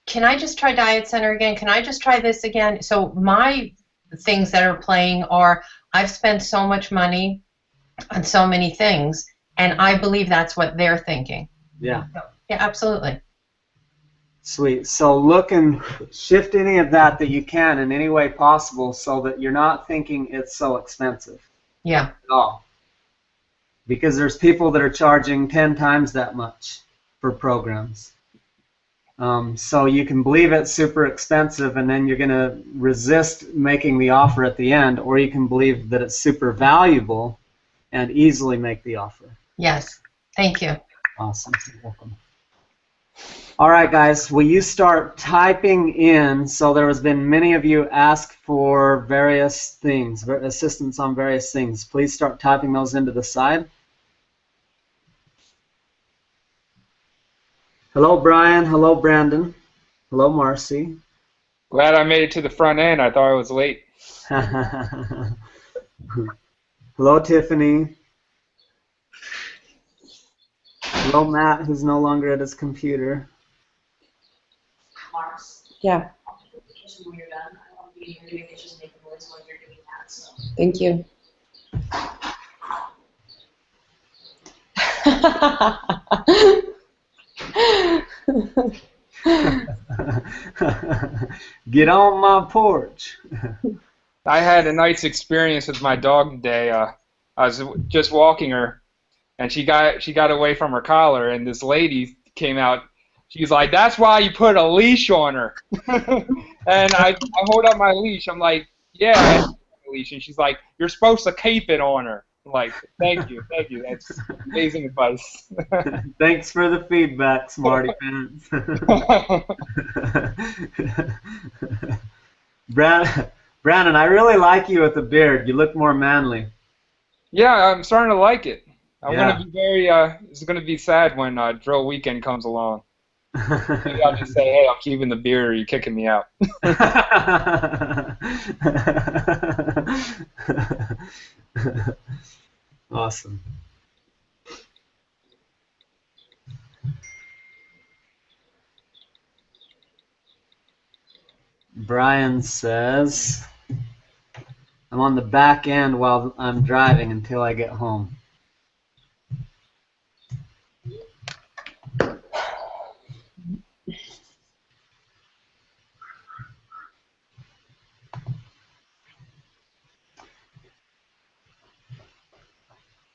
can I just try Diet Center again? Can I just try this again? So my things that are playing are, I've spent so much money on so many things, and I believe that's what they're thinking. Yeah. Yeah, absolutely. Sweet. So look and shift any of that you can in any way possible so that you're not thinking it's so expensive. Yeah. At all. Because there's people that are charging 10 times that much for programs. So you can believe it's super expensive and then you're going to resist making the offer at the end, or you can believe that it's super valuable and easily make the offer. Yes. Thank you. Awesome. You're welcome. All right, guys, will you start typing in? So there has been many of you ask for various things, assistance on various things. Please start typing those into the side. Hello, Brian. Hello, Brandon. Hello, Marci. Glad I made it to the front end. I thought I was late. Hello, Tiffany. Hello, Matt, who's no longer at his computer. Mars. Yeah. When you're done, I want you to make it just make noise while you're doing that. So. Thank you. Get on my porch. I had a nice experience with my dog today. I was just walking her, and she got away from her collar, and this lady came out. She's like, "That's why you put a leash on her." And I hold up my leash. I'm like, "Yeah, I have a leash." And she's like, "You're supposed to keep it on her." I'm like, thank you. That's amazing advice. Thanks for the feedback, smarty pants. Brandon, I really like you with the beard. You look more manly. Yeah, I'm starting to like it. I'm Yeah. gonna be very. It's gonna be sad when drill weekend comes along. Maybe I'll just say, "Hey, I'm keeping the beard, or you're kicking me out." Awesome. Brian says, "I'm on the back end while I'm driving until I get home."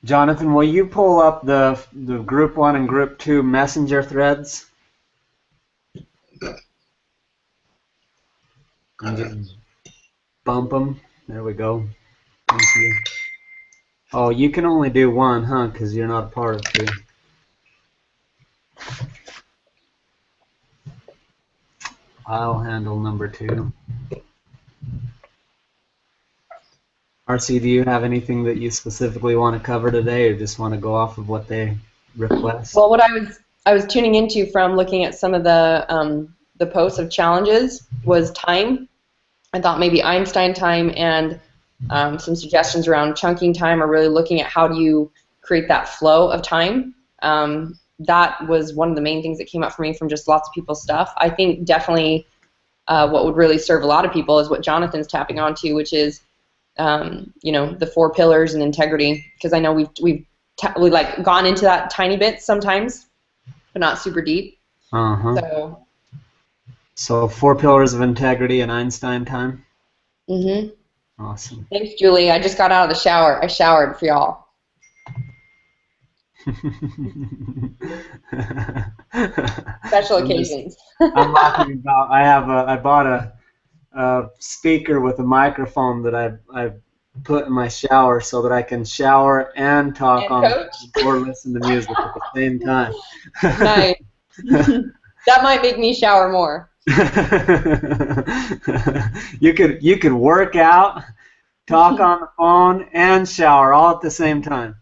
Jonathan, will you pull up the group 1 and group 2 messenger threads? And just bump them. There we go. Thank you. Oh, you can only do 1, huh? Because you're not a part of 2. I'll handle number 2. Marci, do you have anything that you specifically want to cover today, or just want to go off of what they request? Well, what I was tuning into from looking at some of the posts of challenges was time. I thought maybe Einstein time and some suggestions around chunking time, or really looking at how do you create that flow of time. That was one of the main things that came up for me from just lots of people's stuff. I think definitely what would really serve a lot of people is what Jonathan's tapping onto, which is you know, the 4 pillars and integrity, because I know we've like gone into that tiny bit sometimes, but not super deep. So 4 pillars of integrity and Einstein time. Awesome. Thanks, Julie. I just got out of the shower. I showered for y'all. Special occasions. I'm laughing about. I bought a speaker with a microphone that I put in my shower so that I can shower and talk or listen to music at the same time. Nice. That might make me shower more. You could work out, talk on the phone, and shower all at the same time.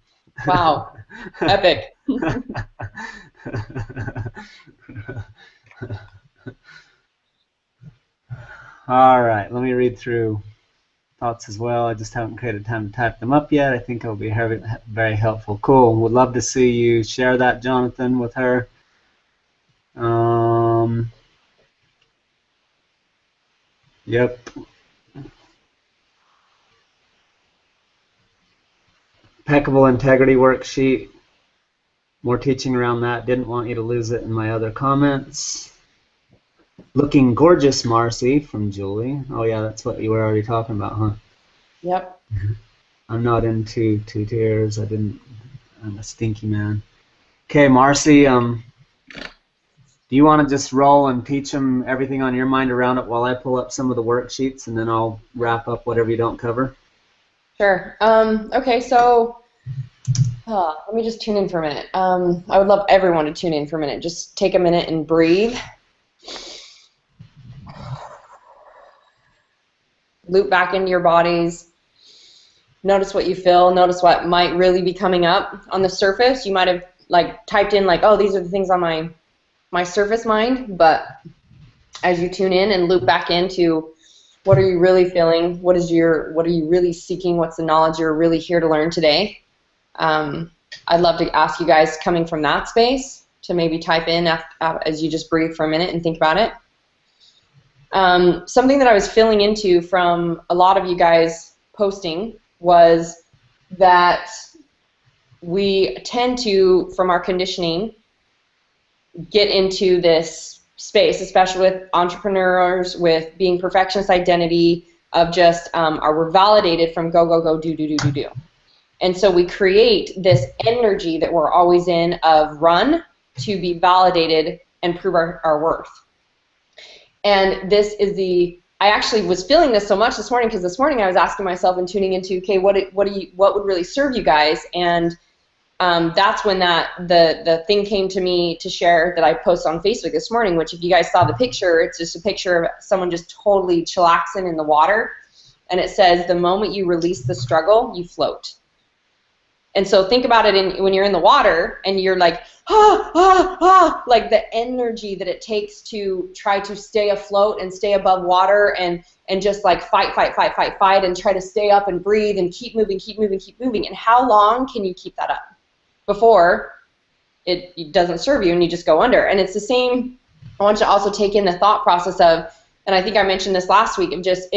Wow. Epic. All right, let me read through thoughts as well. I just haven't created time to type them up yet. I think it'll be very helpful. Cool. Would love to see you share that, Jonathan, with her. Yep. Impeccable integrity worksheet. More teaching around that. Didn't want you to lose it in my other comments. Looking gorgeous, Marci, from Julie. Oh yeah, that's what you were already talking about, huh? Yep. I'm not into two tears. I'm a stinky man. Okay, Marci, do you want to just roll and teach them everything on your mind around it while I pull up some of the worksheets, and then I'll wrap up whatever you don't cover? Sure. Okay, so let me just tune in for a minute. I would love everyone to tune in for a minute. Just take a minute and breathe. Loop back into your bodies. Notice what you feel. Notice what might really be coming up on the surface. You might have like typed in like, oh, these are the things on my surface mind, but as you tune in and loop back into what are you really feeling, what are you really seeking, what's the knowledge you're really here to learn today, I'd love to ask you guys coming from that space to maybe type in as you just breathe for a minute and think about it. Something that I was feeling into from a lot of you guys posting was that we tend to, from our conditioning, get into this space, especially with entrepreneurs, with being perfectionist identity, of just we're validated from go, go, go, do, do, do, do, do. And so we create this energy that we're always in of run to be validated and prove our worth. And this is I actually was feeling this so much this morning because this morning I was asking myself and tuning into, okay, what would really serve you guys? And that's when the thing came to me to share that I posted on Facebook this morning, which if you guys saw the picture, it's just a picture of someone just totally chillaxing in the water. And it says, the moment you release the struggle, you float. And so think about it when you're in the water and you're like, like the energy that it takes to try to stay afloat and stay above water and just like fight and try to stay up and breathe and keep moving. And how long can you keep that up before it doesn't serve you and you just go under? And it's the same. I want you to also take in the thought process of, and I think I mentioned this last week, of just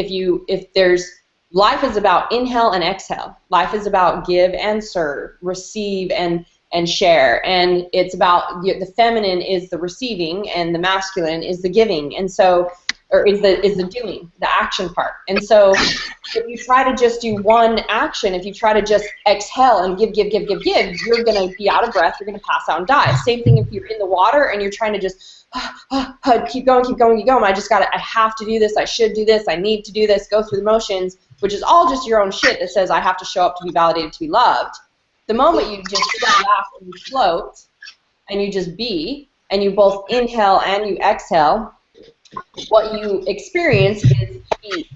life is about inhale and exhale. Life is about give and serve, receive and share. And it's about the feminine is the receiving and the masculine is the giving. And so, or is the doing, the action part. And so if you try to just do one action, if you try to just exhale and give, you're going to be out of breath, you're going to pass out and die. Same thing if you're in the water and you're trying to just keep going. I have to do this, I should do this, I need to do this, go through the motions, which is all just your own shit that says I have to show up to be validated, to be loved. The moment you just step back and you float and you just be, and you both inhale and you exhale, what you experience is peace.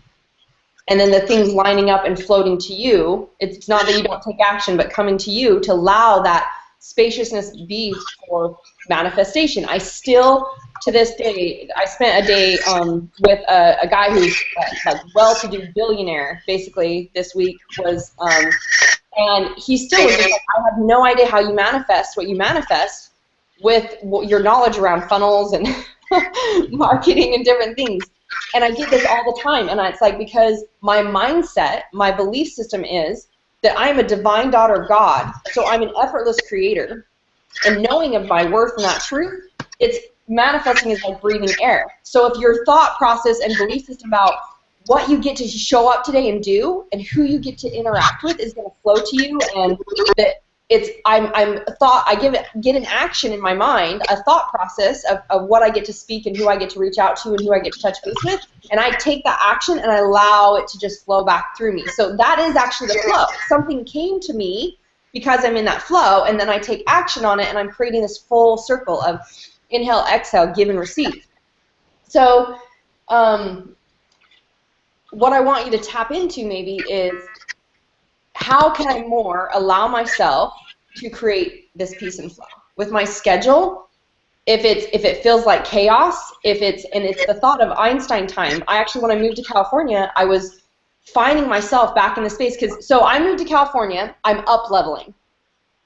And then the things lining up and floating to you, it's not that you don't take action, but coming to you to allow that spaciousness be for manifestation. I still, to this day, I spent a day with a guy who's like well-to-do billionaire, basically, this week was, and he still was just like, I have no idea how you manifest what you manifest with your knowledge around funnels and marketing and different things. And I get this all the time, and it's like, because my mindset, my belief system is that I'm a divine daughter of God, so I'm an effortless creator, and knowing of my worth and that truth, it's manifesting is like breathing air. So if your thought process and belief system about what you get to show up today and do, and who you get to interact with is going to flow to you, and that I get an action in my mind, a thought process of what I get to speak and who I get to reach out to and who I get to touch base with, and I take that action and I allow it to just flow back through me. So that is actually the flow. Something came to me because I'm in that flow, and then I take action on it, and I'm creating this full circle of inhale, exhale, give and receive. So what I want you to tap into maybe is, how can I more allow myself to create this peace and flow with my schedule? If it feels like chaos, it's the thought of Einstein time. I actually, when I moved to California, I was finding myself back in the space, so I moved to California, I'm up leveling.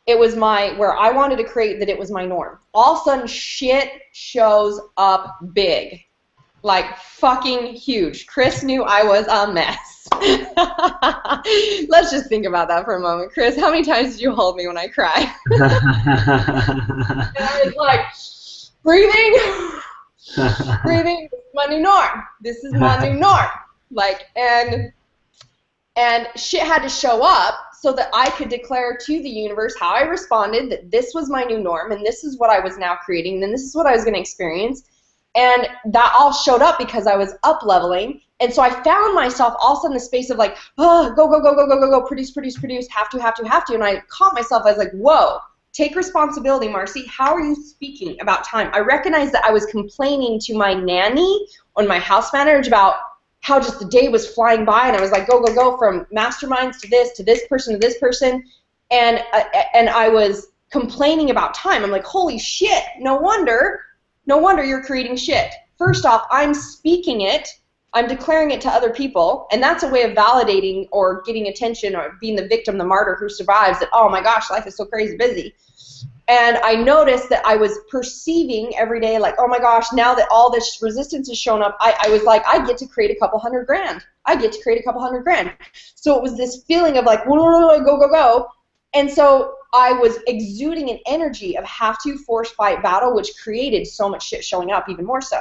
It was where I wanted to create that it was my norm. All of a sudden shit shows up big. Like fucking huge. Chris knew I was a mess. Let's just think about that for a moment. Chris, how many times did you hold me when I cried? And I was like, breathing, breathing. This is my new norm. This is my new norm. Like, and shit had to show up so that I could declare to the universe how I responded, that this was my new norm, and this is what I was now creating, and this is what I was going to experience. And that all showed up because I was up-leveling. And so I found myself also in the space of like, oh, go, go, go, go, go, go, go, produce, produce, produce, have to, have to, have to. And I caught myself, I was like, whoa, take responsibility, Marci. How are you speaking about time? I recognized that I was complaining to my nanny or my house manager about how just the day was flying by, and I was like, go, go, go, from masterminds to this person to this person. And I was complaining about time. I'm like, holy shit, no wonder you're creating shit. First off, I'm speaking it, I'm declaring it to other people, and that's a way of validating or getting attention or being the victim, the martyr who survives, that, oh my gosh, life is so crazy busy. And I noticed that I was perceiving every day like, oh my gosh, now that all this resistance has shown up, I was like, I get to create a couple $100,000. I get to create a couple $100,000. So it was this feeling of like, go, go, go. And so I was exuding an energy of have to, force, fight, battle, which created so much shit showing up even more so.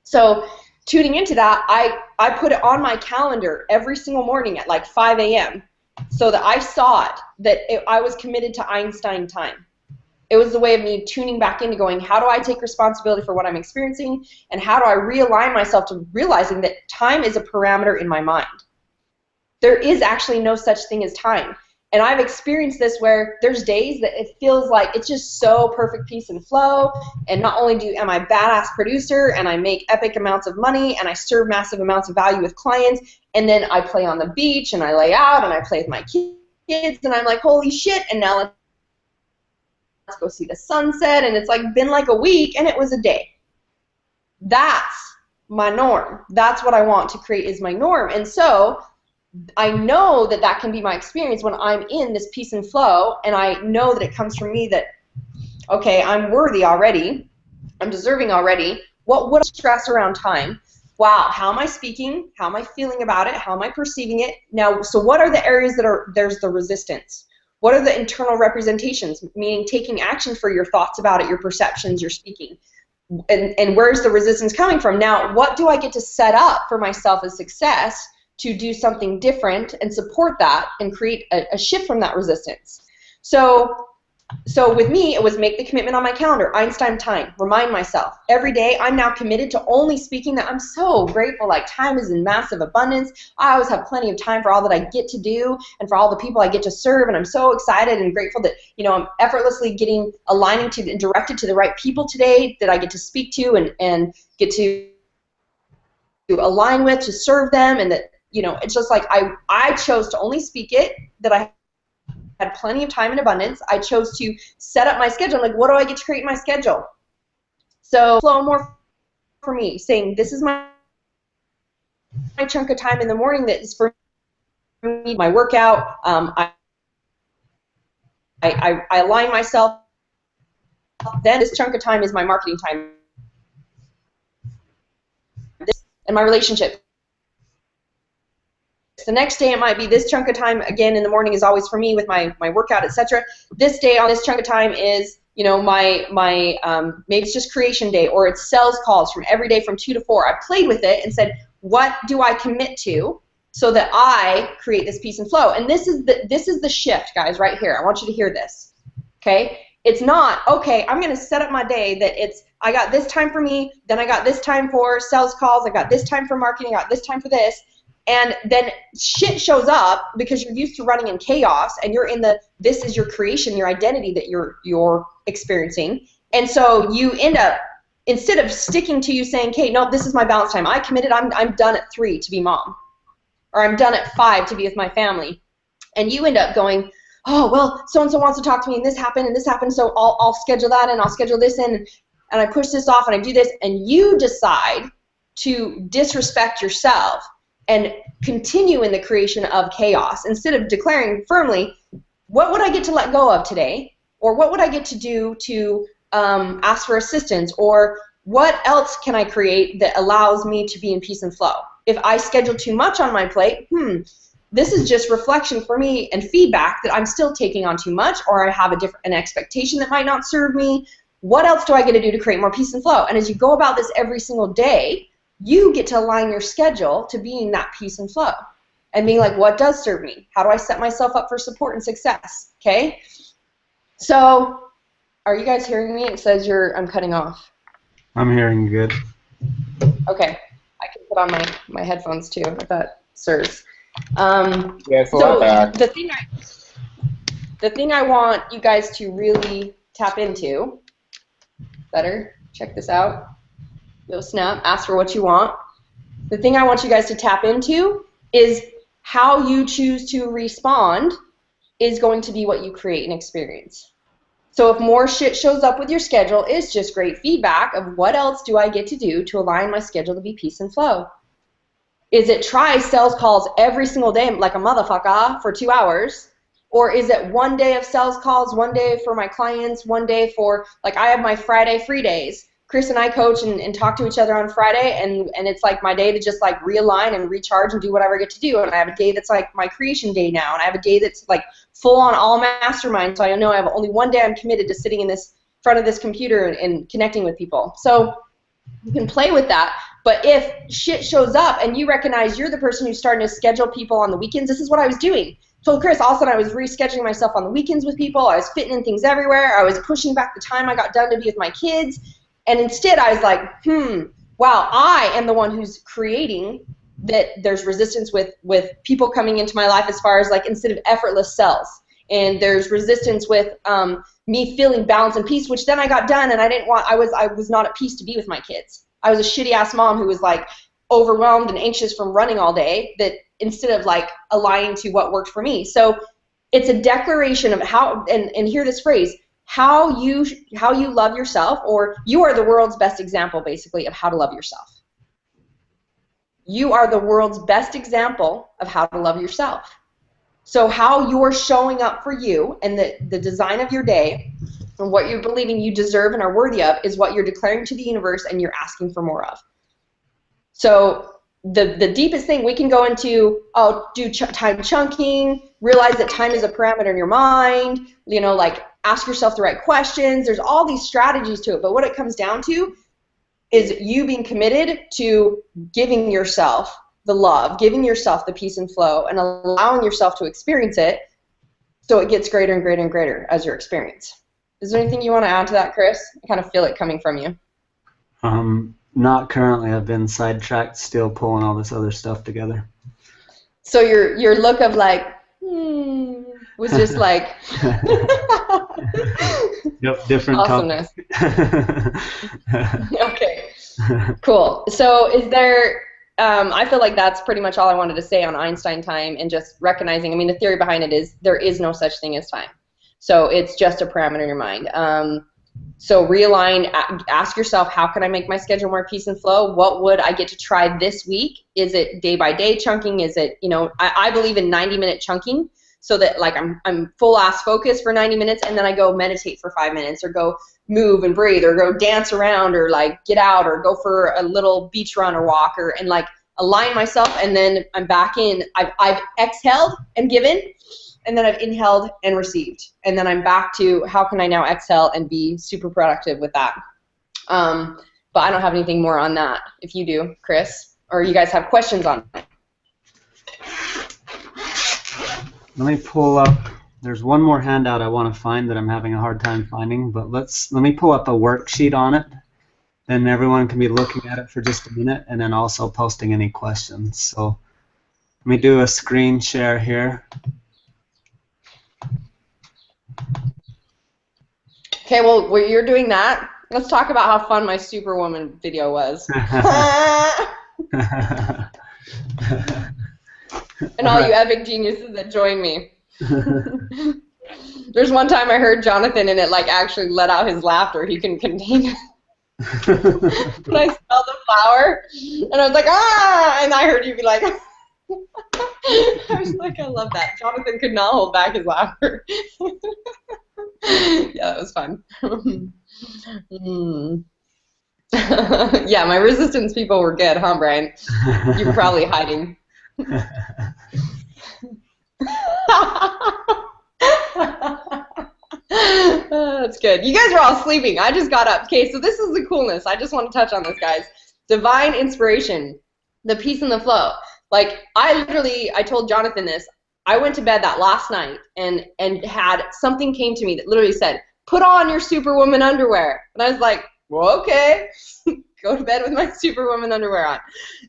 So tuning into that, I put it on my calendar every single morning at like 5 a.m. so that I saw it, that I was committed to Einstein time. It was the way of me tuning back into going, how do I take responsibility for what I'm experiencing, and how do I realign myself to realizing that time is a parameter in my mind. There is actually no such thing as time. And I've experienced this where there's days that it feels like it's just so perfect peace and flow, and not only am I a badass producer and I make epic amounts of money and I serve massive amounts of value with clients, and then I play on the beach and I lay out and I play with my kids and I'm like, holy shit, and now let's go see the sunset, and it's like been like a week and it was a day. That's my norm. That's what I want to create is my norm. And so I know that that can be my experience when I'm in this peace and flow, and I know that it comes from me that, okay, I'm worthy already, I'm deserving already. What would I stress around time? Wow, how am I speaking? How am I feeling about it? How am I perceiving it? Now, so what are the areas that there's the resistance? What are the internal representations, meaning taking action for your thoughts about it, your perceptions, your speaking? And where's the resistance coming from? Now, what do I get to set up for myself as success to do something different and support that and create a shift from that resistance? So with me, it was make the commitment on my calendar, Einstein time, remind myself. Every day, I'm now committed to only speaking that. I'm so grateful, like time is in massive abundance. I always have plenty of time for all that I get to do and for all the people I get to serve, and I'm so excited and grateful that, you know, I'm effortlessly aligning to and directed to the right people today that I get to speak to and get to align with, to serve them, and that, you know, it's just like I chose to only speak it, that I had plenty of time and abundance. I chose to set up my schedule. I'm like, what do I get to create in my schedule? So flow more for me, saying this is my chunk of time in the morning that is for me, my workout. I align myself. Then this chunk of time is my marketing time. And my relationship. The next day it might be this chunk of time, again, in the morning is always for me with my workout, etc. This day on this chunk of time is, you know, my maybe it's just creation day, or it's sales calls from every day from 2 to 4. I played with it and said, what do I commit to so that I create this peace and flow? And this is the shift, guys, right here. I want you to hear this, okay? It's not, okay, I'm going to set up my day that it's, I got this time for me, then I got this time for sales calls, I got this time for marketing, I got this time for this. And then shit shows up because you're used to running in chaos, and you're in this is your creation, your identity that you're experiencing. And so you end up, instead of sticking to you saying, okay, no, this is my balance time. I committed, I'm done at 3 to be mom. Or I'm done at 5 to be with my family. And you end up going, oh, well, so-and-so wants to talk to me, and this happened, so I'll schedule that, and I'll schedule this in, and I push this off, and I do this, and you decide to disrespect yourself and continue in the creation of chaos instead of declaring firmly, what would I get to let go of today? Or what would I get to do to ask for assistance? Or what else can I create that allows me to be in peace and flow? If I schedule too much on my plate, this is just reflection for me and feedback that I'm still taking on too much, or I have an expectation that might not serve me. What else do I get to do to create more peace and flow? And as you go about this every single day, you get to align your schedule to being that peace and flow and being like, what does serve me? How do I set myself up for support and success? Okay? So, are you guys hearing me? It says I'm cutting off. I'm hearing good. Okay. I can put on my headphones too, if that serves. Yeah, it's a So lot back. the thing I want you guys to really tap into, better, check this out. Little snap, ask for what you want. The thing I want you guys to tap into is how you choose to respond is going to be what you create and experience. So if more shit shows up with your schedule, it's just great feedback of what else do I get to do to align my schedule to be peace and flow. Is it try sales calls every single day like a motherfucker for 2 hours? Or is it one day of sales calls, one day for my clients, one day for, like I have my Friday free days. Chris and I coach and talk to each other on Friday, and it's like my day to just like realign and recharge and do whatever I get to do. And I have a day that's like my creation day now, and I have a day that's like full on all mastermind. So I know I have only one day I'm committed to sitting in this front of this computer and connecting with people. So you can play with that. But if shit shows up and you recognize you're the person who's starting to schedule people on the weekends, this is what I was doing. So Chris, all of a sudden I was rescheduling myself on the weekends with people. I was fitting in things everywhere. I was pushing back the time I got done to be with my kids. And instead I was like, wow, I am the one who's creating that there's resistance with people coming into my life as far as like instead of effortless sales. And there's resistance with me feeling balance and peace, which then I got done and I was not at peace to be with my kids. I was a shitty ass mom who was like overwhelmed and anxious from running all day that instead of like aligning to what worked for me. So it's a declaration of how, and hear this phrase, how you love yourself, or you are the world's best example basically of how to love yourself. You are the world's best example of how to love yourself. So how you're showing up for you and the design of your day and what you're believing you deserve and are worthy of is what you're declaring to the universe and you're asking for more of. So the deepest thing we can go into, do time chunking, realize that time is a parameter in your mind, like ask yourself the right questions. There's all these strategies to it, but what it comes down to is you being committed to giving yourself the love, giving yourself the peace and flow, and allowing yourself to experience it so it gets greater and greater and greater as your experience. Is there anything you want to add to that, Chris? I kind of feel it coming from you. Not currently. I've been sidetracked still pulling all this other stuff together. So your look of like, was just like... Yep, different awesomeness. topic. Okay, cool. So is there... I feel like that's pretty much all I wanted to say on Einstein time and just recognizing, I mean, the theory behind it is there is no such thing as time. So it's just a parameter in your mind. So realign, ask yourself, how can I make my schedule more peace and flow? What would I get to try this week? Is it day by day chunking? Is it, I believe in 90-minute chunking so that like I'm full ass focused for 90 minutes and then I go meditate for 5 minutes or go move and breathe or go dance around or like get out or go for a little beach run or walk and like align myself, and then I'm back in. I've exhaled and given, and then I've inhaled and received, and then I'm back to how can I now exhale and be super productive with that. But I don't have anything more on that. If you do, Chris, or you guys have questions on it. Let me pull up. There's one more handout I want to find that I'm having a hard time finding, but let me pull up a worksheet on it. Then everyone can be looking at it for just a minute and then also posting any questions. So let me do a screen share here. Okay, well, while you're doing that, let's talk about how fun my Superwoman video was. And all you epic geniuses that join me. There's one time I heard Jonathan and it like actually let out his laughter. He couldn't contain it. And I smelled the flower and I was like, ah! And I heard you be like, I was like, I love that. Jonathan could not hold back his laughter. Yeah, that was fun. Yeah, my resistance people were good, huh, Brian? You were probably hiding. That's good. You guys are all sleeping. I just got up. Okay, so this is the coolness. I just want to touch on this, guys. Divine inspiration, the peace and the flow. Like, I told Jonathan this. I went to bed that last night and had something came to me that literally said, put on your Superwoman underwear. And I was like, well, okay. Go to bed with my Superwoman underwear on.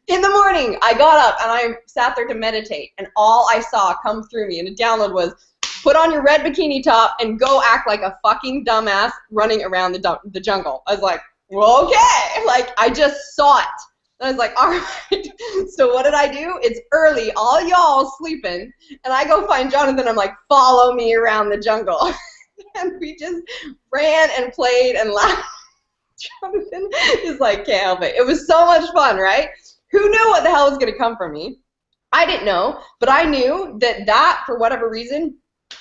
In the morning, I got up and I sat there to meditate, and all I saw come through me in a download was, put on your red bikini top and go act like a fucking dumbass running around the jungle. I was like, well, okay. Like, I just saw it. And I was like, all right. So what did I do? It's early, all y'all sleeping, and I go find Jonathan. I'm like, follow me around the jungle. And we just ran and played and laughed. Jonathan is like, can't help it. It was so much fun, right? Who knew what the hell was going to come from me? I didn't know, but I knew that for whatever reason,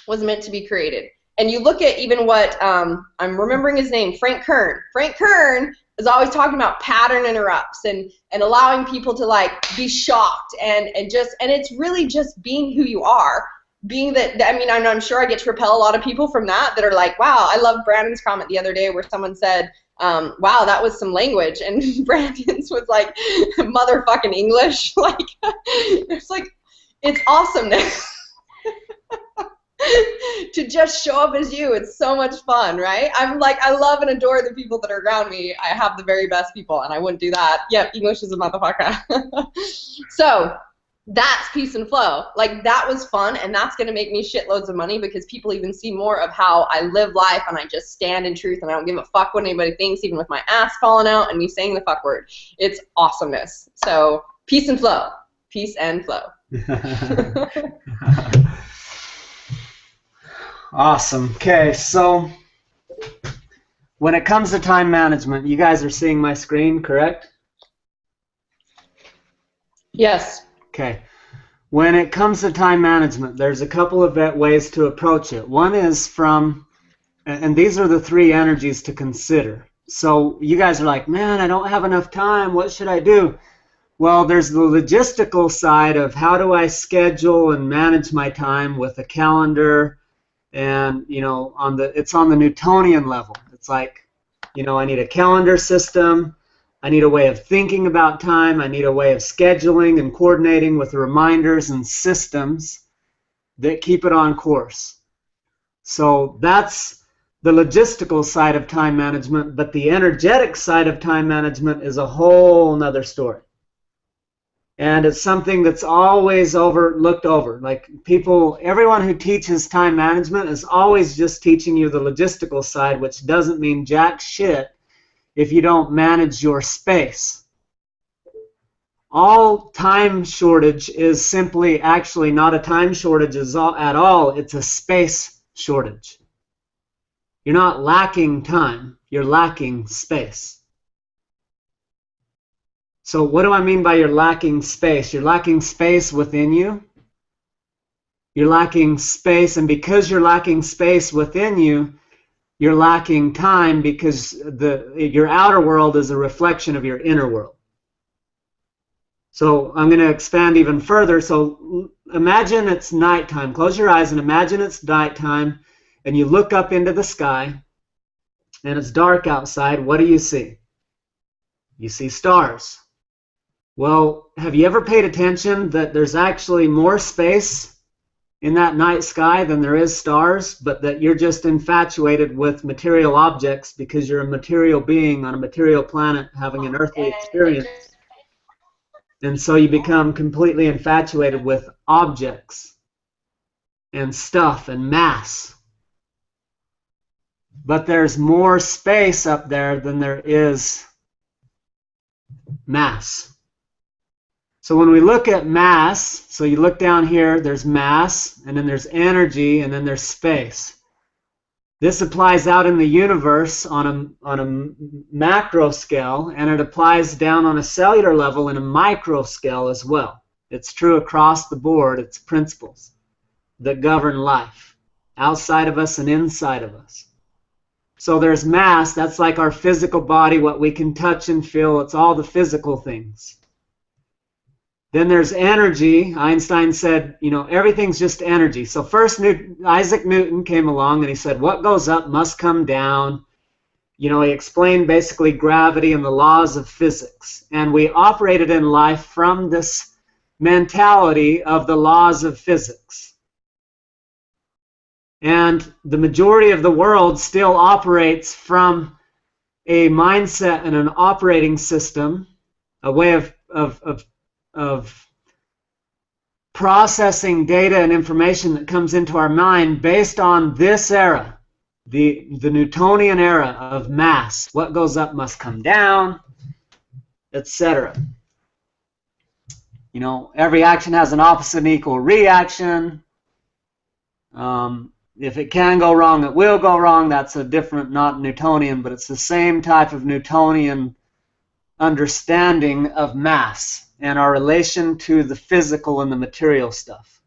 was meant to be created. And you look at even what, I'm remembering his name, Frank Kern. Frank Kern is always talking about pattern interrupts and allowing people to like be shocked and it's really just being who you are. Being that, I mean, I'm sure I get to repel a lot of people from that are like, wow, I love Brandon's comment the other day where someone said, wow, that was some language. And Brandon's was like, motherfucking English. Like, it's like, it's awesomeness. To just show up as you. It's so much fun, right? I'm like, I love and adore the people that are around me. I have the very best people, and I wouldn't do that. Yep, English is a motherfucker. So that's peace and flow. Like, that was fun, and that's going to make me shitloads of money because people even see more of how I live life, and I just stand in truth, and I don't give a fuck what anybody thinks, even with my ass falling out and me saying the fuck word. It's awesomeness. So peace and flow. Peace and flow. Awesome. Okay, so when it comes to time management, you guys are seeing my screen, correct? Yes. Okay. When it comes to time management, there's a couple of ways to approach it. One is and these are the three energies to consider. So you guys are like, man, I don't have enough time. What should I do? Well, there's the logistical side of how do I schedule and manage my time with a calendar. And, you know, it's on the Newtonian level. It's like, you know, I need a calendar system. I need a way of thinking about time. I need a way of scheduling and coordinating with reminders and systems that keep it on course. So that's the logistical side of time management, but the energetic side of time management is a whole nother story. And it's something that's always looked over. Like everyone who teaches time management is always just teaching you the logistical side, which doesn't mean jack shit if you don't manage your space. All time shortage is simply actually not a time shortage at all. It's a space shortage. You're not lacking time. You're lacking space. So what do I mean by you're lacking space? You're lacking space within you. You're lacking space, and because you're lacking space within you, you're lacking time because your outer world is a reflection of your inner world. So I'm going to expand even further. So imagine it's nighttime. Close your eyes and imagine it's nighttime, and you look up into the sky, and it's dark outside. What do you see? You see stars. Well, have you ever paid attention that there's actually more space in that night sky than there is stars, but that you're just infatuated with material objects because you're a material being on a material planet having an earthly experience? And so you become completely infatuated with objects and stuff and mass. But there's more space up there than there is mass. So when we look at mass, so you look down here, there's mass, and then there's energy, and then there's space. This applies out in the universe on a macro scale, and it applies down on a cellular level in a micro scale as well. It's true across the board. It's principles that govern life, outside of us and inside of us. So there's mass, that's like our physical body, what we can touch and feel, it's all the physical things. Then there's energy. Einstein said, you know, everything's just energy. So first Isaac Newton came along and he said, what goes up must come down. You know, he explained basically gravity and the laws of physics. And we operated in life from this mentality of the laws of physics. And the majority of the world still operates from a mindset and an operating system, a way of processing data and information that comes into our mind based on this era, the Newtonian era of mass. What goes up must come down, etc. You know, every action has an opposite and equal reaction. If it can go wrong, it will go wrong. That's a different, not Newtonian, but it's the same type of Newtonian understanding of mass and our relation to the physical and the material stuff.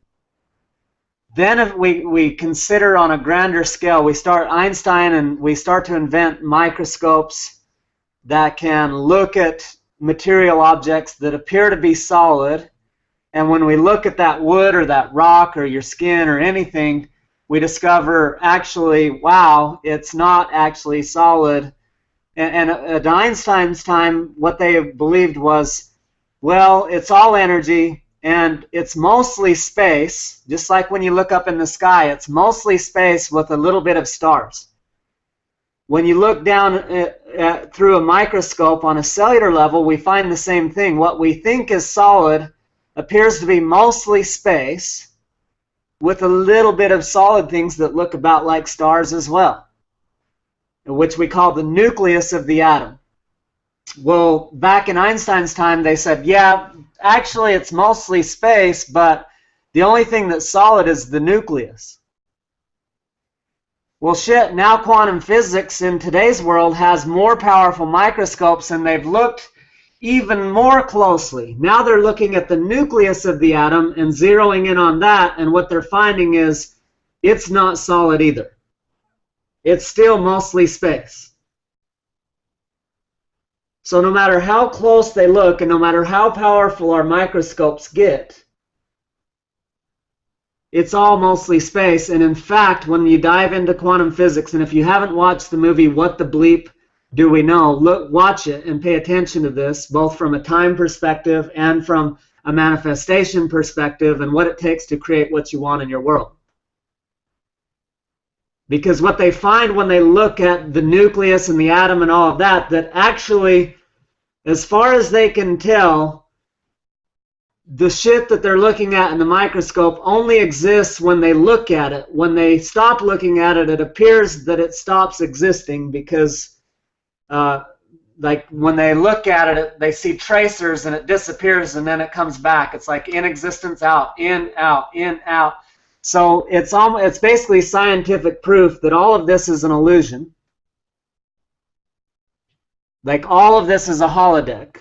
Then if we consider on a grander scale, we start Einstein and we start to invent microscopes that can look at material objects that appear to be solid. And when we look at that wood or that rock or your skin or anything, we discover actually, wow, it's not actually solid. And at Einstein's time, what they believed was, well, it's all energy and it's mostly space. Just like when you look up in the sky, it's mostly space with a little bit of stars. When you look down through a microscope on a cellular level, we find the same thing. What we think is solid appears to be mostly space, with a little bit of solid things that look about like stars as well, which we call the nucleus of the atom. Well, back in Einstein's time, they said, yeah, actually it's mostly space, but the only thing that's solid is the nucleus. Well, shit, now quantum physics in today's world has more powerful microscopes, and they've looked even more closely. Now they're looking at the nucleus of the atom and zeroing in on that, and what they're finding is it's not solid either. It's still mostly space. So no matter how close they look and no matter how powerful our microscopes get, it's all mostly space. And in fact, when you dive into quantum physics, and if you haven't watched the movie What the Bleep Do We Know, watch it and pay attention to this, both from a time perspective and from a manifestation perspective and what it takes to create what you want in your world. Because what they find when they look at the nucleus and the atom and all of that, that actually, as far as they can tell, the shit that they're looking at in the microscope only exists when they look at it. When they stop looking at it, it appears that it stops existing because like when they look at it, they see tracers and it disappears and then it comes back. It's like in existence, out, in, out, in, out. So it's basically scientific proof that all of this is an illusion. Like all of this is a holodeck.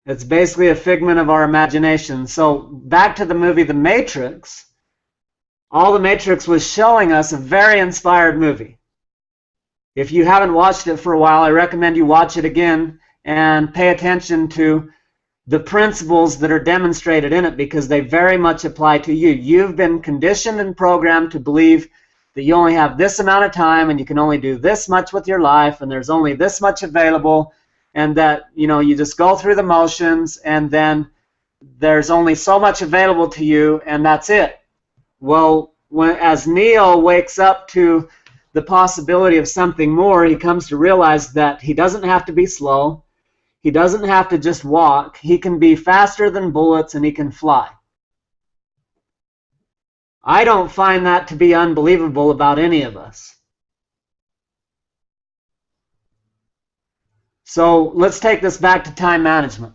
It's basically a figment of our imagination. So back to the movie The Matrix. All The Matrix was showing us a very inspired movie. If you haven't watched it for a while, I recommend you watch it again and pay attention to the principles that are demonstrated in it because they very much apply to you. You've been conditioned and programmed to believe that you only have this amount of time and you can only do this much with your life and there's only this much available, and that, you know, you just go through the motions and then there's only so much available to you and that's it. Well, as Neo wakes up to the possibility of something more, he comes to realize that he doesn't have to be slow. He doesn't have to just walk. He can be faster than bullets and he can fly. I don't find that to be unbelievable about any of us. So let's take this back to time management.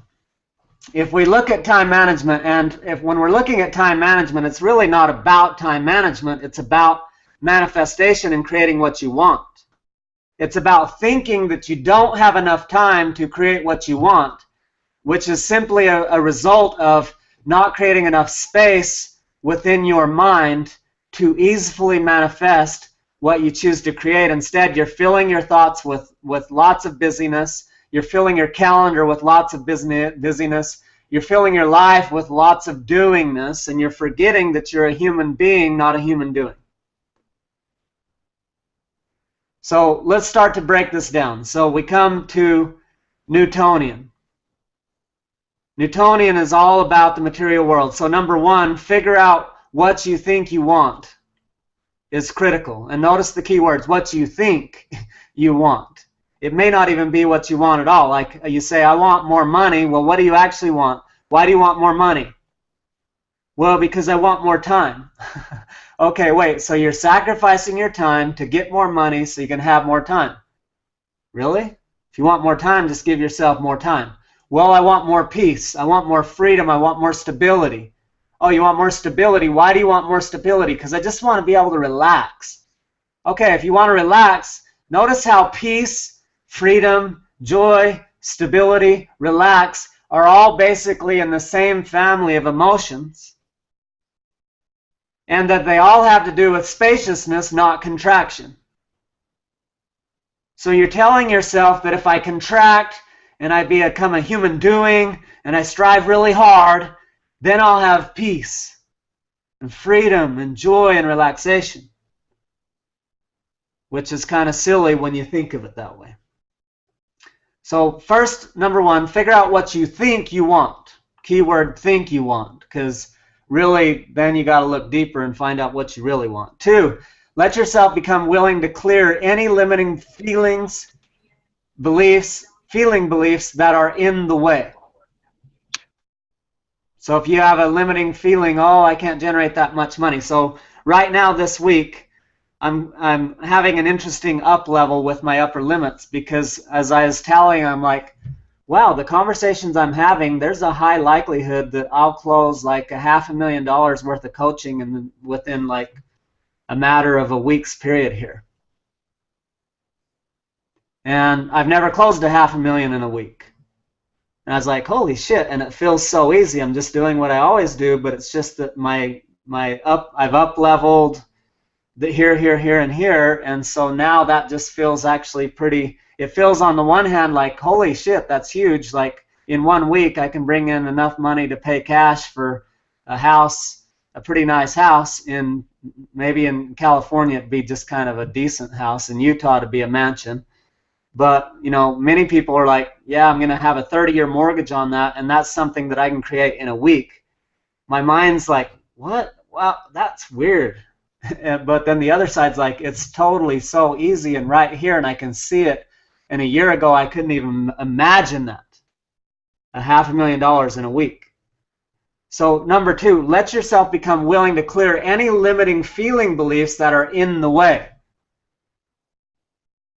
If we look at time management, and when we're looking at time management, it's really not about time management. It's about manifestation and creating what you want. It's about thinking that you don't have enough time to create what you want, which is simply a result of not creating enough space within your mind to easily manifest what you choose to create. Instead, you're filling your thoughts with lots of busyness. You're filling your calendar with lots of busyness. You're filling your life with lots of doingness, and you're forgetting that you're a human being, not a human doing. So let's start to break this down. So we come to Newtonian. Newtonian is all about the material world. So number one, figure out what you think you want is critical. And notice the key words, what you think you want. It may not even be what you want at all. Like you say, I want more money. Well, what do you actually want? Why do you want more money? Well, because I want more time. Okay, wait, so you're sacrificing your time to get more money so you can have more time. Really? If you want more time, just give yourself more time. Well, I want more peace. I want more freedom. I want more stability. Oh, you want more stability? Why do you want more stability? Because I just want to be able to relax. Okay, if you want to relax, notice how peace, freedom, joy, stability, relax are all basically in the same family of emotions, and that they all have to do with spaciousness, not contraction. So you're telling yourself that if I contract and I become a human doing and I strive really hard, then I'll have peace and freedom and joy and relaxation, which is kind of silly when you think of it that way. So first, number one, figure out what you think you want. Keyword think you want, because really then you got to look deeper and find out what you really want. Two, let yourself become willing to clear any limiting feeling beliefs that are in the way. So if you have a limiting feeling, oh, I can't generate that much money. So right now this week, I'm having an interesting up level with my upper limits, because as I was tallying, I'm like, wow, the conversations I'm having, there's a high likelihood that I'll close like $500,000 worth of coaching within like a matter of a week's period here. And I've never closed $500,000 in a week. And I was like, holy shit, and it feels so easy. I'm just doing what I always do, but it's just that I've up-leveled the here, and here, and so now that just feels actually pretty, it feels on the one hand like, holy shit, that's huge. Like in 1 week I can bring in enough money to pay cash for a house, a pretty nice house. Maybe in California it'd be just kind of a decent house. In Utah it'd be a mansion. But, you know, many people are like, yeah, I'm going to have a 30-year mortgage on that, and that's something that I can create in a week. My mind's like, what? Wow, that's weird. But then the other side's like, it's totally so easy and right here, and I can see it. And a year ago, I couldn't even imagine that. $500,000 in a week. So number two, let yourself become willing to clear any limiting feeling beliefs that are in the way.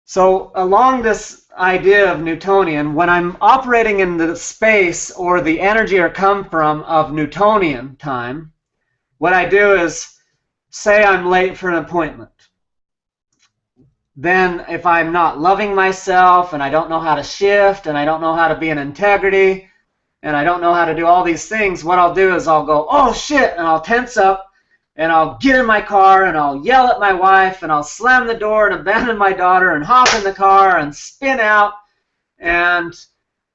So along this idea of Newtonian, when I'm operating in the space or the energy or come from of Newtonian time, what I do is say I'm late for an appointment. Then if I'm not loving myself and I don't know how to shift and I don't know how to be in integrity and I don't know how to do all these things, what I'll do is I'll go, oh shit, and I'll tense up and I'll get in my car and I'll yell at my wife and I'll slam the door and abandon my daughter and hop in the car and spin out and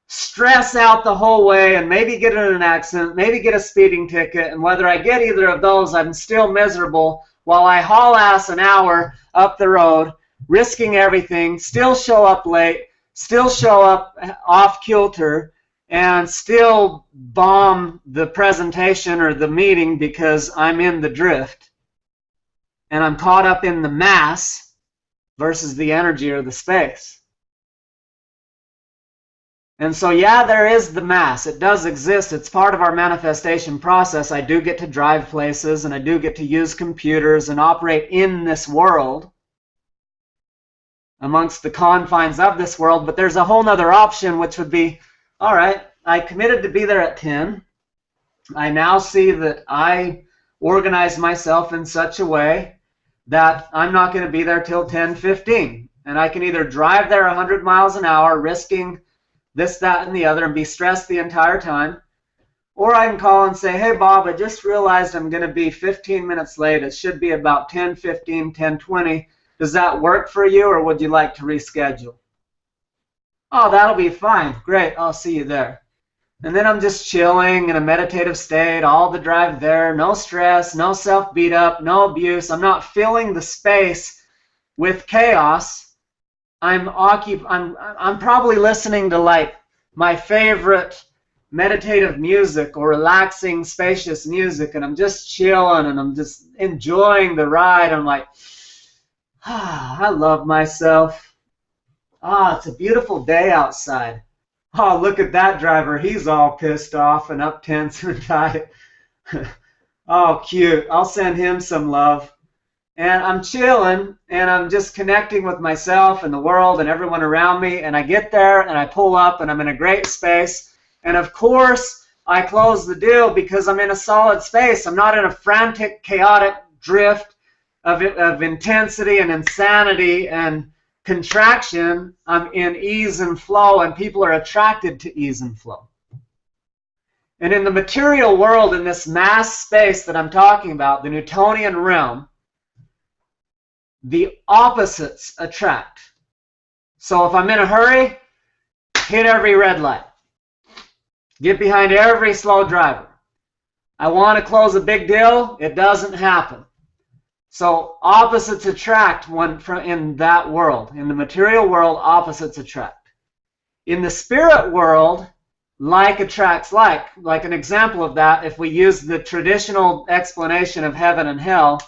stress out the whole way and maybe get in an accident, maybe get a speeding ticket, and whether I get either of those, I'm still miserable while I haul ass an hour up the road, risking everything, still show up late, still show up off kilter, and still bomb the presentation or the meeting because I'm in the drift and I'm caught up in the mass versus the energy or the space. And so, yeah, there is the mass. It does exist. It's part of our manifestation process. I do get to drive places, and I do get to use computers and operate in this world, amongst the confines of this world. But there's a whole other option, which would be, all right, I committed to be there at 10. I now see that I organized myself in such a way that I'm not going to be there till 10:15. And I can either drive there 100 miles an hour, risking this, that, and the other, and be stressed the entire time. Or I can call and say, hey, Bob, I just realized I'm going to be 15 minutes late. It should be about 10:15, 10:20. Does that work for you, or would you like to reschedule? Oh, that'll be fine. Great, I'll see you there. And then I'm just chilling in a meditative state all the drive there. No stress, no self-beat up, no abuse. I'm not filling the space with chaos. I'm probably listening to like my favorite meditative music or relaxing, spacious music, and I'm just chilling and I'm just enjoying the ride. I'm like, I love myself. It's a beautiful day outside. Oh, look at that driver. He's all pissed off and up tense and tight. Oh, cute. I'll send him some love. And I'm chilling, and I'm just connecting with myself and the world and everyone around me. And I get there, and I pull up, and I'm in a great space. And, of course, I close the deal because I'm in a solid space. I'm not in a frantic, chaotic drift of intensity and insanity and contraction. I'm in ease and flow, and people are attracted to ease and flow. And in the material world, in this mass space that I'm talking about, the Newtonian realm, the opposites attract. So if I'm in a hurry, hit every red light. Get behind every slow driver. I want to close a big deal. It doesn't happen. So opposites attract in that world. In the material world, opposites attract. In the spirit world, like attracts like. Like an example of that, if we use the traditional explanation of heaven and hell,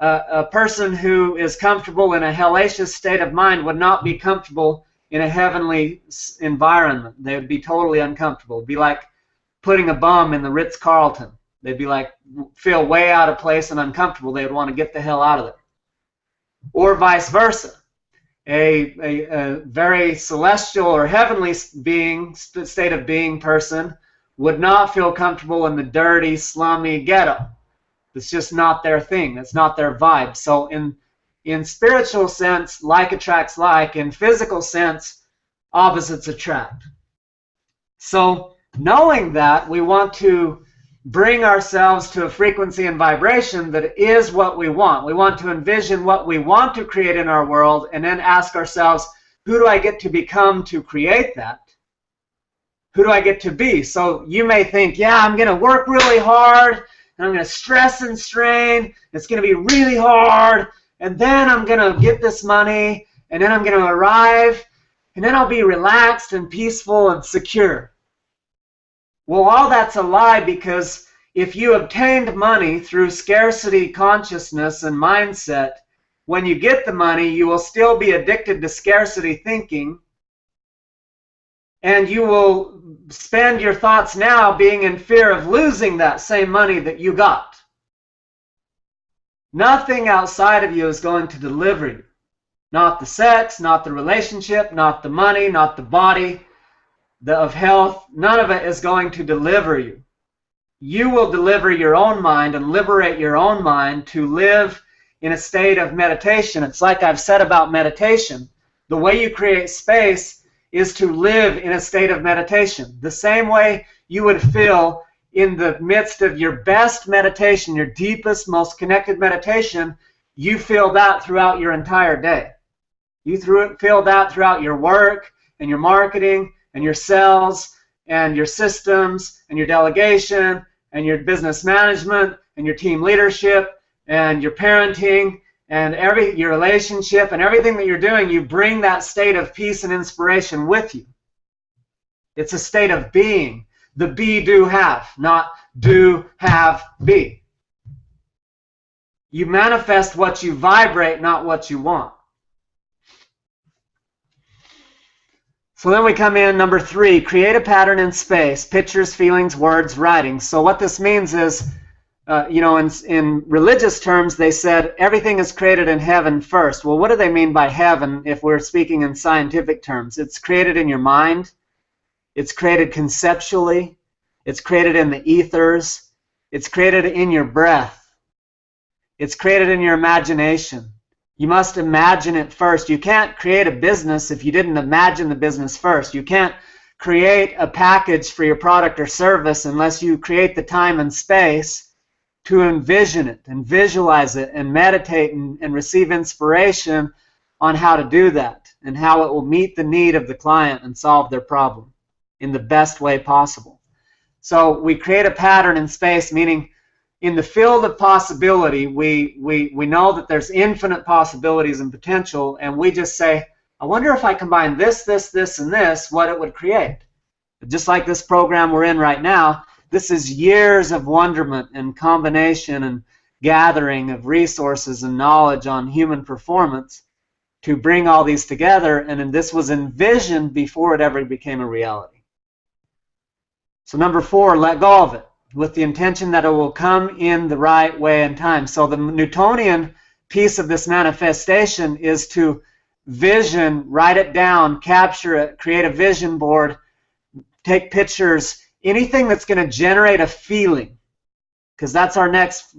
a person who is comfortable in a hellacious state of mind would not be comfortable in a heavenly environment. They would be totally uncomfortable. It'd be like putting a bum in the Ritz-Carlton. They'd be like, feel way out of place and uncomfortable. They would want to get the hell out of there. Or vice versa. A very celestial or heavenly being, state of being person would not feel comfortable in the dirty, slummy ghetto. It's just not their thing. It's not their vibe. So in spiritual sense, like attracts like. In physical sense, opposites attract. So knowing that, we want to bring ourselves to a frequency and vibration that is what we want. We want to envision what we want to create in our world and then ask ourselves, who do I get to become to create that? Who do I get to be? So you may think, yeah, I'm going to work really hard, and I'm going to stress and strain. It's going to be really hard, and then I'm going to get this money, and then I'm going to arrive, and then I'll be relaxed and peaceful and secure. Well, all that's a lie, because if you obtained money through scarcity consciousness and mindset, when you get the money, you will still be addicted to scarcity thinking, and you will spend your thoughts now being in fear of losing that same money that you got. Nothing outside of you is going to deliver you. Not the sex, not the relationship, not the money, not the body of health. None of it is going to deliver you. You will deliver your own mind and liberate your own mind to live in a state of meditation. It's like I've said about meditation. The way you create space is to live in a state of meditation. The same way you would feel in the midst of your best meditation, your deepest, most connected meditation, you feel that throughout your entire day. You feel that throughout your work and your marketing and your sales and your systems and your delegation and your business management and your team leadership and your parenting and your relationship and everything that you're doing. You bring that state of peace and inspiration with you. It's a state of being. The be, do, have, not do, have, be. You manifest what you vibrate, not what you want. So then we come in, number 3, create a pattern in space, pictures, feelings, words, writing. So what this means is, in religious terms, they said everything is created in heaven first. Well, what do they mean by heaven if we're speaking in scientific terms? It's created in your mind. It's created conceptually. It's created in the ethers. It's created in your breath. It's created in your imagination. You must imagine it first. You can't create a business if you didn't imagine the business first. You can't create a package for your product or service unless you create the time and space to envision it and visualize it and meditate and receive inspiration on how to do that and how it will meet the need of the client and solve their problem in the best way possible. So we create a pattern in space, meaning in the field of possibility, we know that there's infinite possibilities and potential, and we just say, I wonder if I combine this, this, this, and this, what it would create. Just like this program we're in right now, this is years of wonderment and combination and gathering of resources and knowledge on human performance to bring all these together, and this was envisioned before it ever became a reality. So number 4, let go of it with the intention that it will come in the right way and time. So the Newtonian piece of this manifestation is to vision, write it down, capture it, create a vision board, take pictures, anything that's going to generate a feeling, because that's our next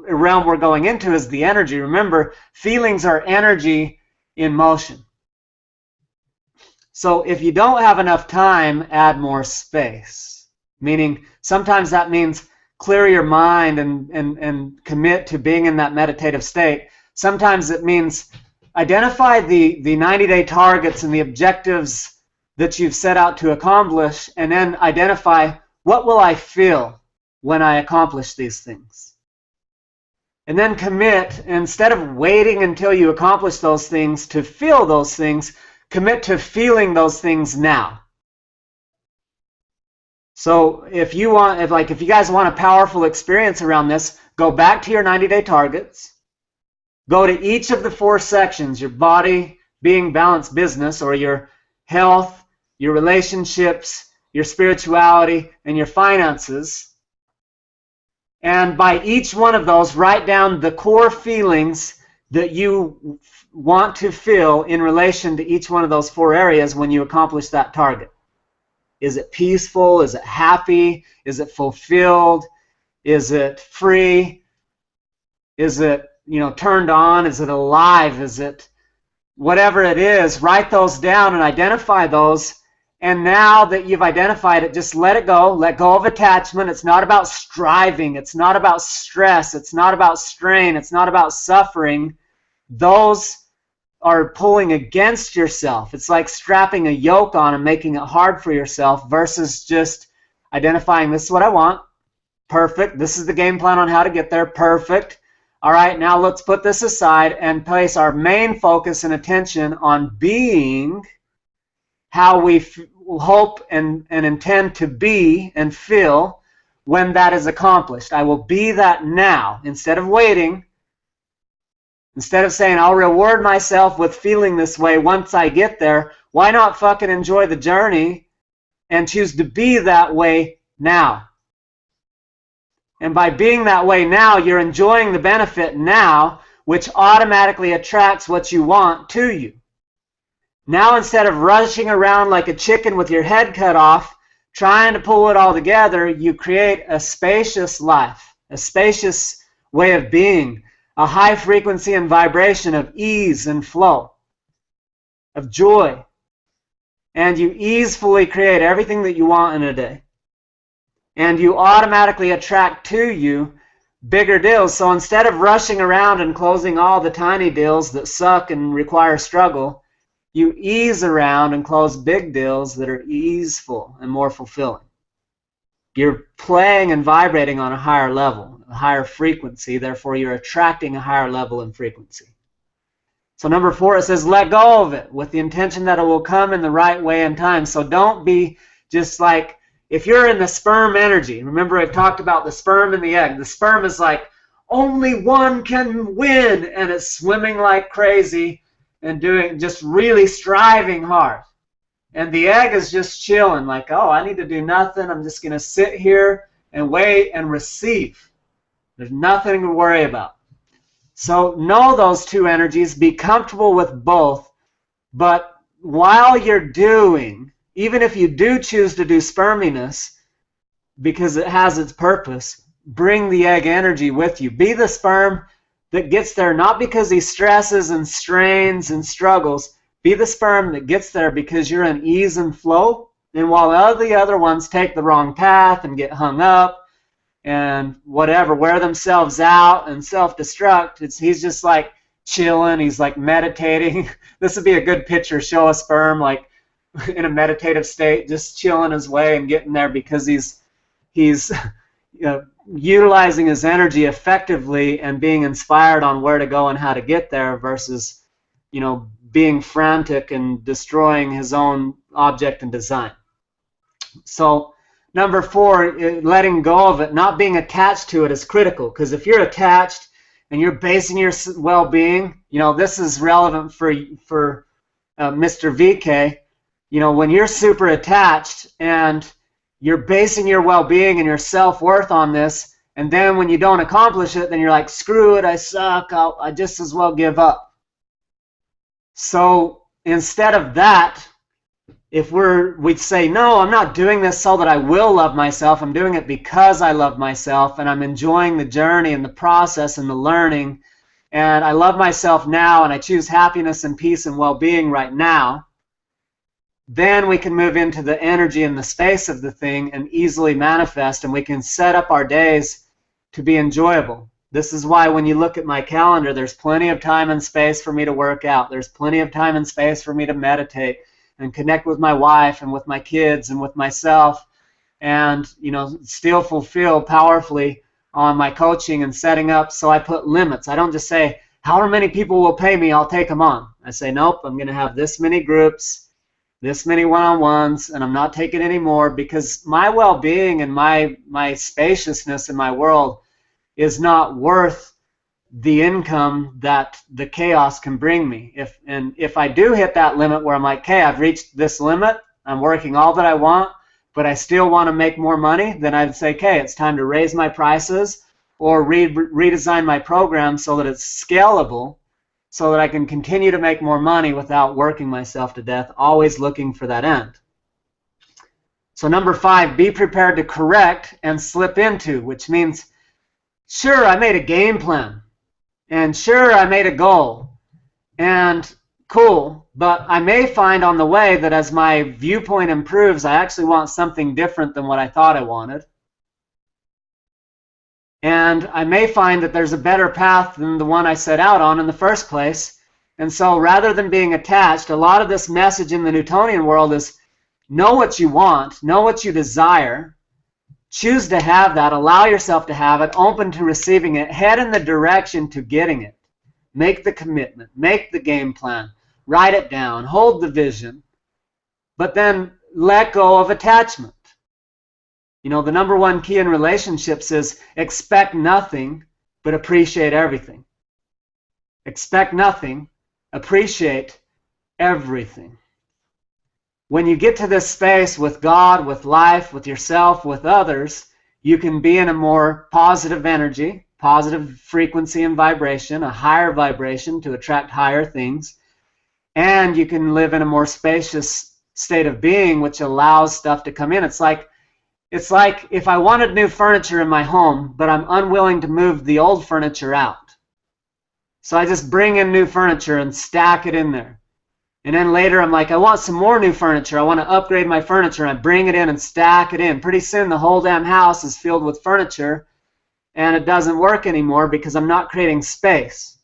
realm we're going into is the energy. Remember, feelings are energy in motion. So if you don't have enough time, add more space. Meaning sometimes that means clear your mind and commit to being in that meditative state. Sometimes it means identify the 90-day targets and the objectives that you've set out to accomplish, and then identify what will I feel when I accomplish these things. And then commit, instead of waiting until you accomplish those things to feel those things, commit to feeling those things now. So if you guys want a powerful experience around this, go back to your 90-day targets. Go to each of the 4 sections, your body, being, balance, business, or your health, your relationships, your spirituality, and your finances. And by each one of those, write down the core feelings that you want to feel in relation to each one of those 4 areas when you accomplish that target. Is it peaceful? Is it happy? Is it fulfilled? Is it free? Is it, turned on? Is it alive? Is it whatever it is? Write those down and identify those. And now that you've identified it, just let it go. Let go of attachment. It's not about striving. It's not about stress. It's not about strain. It's not about suffering. Those are pulling against yourself. It's like strapping a yoke on and making it hard for yourself versus just identifying, this is what I want. Perfect. This is the game plan on how to get there. Perfect. All right, now let's put this aside and place our main focus and attention on being how we hope and intend to be and feel when that is accomplished. I will be that now instead of waiting. Instead of saying, I'll reward myself with feeling this way once I get there, why not fucking enjoy the journey and choose to be that way now? And by being that way now, you're enjoying the benefit now, which automatically attracts what you want to you. Now, instead of rushing around like a chicken with your head cut off, trying to pull it all together, you create a spacious life, a spacious way of being, a high frequency and vibration of ease and flow, of joy. And you easily create everything that you want in a day. And you automatically attract to you bigger deals. So instead of rushing around and closing all the tiny deals that suck and require struggle, you ease around and close big deals that are easeful and more fulfilling. You're playing and vibrating on a higher level, a higher frequency, therefore you're attracting a higher level in frequency. So number 4, it says let go of it with the intention that it will come in the right way and time. So don't be just like, if you're in the sperm energy, remember I talked about the sperm and the egg. The sperm is like, only one can win, and it's swimming like crazy and doing, just really striving hard. And the egg is just chilling, like, oh, I need to do nothing. I'm just going to sit here and wait and receive. There's nothing to worry about. So know those 2 energies. Be comfortable with both. But while you're doing, even if you do choose to do sperminess, because it has its purpose, bring the egg energy with you. Be the sperm that gets there not because he stresses and strains and struggles. Be the sperm that gets there because you're in ease and flow. And while all the other ones take the wrong path and get hung up and whatever, wear themselves out and self-destruct. He's just like chilling. He's like meditating. This would be a good picture. Show a sperm like in a meditative state, just chilling his way and getting there because he's utilizing his energy effectively and being inspired on where to go and how to get there versus, being frantic and destroying his own object and design. So number 4, letting go of it, not being attached to it is critical, because if you're attached and you're basing your well-being, this is relevant for Mr. VK, when you're super attached and you're basing your well-being and your self-worth on this, and then when you don't accomplish it, then you're like, screw it, I suck, I just as well give up. So instead of that, if we'd say, no, I'm not doing this so that I will love myself. I'm doing it because I love myself, and I'm enjoying the journey and the process and the learning, and I love myself now, and I choose happiness and peace and well-being right now. Then we can move into the energy and the space of the thing and easily manifest, and we can set up our days to be enjoyable. This is why when you look at my calendar, there's plenty of time and space for me to work out. There's plenty of time and space for me to meditate and connect with my wife and with my kids and with myself, and still fulfill powerfully on my coaching and setting up. So I put limits. I don't just say, however many people will pay me, I'll take them on. I say, nope, I'm going to have this many groups, this many one-on-ones, and I'm not taking any more, because my well-being and my spaciousness in my world is not worth the income that the chaos can bring me. If I do hit that limit where I'm like, okay, I've reached this limit, I'm working all that I want, but I still want to make more money, then I'd say, okay, it's time to raise my prices or redesign my program so that it's scalable, so that I can continue to make more money without working myself to death, always looking for that end. So number 5, be prepared to correct and slip into, which means, sure, I made a game plan, and sure, I made a goal, and cool, but I may find on the way that as my viewpoint improves, I actually want something different than what I thought I wanted. And I may find that there's a better path than the one I set out on in the first place. And so rather than being attached, a lot of this message in the Newtonian world is know what you want, know what you desire, choose to have that, allow yourself to have it, open to receiving it, head in the direction to getting it. Make the commitment, make the game plan, write it down, hold the vision, but then let go of attachment. The number 1 key in relationships is expect nothing, but appreciate everything. Expect nothing, appreciate everything. When you get to this space with God, with life, with yourself, with others, you can be in a more positive energy, positive frequency and vibration, a higher vibration to attract higher things, and you can live in a more spacious state of being, which allows stuff to come in. It's like if I wanted new furniture in my home, but I'm unwilling to move the old furniture out. So I just bring in new furniture and stack it in there. And then later I'm like, I want some more new furniture. I want to upgrade my furniture. And I bring it in and stack it in. Pretty soon the whole damn house is filled with furniture, and it doesn't work anymore because I'm not creating space.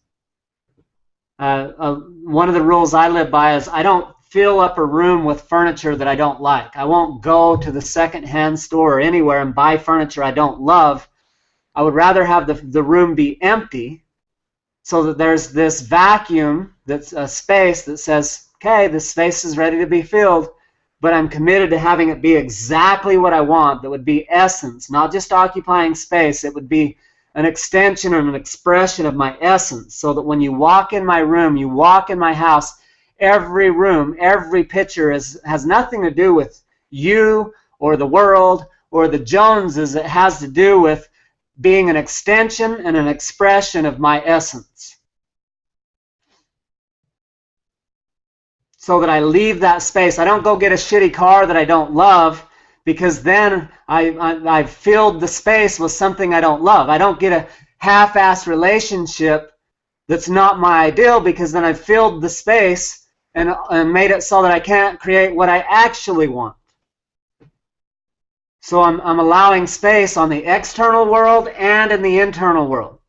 One of the rules I live by is I don't fill up a room with furniture that I don't like. I won't go to the second-hand store or anywhere and buy furniture I don't love. I would rather have the room be empty so that there's this vacuum, that's a space that says, okay, this space is ready to be filled, but I'm committed to having it be exactly what I want. That would be essence, not just occupying space. It would be an extension and an expression of my essence, so that when you walk in my room, you walk in my house, every room, every picture has nothing to do with you or the world or the Joneses. It has to do with being an extension and an expression of my essence. So that I leave that space. I don't go get a shitty car that I don't love, because then I've filled the space with something I don't love. I don't get a half-assed relationship that's not my ideal, because then I've filled the space and made it so that I can't create what I actually want. So I'm allowing space on the external world and in the internal world.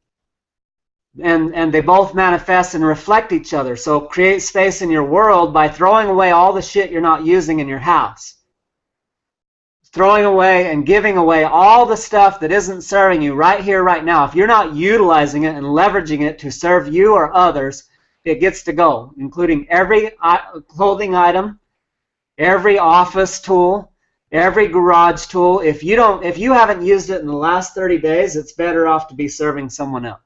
And they both manifest and reflect each other. So create space in your world by throwing away all the shit you're not using in your house. Throwing away and giving away all the stuff that isn't serving you right here, right now. If you're not utilizing it and leveraging it to serve you or others, it gets to go, including every clothing item, every office tool, every garage tool. If you haven't used it in the last 30 days, it's better off to be serving someone else.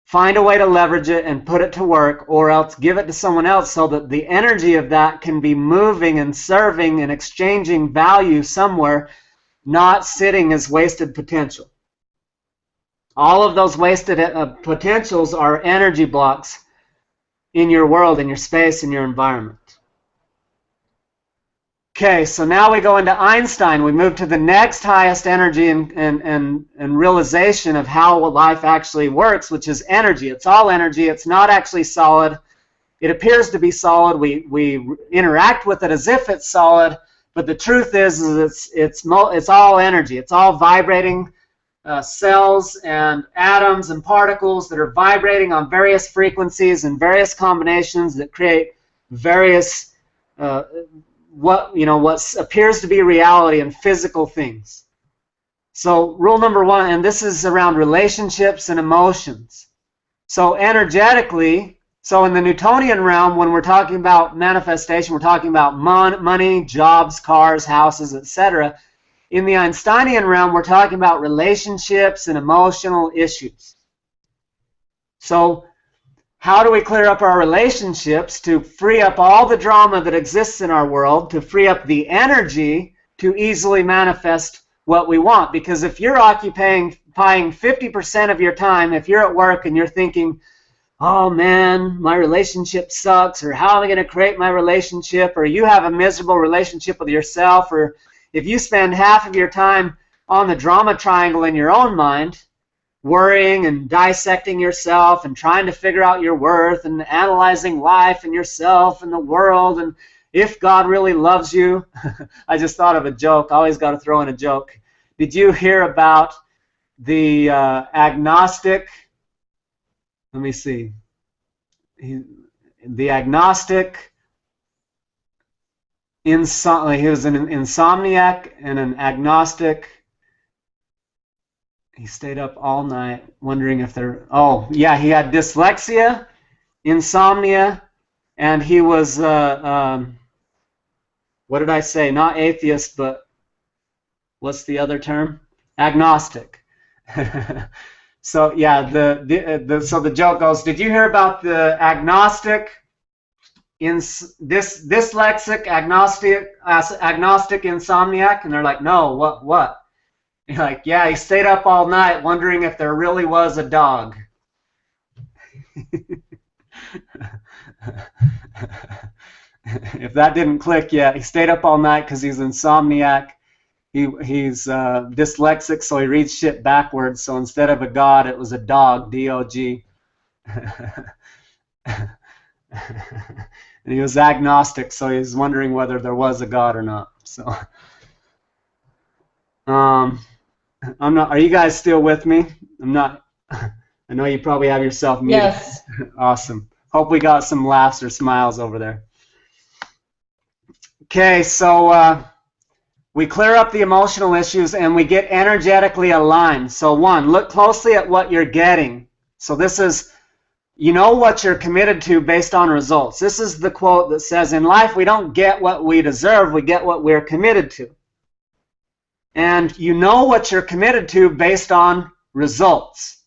Find a way to leverage it and put it to work, or else give it to someone else so that the energy of that can be moving and serving and exchanging value somewhere, not sitting as wasted potential. All of those wasted potentials are energy blocks in your world, in your space, in your environment. Okay, so now we go into Einstein. We move to the next highest energy and realization of how life actually works, which is energy. It's all energy. It's not actually solid. It appears to be solid. We interact with it as if it's solid, but the truth is it's all energy. It's all vibrating cells and atoms and particles that are vibrating on various frequencies and various combinations that create various what appears to be reality and physical things. So rule number one, and this is around relationships and emotions. So energetically, so in the Newtonian realm, when we're talking about manifestation, we're talking about money, jobs, cars, houses, etc. In the Einsteinian realm, we're talking about relationships and emotional issues. So how do we clear up our relationships to free up all the drama that exists in our world, to free up the energy to easily manifest what we want? Because if you're occupying 50% of your time, if you're at work and you're thinking, oh man, my relationship sucks, or how am I going to create my relationship, or you have a miserable relationship with yourself, or if you spend half of your time on the drama triangle in your own mind, worrying and dissecting yourself and trying to figure out your worth and analyzing life and yourself and the world and if God really loves you. I just thought of a joke. I always got to throw in a joke. Did you hear about the agnostic? Let me see. The agnostic. He was an insomniac and an agnostic. He stayed up all night wondering if there... Oh, yeah, he had dyslexia, insomnia, and he was, what did I say? Not atheist, but what's the other term? Agnostic. So, yeah, so the joke goes, did you hear about the agnostic, dyslexic, agnostic insomniac? And they're like, no, what? You're like, yeah, he stayed up all night wondering if there really was a dog. If that didn't click yet, he stayed up all night because he's insomniac. He's dyslexic, so he reads shit backwards. So instead of a god, it was a dog, D-O-G. And he was agnostic, so he was wondering whether there was a god or not. So, I'm not. Are you guys still with me? I'm not. I know you probably have yourself muted. Yes. Awesome. Hope we got some laughs or smiles over there. Okay, so we clear up the emotional issues and we get energetically aligned. So one, look closely at what you're getting. So this is, you know what you're committed to based on results. This is the quote that says, in life we don't get what we deserve, we get what we're committed to. And you know what you're committed to based on results.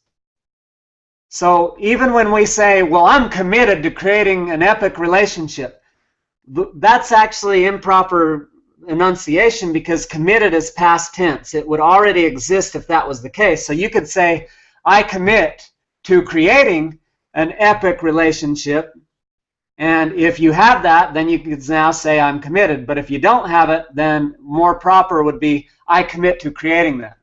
So even when we say, well, I'm committed to creating an epic relationship, that's actually improper enunciation because committed is past tense. It would already exist if that was the case. So you could say, I commit to creating an epic relationship. And if you have that, then you could now say, I'm committed. But if you don't have it, then more proper would be, I commit to creating that.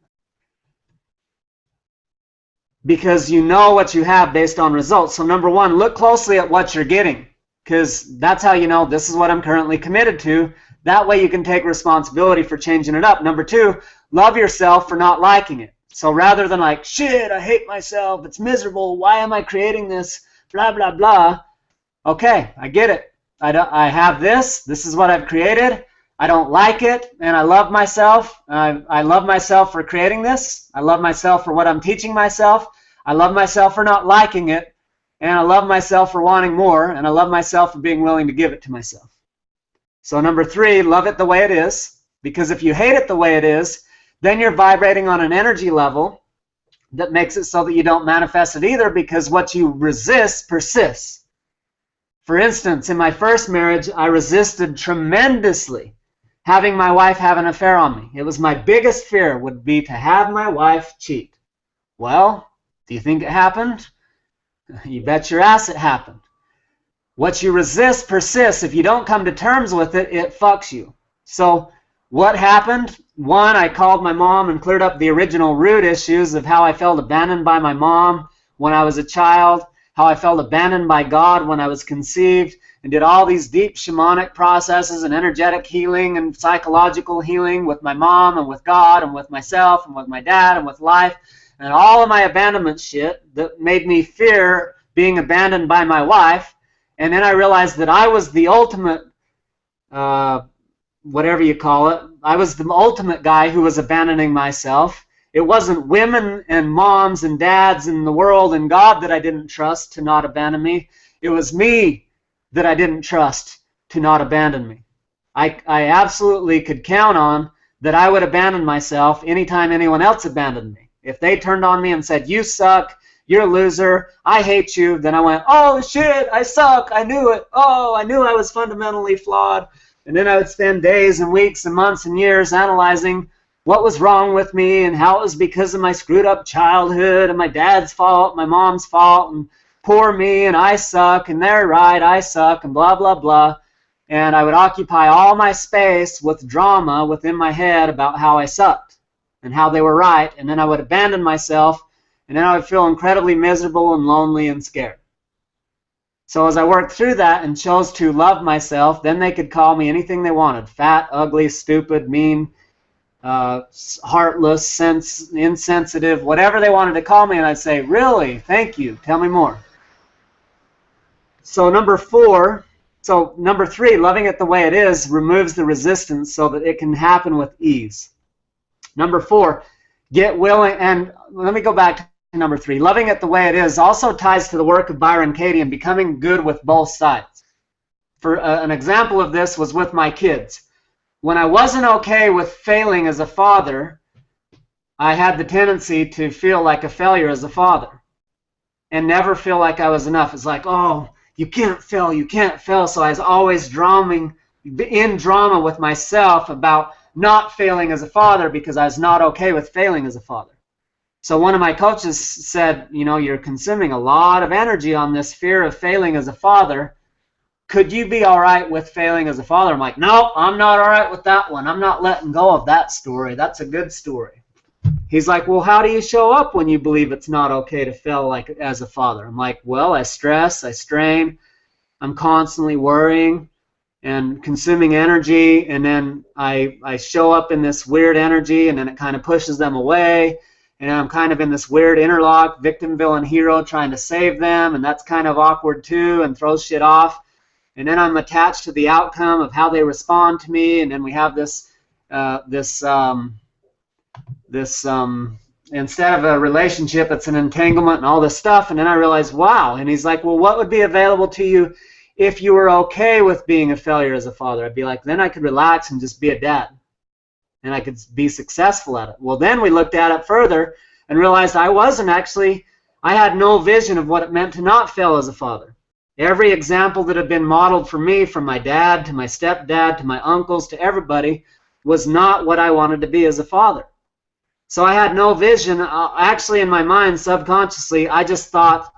Because you know what you have based on results. So number one, look closely at what you're getting. Because that's how you know this is what I'm currently committed to. That way you can take responsibility for changing it up. Number 2, love yourself for not liking it. So rather than like, shit, I hate myself, it's miserable, why am I creating this, blah, blah, blah. Okay, I get it. I have this is what I've created. I don't like it, and I love myself. I love myself for creating this. I love myself for what I'm teaching myself. I love myself for not liking it, and I love myself for wanting more, and I love myself for being willing to give it to myself. So number 3, love it the way it is, because if you hate it the way it is, then you're vibrating on an energy level that makes it so that you don't manifest it either, because what you resist persists. For instance, in my first marriage, I resisted tremendously having my wife have an affair on me. It was my biggest fear would be to have my wife cheat. Well, do you think it happened? You bet your ass it happened. What you resist persists. If you don't come to terms with it, it fucks you. So what happened? 1, I called my mom and cleared up the original root issues of how I felt abandoned by my mom when I was a child, how I felt abandoned by God when I was conceived, and did all these deep shamanic processes and energetic healing and psychological healing with my mom and with God and with myself and with my dad and with life, and all of my abandonment shit that made me fear being abandoned by my wife. And then I realized that I was the ultimate, whatever you call it, I was the ultimate guy who was abandoning myself. It wasn't women and moms and dads in the world and God that I didn't trust to not abandon me. It was me that I didn't trust to not abandon me. I absolutely could count on that I would abandon myself anytime anyone else abandoned me. If they turned on me and said, you suck, you're a loser, I hate you, then I went, oh shit, I suck, I knew it, oh, I knew I was fundamentally flawed. And then I would spend days and weeks and months and years analyzing what was wrong with me and how it was because of my screwed up childhood and my dad's fault, my mom's fault, and poor me, and I suck, and they're right, I suck, and blah, blah, blah. And I would occupy all my space with drama within my head about how I sucked and how they were right, and then I would abandon myself, and then I would feel incredibly miserable and lonely and scared. So as I worked through that and chose to love myself, then they could call me anything they wanted, fat, ugly, stupid, mean, heartless, insensitive, whatever they wanted to call me, and I'd say, really? Thank you. Tell me more. So number 3, loving it the way it is removes the resistance so that it can happen with ease. Number 4, get willing, and let me go back to number 3. Loving it the way it is also ties to the work of Byron Katie and becoming good with both sides. For an example of this was with my kids. When I wasn't okay with failing as a father, I had the tendency to feel like a failure as a father and never feel like I was enough. It's like, oh, you can't fail, you can't fail. So I was always in drama with myself about not failing as a father because I was not okay with failing as a father. So one of my coaches said, you know, you're consuming a lot of energy on this fear of failing as a father. Could you be all right with failing as a father? I'm like, no, I'm not all right with that one. I'm not letting go of that story. That's a good story. He's like, well, how do you show up when you believe it's not okay to fail like as a father? I'm like, well, I stress, I strain, I'm constantly worrying and consuming energy, and then I show up in this weird energy, and then it kind of pushes them away, and I'm kind of in this weird interlock, victim, villain, hero, trying to save them, and that's kind of awkward too and throws shit off. And then I'm attached to the outcome of how they respond to me, and then we have this instead of a relationship, it's an entanglement and all this stuff. And then I realized, wow. And he's like, well, what would be available to you if you were okay with being a failure as a father? I'd be like, then I could relax and just be a dad, and I could be successful at it. Well, then we looked at it further and realized I had no vision of what it meant to not fail as a father. Every example that had been modeled for me, from my dad to my stepdad to my uncles to everybody, was not what I wanted to be as a father. So I had no vision. Actually, in my mind, subconsciously, I just thought,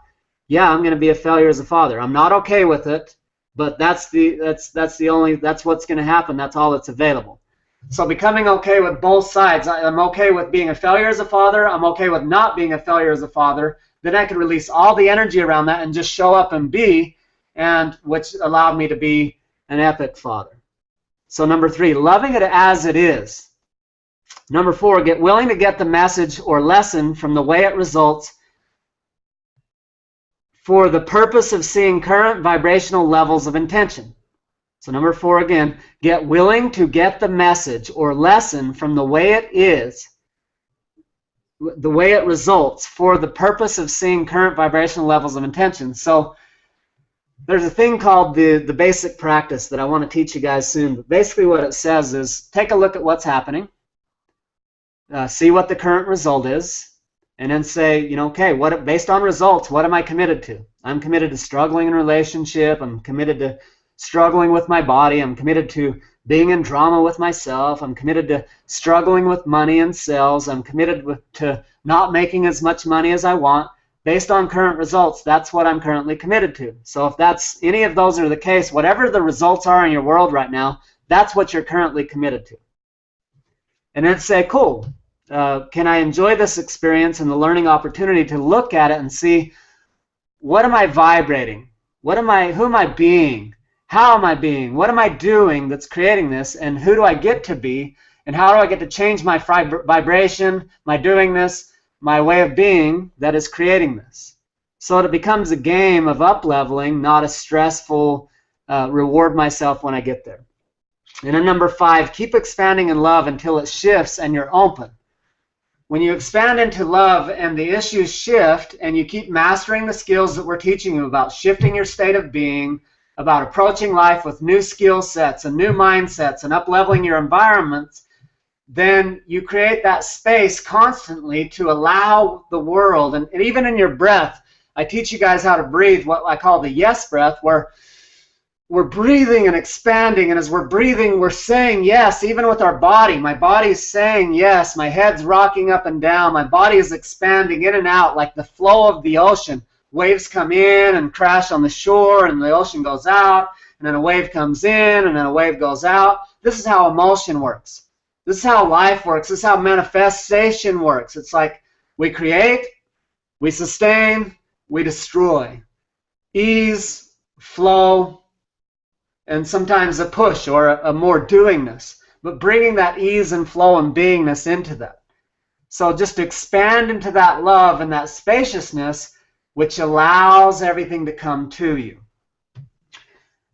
yeah, I'm going to be a failure as a father. I'm not okay with it, but that's what's going to happen. That's all that's available. So becoming okay with both sides. I'm okay with being a failure as a father. I'm okay with not being a failure as a father. Then I could release all the energy around that and just show up and be, and which allowed me to be an epic father. So number 3, loving it as it is. Number 4, get willing to get the message or lesson from the way it results for the purpose of seeing current vibrational levels of intention. So number 4 again, get willing to get the message or lesson from the way it is, the way it results for the purpose of seeing current vibrational levels of intention. So there's a thing called the basic practice that I want to teach you guys soon. But basically what it says is take a look at what's happening, see what the current result is, and then say, you know, okay, based on results, what am I committed to? I'm committed to struggling in a relationship. I'm committed to struggling with my body. I'm committed to being in drama with myself. I'm committed to struggling with money and sales. I'm committed to not making as much money as I want. Based on current results, that's what I'm currently committed to. So if that's any of those are the case, whatever the results are in your world right now, that's what you're currently committed to. And then say, cool, can I enjoy this experience and the learning opportunity to look at it and see, what am I vibrating? Who am I being? How am I being? What am I doing that's creating this? And who do I get to be? And how do I get to change my vibration, my doingness, my way of being that is creating this? So it becomes a game of up-leveling, not a stressful reward myself when I get there. And then number 5, keep expanding in love until it shifts and you're open. When you expand into love and the issues shift and you keep mastering the skills that we're teaching you about shifting your state of being, about approaching life with new skill sets and new mindsets and up-leveling your environments, then you create that space constantly to allow the world, and even in your breath, I teach you guys how to breathe what I call the yes breath, where we're breathing and expanding, and as we're breathing, we're saying yes, even with our body. My body's saying yes, my head's rocking up and down, my body is expanding in and out like the flow of the ocean. Waves come in and crash on the shore, and the ocean goes out, and then a wave comes in, and then a wave goes out. This is how emotion works. This is how life works. This is how manifestation works. It's like we create, we sustain, we destroy. Ease, flow, and sometimes a push or a more doingness. But bringing that ease and flow and beingness into that. So just expand into that love and that spaciousness, which allows everything to come to you.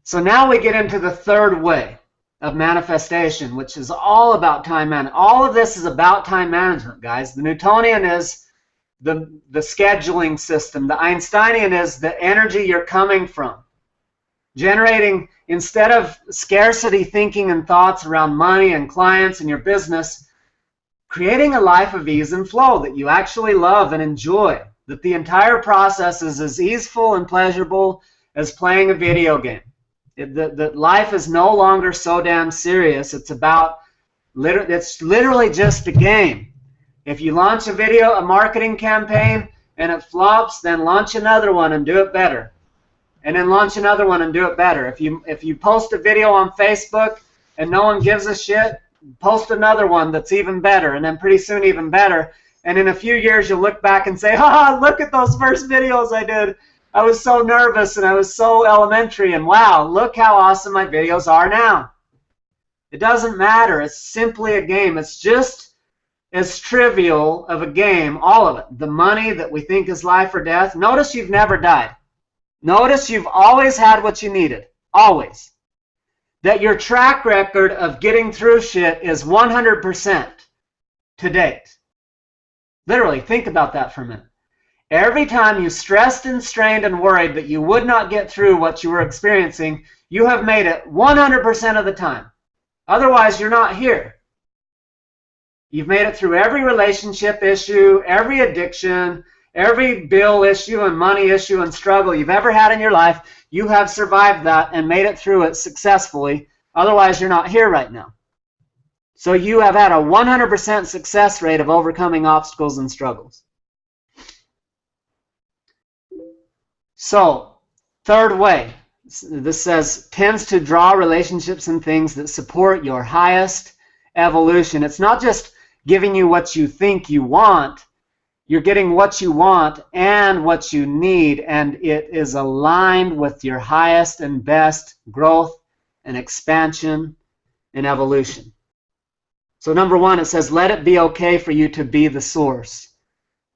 So now we get into the third way of manifestation, which is all about time management. All of this is about time management, guys. The Newtonian is the scheduling system. The Einsteinian is the energy you're coming from. Generating, instead of scarcity thinking and thoughts around money and clients and your business, creating a life of ease and flow that you actually love and enjoy. That the entire process is as easeful and pleasurable as playing a video game. That life is no longer so damn serious. It's literally just a game. If you launch a marketing campaign, and it flops, then launch another one and do it better. And then launch another one and do it better. If you post a video on Facebook and no one gives a shit, post another one that's even better, and then pretty soon even better. And in a few years, you'll look back and say, ha, look at those first videos I did. I was so nervous and I was so elementary, and wow, look how awesome my videos are now. It doesn't matter. It's simply a game. It's just as trivial of a game, all of it. The money that we think is life or death. Notice you've never died. Notice you've always had what you needed. Always. That your track record of getting through shit is 100% to date. Literally, think about that for a minute. Every time you stressed and strained and worried that you would not get through what you were experiencing, you have made it 100% of the time. Otherwise, you're not here. You've made it through every relationship issue, every addiction, every bill issue and money issue and struggle you've ever had in your life. You have survived that and made it through it successfully. Otherwise, you're not here right now. So you have had a 100% success rate of overcoming obstacles and struggles. So, third way, this says, tends to draw relationships and things that support your highest evolution. It's not just giving you what you think you want. You're getting what you want and what you need, and it is aligned with your highest and best growth and expansion in evolution. So number one, it says, let it be okay for you to be the source.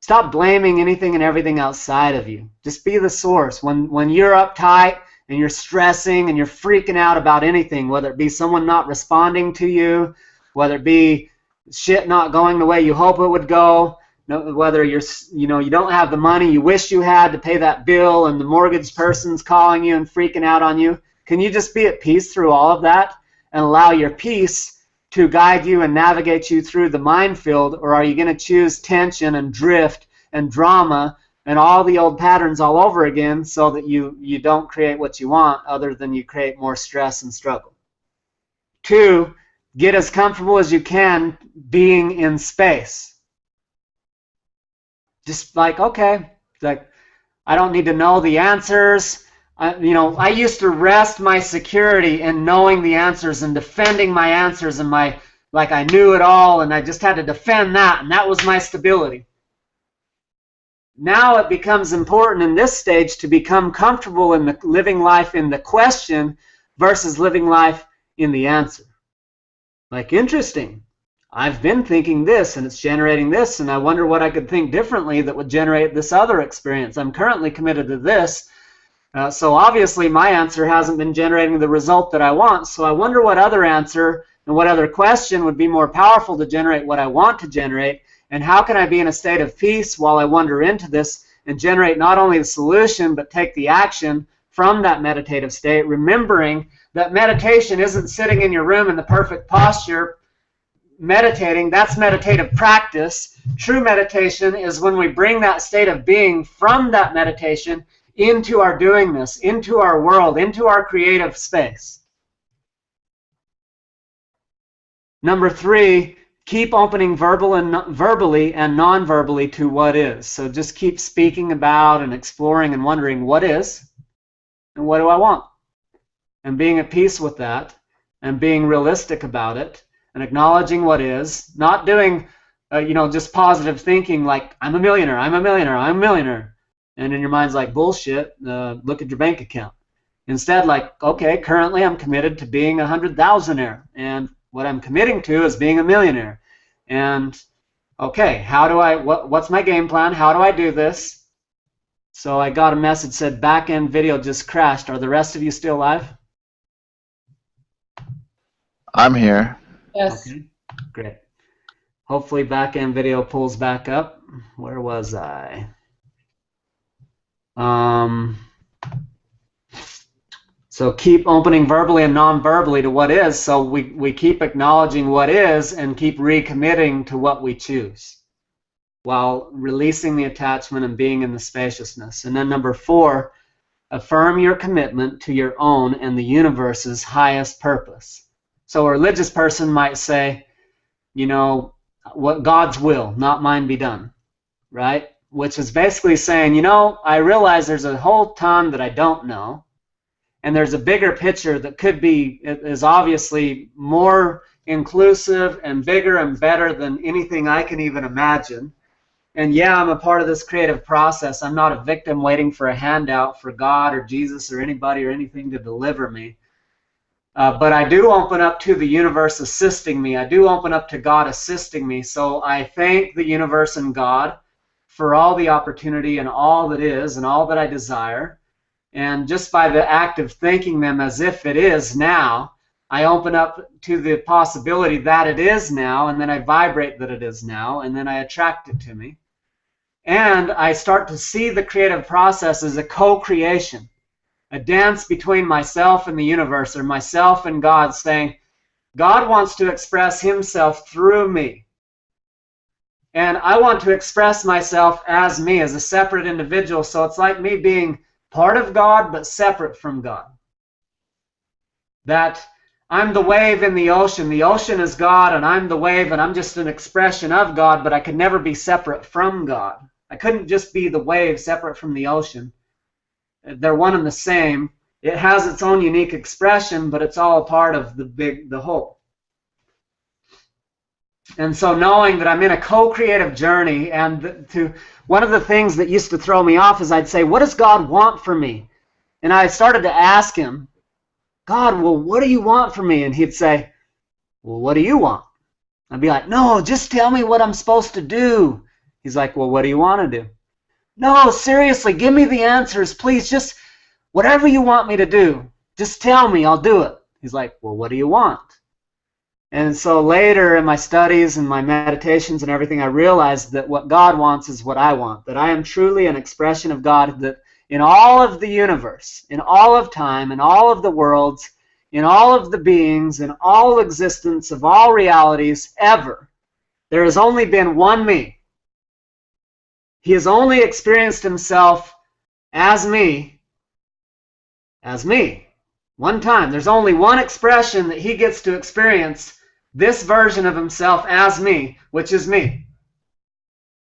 Stop blaming anything and everything outside of you. Just be the source. When you're uptight and you're stressing and you're freaking out about anything, whether it be someone not responding to you, whether it be shit not going the way you hope it would go, whether you don't have the money you wish you had to pay that bill and the mortgage person's calling you and freaking out on you, can you just be at peace through all of that and allow your peace to guide you and navigate you through the minefield? Or are you going to choose tension and drift and drama and all the old patterns all over again so that you don't create what you want, other than you create more stress and struggle? 2, get as comfortable as you can being in space. Just like, okay, like, I don't need to know the answers. I used to rest my security in knowing the answers and defending my answers, and like I knew it all, and I just had to defend that, and that was my stability. Now it becomes important in this stage to become comfortable in the living life in the question versus living life in the answer. Like, interesting, I've been thinking this, and it's generating this, and I wonder what I could think differently that would generate this other experience. I'm currently committed to this. So obviously my answer hasn't been generating the result that I want, so I wonder what other answer and what other question would be more powerful to generate what I want to generate, and how can I be in a state of peace while I wander into this and generate not only the solution but take the action from that meditative state, remembering that meditation isn't sitting in your room in the perfect posture meditating. That's meditative practice. True meditation is when we bring that state of being from that meditation into our doingness, into our world, into our creative space. Number 3, keep opening verbally and non-verbally to what is. So just keep speaking about and exploring and wondering what is and what do I want, and being at peace with that and being realistic about it and acknowledging what is, not doing just positive thinking like, I'm a millionaire, I'm a millionaire, I'm a millionaire. And in your mind's like, bullshit, look at your bank account. Instead, like, okay, currently I'm committed to being a 100,000-aire, and what I'm committing to is being a millionaire. And okay, what's my game plan? How do I do this? So I got a message said back-end video just crashed. Are the rest of you still live? I'm here. Yes. Okay, great. Hopefully back-end video pulls back up. Where was I? So keep opening verbally and non-verbally to what is. So we keep acknowledging what is and keep recommitting to what we choose while releasing the attachment and being in the spaciousness. And then number 4, affirm your commitment to your own and the universe's highest purpose. So a religious person might say, what God's will, not mine be done, right? Which is basically saying, I realize there's a whole ton that I don't know, and there's a bigger picture that is obviously more inclusive and bigger and better than anything I can even imagine. And yeah, I'm a part of this creative process. I'm not a victim waiting for a handout for God or Jesus or anybody or anything to deliver me. But I do open up to the universe assisting me. I do open up to God assisting me. So I thank the universe and God for all the opportunity and all that is and all that I desire. And just by the act of thanking them as if it is now, I open up to the possibility that it is now, and then I vibrate that it is now, and then I attract it to me. And I start to see the creative process as a co-creation, a dance between myself and the universe, or myself and God, saying, God wants to express himself through me. And I want to express myself as me, as a separate individual. So it's like me being part of God, but separate from God. That I'm the wave in the ocean. The ocean is God, and I'm the wave, and I'm just an expression of God, but I could never be separate from God. I couldn't just be the wave separate from the ocean. They're one and the same. It has its own unique expression, but it's all a part of the whole. And so knowing that I'm in a co-creative journey, and one of the things that used to throw me off is I'd say, what does God want from me? And I started to ask him, God, well, what do you want from me? And he'd say, well, what do you want? I'd be like, no, just tell me what I'm supposed to do. He's like, well, what do you want to do? No, seriously, give me the answers, please. Just whatever you want me to do. Just tell me, I'll do it. He's like, well, what do you want? And so later in my studies and my meditations and everything, I realized that what God wants is what I want, that I am truly an expression of God, that in all of the universe, in all of time, in all of the worlds, in all of the beings, in all existence of all realities ever, there has only been one me. He has only experienced himself as me, one time. There's only one expression that he gets to experience this version of himself as me, which is me.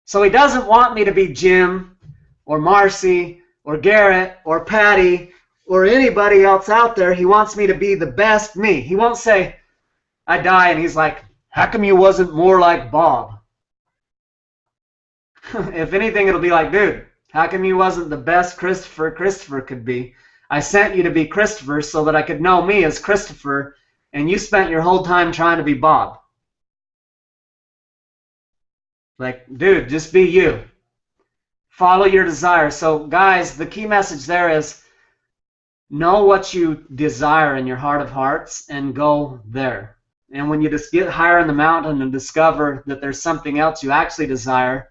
So he doesn't want me to be Jim or Marci or Garrett or Patty or anybody else out there. He wants me to be the best me. He won't say, I die, and he's like, how come you wasn't more like Bob? If anything, it'll be like, dude, how come you wasn't the best Christopher could be? I sent you to be Christopher so that I could know me as Christopher, and you spent your whole time trying to be Bob. Like, dude, just be you. Follow your desire. So, guys, the key message there is know what you desire in your heart of hearts and go there. And when you just get higher in the mountain and discover that there's something else you actually desire,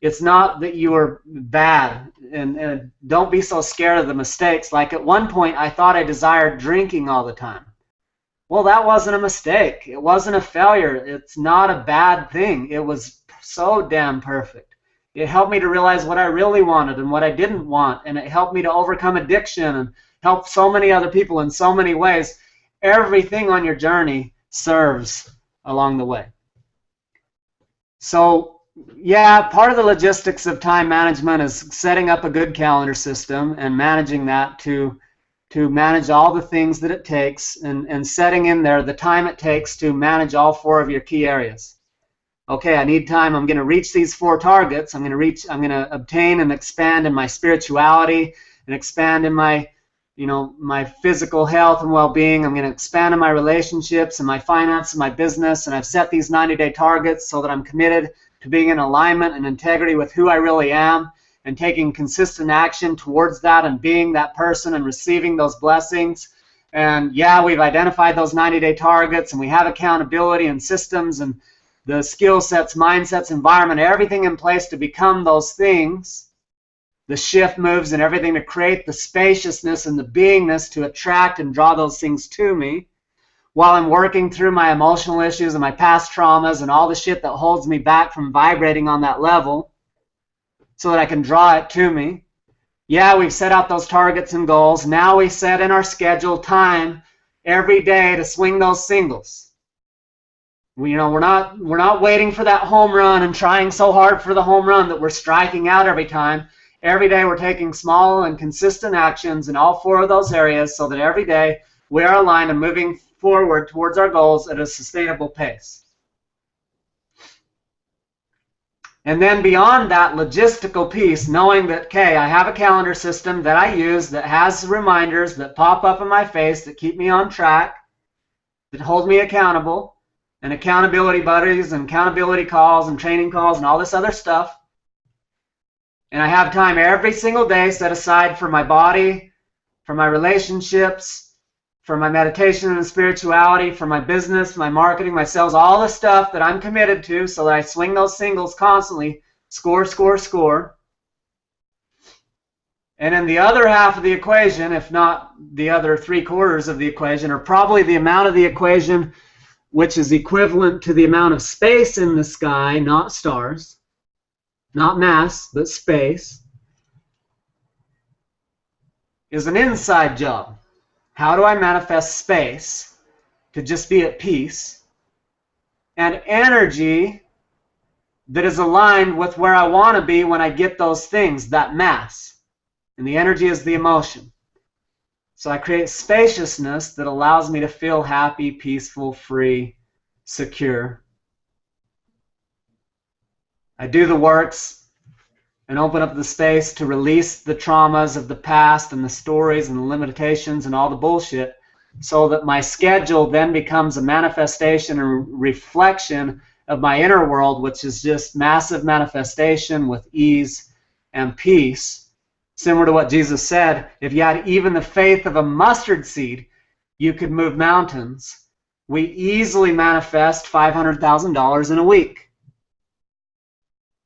it's not that you are bad. And don't be so scared of the mistakes. Like at one point, I thought I desired drinking all the time. Well, that wasn't a mistake. It wasn't a failure. It's not a bad thing. It was so damn perfect. It helped me to realize what I really wanted and what I didn't want. And it helped me to overcome addiction and help so many other people in so many ways. Everything on your journey serves along the way. So, yeah, part of the logistics of time management is setting up a good calendar system and managing that to manage all the things that it takes and setting in there the time it takes to manage all 4 of your key areas. Okay, I need time. I'm going to reach these 4 targets. I'm going to obtain and expand in my spirituality and expand in my, my physical health and well-being. I'm going to expand in my relationships and my finance and my business. And I've set these 90-day targets so that I'm committed to being in alignment and integrity with who I really am and taking consistent action towards that and being that person and receiving those blessings. And yeah, we've identified those 90-day targets and we have accountability and systems and the skill sets, mindsets, environment, everything in place to become those things, the shift moves and everything to create the spaciousness and the beingness to attract and draw those things to me while I'm working through my emotional issues and my past traumas and all the shit that holds me back from vibrating on that level so that I can draw it to me. Yeah, we've set out those targets and goals. Now we set in our schedule time every day to swing those singles. We're not waiting for that home run and trying so hard for the home run that we're striking out every time. Every day we're taking small and consistent actions in all 4 of those areas so that every day we are aligned and moving forward towards our goals at a sustainable pace. And then beyond that logistical piece, knowing that, okay, I have a calendar system that I use that has reminders that pop up in my face that keep me on track, that hold me accountable, and accountability buddies and accountability calls and training calls and all this other stuff. And I have time every single day set aside for my body, for my relationships, for my meditation and spirituality, for my business, my marketing, my sales, all the stuff that I'm committed to so that I swing those singles constantly, score, score, score. And then the other half of the equation, if not the other 3/4 of the equation, or probably the amount of the equation which is equivalent to the amount of space in the sky, not stars, not mass, but space, is an inside job. How do I manifest space to just be at peace and energy that is aligned with where I want to be when I get those things, that mass? And the energy is the emotion. So I create spaciousness that allows me to feel happy, peaceful, free, secure. I do the works and open up the space to release the traumas of the past and the stories and the limitations and all the bullshit so that my schedule then becomes a manifestation and reflection of my inner world, which is just massive manifestation with ease and peace. Similar to what Jesus said, if you had even the faith of a mustard seed, you could move mountains. We easily manifest $500,000 in a week.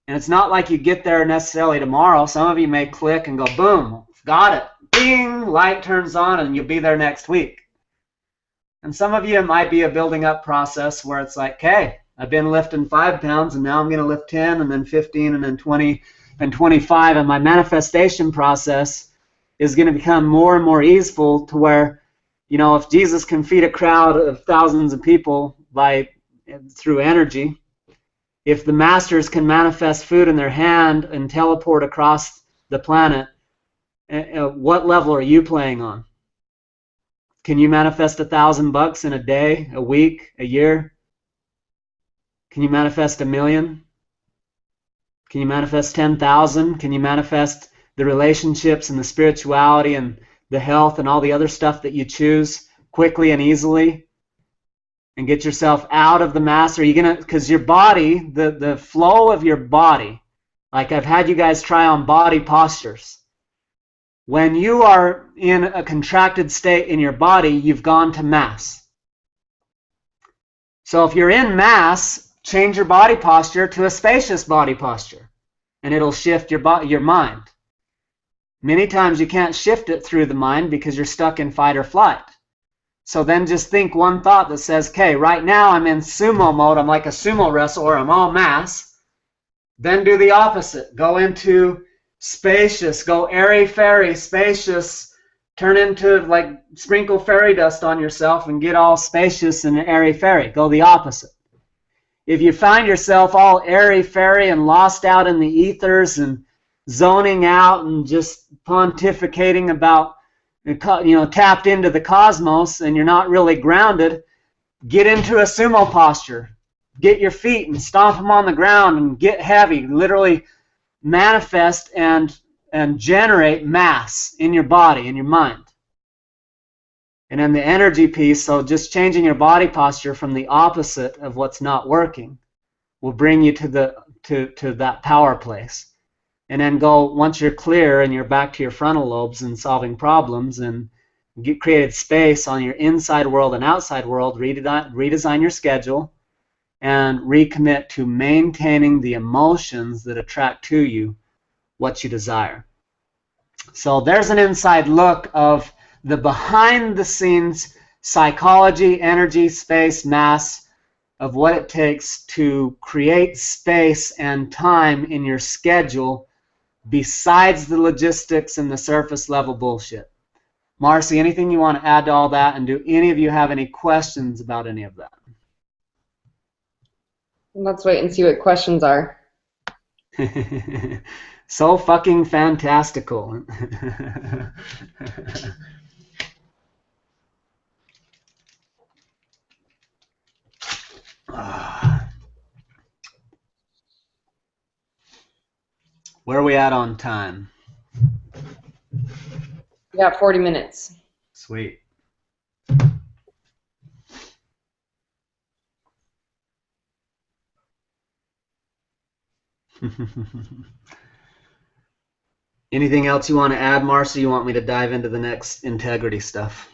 And it's not like you get there necessarily tomorrow. Some of you may click and go, boom, got it. Bing, light turns on, and you'll be there next week. And some of you, it might be a building up process where it's like, okay, I've been lifting 5 pounds, and now I'm going to lift 10, and then 15, and then 20, and 25. And my manifestation process is going to become more and more easeful to where, you know, if Jesus can feed a crowd of thousands of people through energy, if the masters can manifest food in their hand and teleport across the planet, what level are you playing on? Can you manifest $1,000 in a day, a week, a year? Can you manifest 1 million? Can you manifest 10,000? Can you manifest the relationships and the spirituality and the health and all the other stuff that you choose quickly and easily? And get yourself out of the mass? Are you gonna, because your body, the flow of your body, like I've had you guys try on body postures. When you are in a contracted state in your body, you've gone to mass. So if you're in mass, change your body posture to a spacious body posture, and it'll shift your mind. Many times you can't shift it through the mind because you're stuck in fight or flight. So then just think one thought that says, okay, right now I'm in sumo mode. I'm like a sumo wrestler. I'm all mass. Then do the opposite. Go into spacious. Go airy-fairy, spacious. Turn into, like, sprinkle fairy dust on yourself and get all spacious and airy-fairy. Go the opposite. If you find yourself all airy-fairy and lost out in the ethers and zoning out and just pontificating about, you know, tapped into the cosmos and you're not really grounded, get into a sumo posture. Get your feet and stomp them on the ground and get heavy. Literally manifest and generate mass in your body, in your mind. And then the energy piece, so just changing your body posture from the opposite of what's not working will bring you to that power place. And then go, once you're clear and you're back to your frontal lobes and solving problems and created space on your inside world and outside world, redesign your schedule and recommit to maintaining the emotions that attract to you what you desire. So there's an inside look of the behind-the-scenes psychology, energy, space, mass of what it takes to create space and time in your schedule besides the logistics and the surface level bullshit. Marci, anything you want to add to all that? And do any of you have any questions about any of that? Let's wait and see what questions are. So fucking fantastical. Where are we at on time? We got 40 minutes. Sweet. Anything else you want to add, Marci? You want me to dive into the next integrity stuff?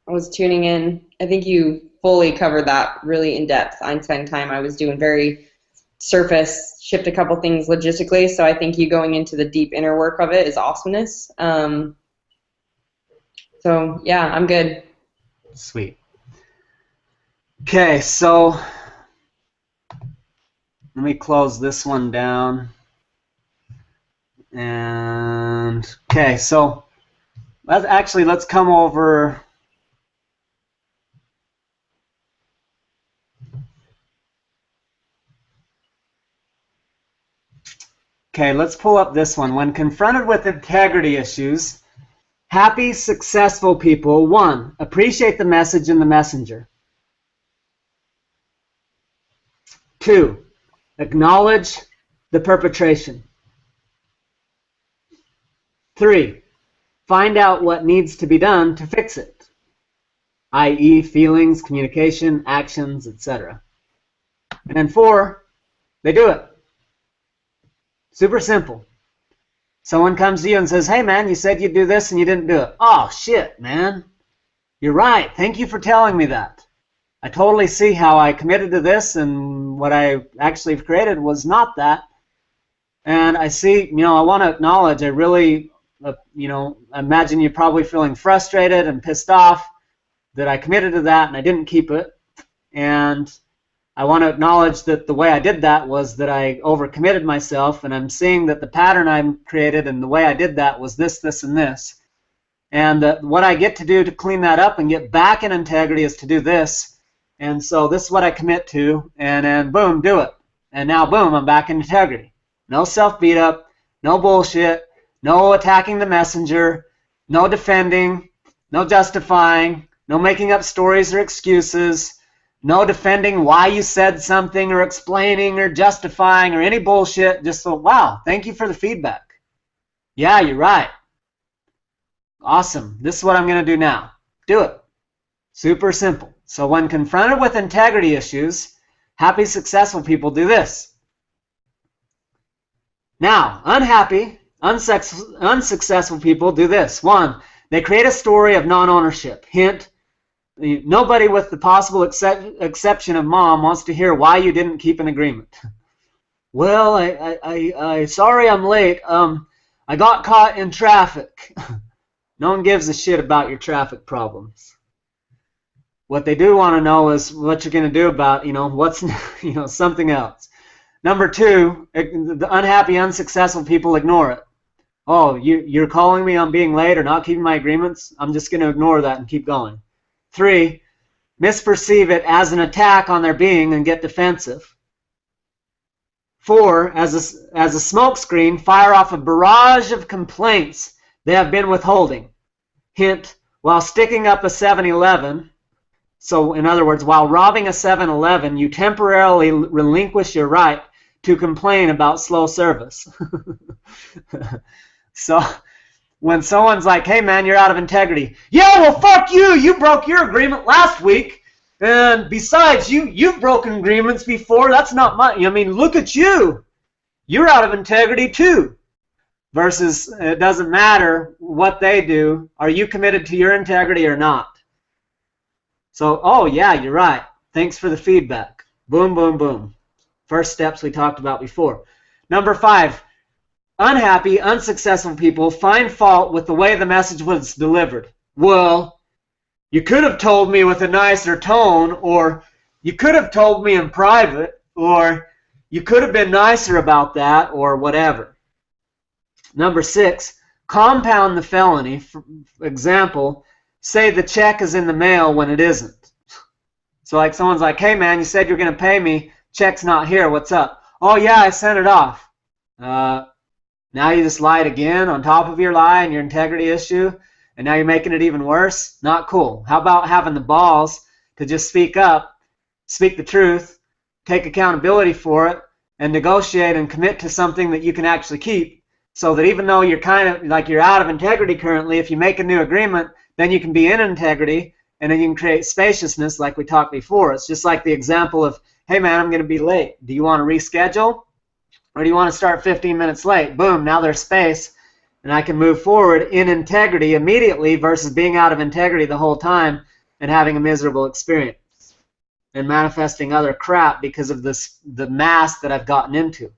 I was tuning in. I think you fully covered that really in depth. Einstein time, I was doing very surface, shift a couple things logistically, so I think you going into the deep inner work of it is awesomeness. So yeah, I'm good. Sweet. Okay, so let me close this one down. And okay, so let's come over. Okay, let's pull up this one. When confronted with integrity issues, happy, successful people, 1, appreciate the message in the messenger. 2, acknowledge the perpetration. 3, find out what needs to be done to fix it. i.e. feelings, communication, actions, etc. And then 4, they do it. Super simple. Someone comes to you and says, hey man, you said you'd do this and you didn't do it. Oh shit, man. You're right. Thank you for telling me that. I totally see how I committed to this, and what I actually created was not that. And I see, I want to acknowledge, I really, imagine you're probably feeling frustrated and pissed off that I committed to that and I didn't keep it. And I want to acknowledge that the way I did that was that I overcommitted myself, and I'm seeing that the pattern I created and the way I did that was this, this, and this. And what I get to do to clean that up and get back in integrity is to do this. And so this is what I commit to, and then boom, do it. And now boom, I'm back in integrity. No self-beat up, no bullshit, no attacking the messenger, no defending, no justifying, no making up stories or excuses, no defending why you said something or explaining or justifying or any bullshit. Just so, wow, thank you for the feedback. Yeah, you're right. Awesome. This is what I'm going to do now. Do it. Super simple. So when confronted with integrity issues, happy, successful people do this. Now, unhappy, unsuccessful people do this. 1, they create a story of non-ownership. Hint, nobody with the possible exception of mom wants to hear why you didn't keep an agreement. Well, I sorry I'm late. I got caught in traffic. No one gives a shit about your traffic problems. What they do want to know is what you're going to do about, what's, something else. Number 2, the unhappy, unsuccessful people ignore it. Oh, you're calling me on being late or not keeping my agreements? I'm just going to ignore that and keep going. 3, misperceive it as an attack on their being and get defensive. 4, as a smokescreen, fire off a barrage of complaints they have been withholding. Hint, while sticking up a 7-Eleven, so in other words, while robbing a 7-Eleven, you temporarily relinquish your right to complain about slow service. So when someone's like, hey man, you're out of integrity. Yeah, well fuck you, you broke your agreement last week. And besides, you've broken agreements before, that's not my, look at you. You're out of integrity too. Versus, it doesn't matter what they do. Are you committed to your integrity or not? So, oh yeah, you're right. Thanks for the feedback. Boom, boom, boom. First steps we talked about before. Number 5, unhappy, unsuccessful people find fault with the way the message was delivered. Well, you could have told me with a nicer tone, or you could have told me in private, or you could have been nicer about that, or whatever. Number 6, compound the felony. For example, say the check is in the mail when it isn't. So like someone's like, hey man, you said you're going to pay me, check's not here, what's up? Oh yeah, I sent it off. Now you just lied again on top of your lie and your integrity issue, and now you're making it even worse? Not cool. How about having the balls to just speak up, speak the truth, take accountability for it, and negotiate and commit to something that you can actually keep, so that even though you're kind of like you're out of integrity currently, if you make a new agreement, then you can be in integrity, and then you can create spaciousness like we talked before. It's just like the example of, hey man, I'm going to be late. Do you want to reschedule? Or do you want to start 15 minutes late? Boom, now there's space, and I can move forward in integrity immediately versus being out of integrity the whole time and having a miserable experience and manifesting other crap because of the mask that I've gotten into.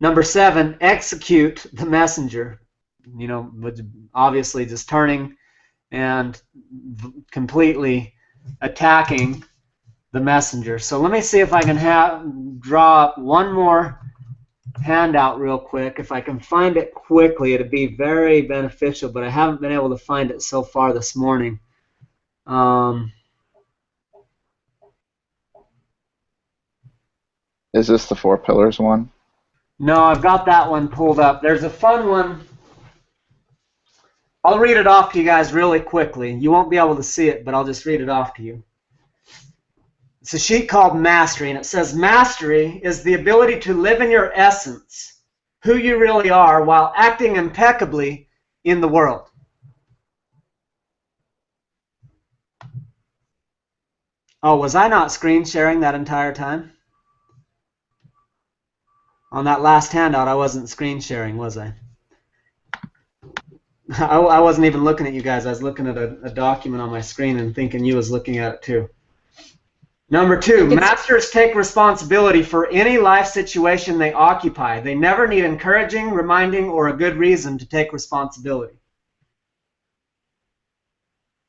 Number 7, execute the messenger. Obviously just turning and completely attacking the messenger. So let me see if I can draw up one more handout real quick. If I can find it quickly, it'd be very beneficial, but I haven't been able to find it so far this morning. Is this the 4 pillars one? No, I've got that one pulled up. There's a fun one. I'll read it off to you guys really quickly. You won't be able to see it, but I'll just read it off to you. It's a sheet called Mastery, and it says, mastery is the ability to live in your essence, who you really are, while acting impeccably in the world. Oh, was I not screen sharing that entire time? On that last handout, I wasn't screen sharing, was I? I wasn't even looking at you guys. I was looking at a document on my screen and thinking you was looking at it too. Number 2, masters take responsibility for any life situation they occupy. They never need encouraging, reminding, or a good reason to take responsibility.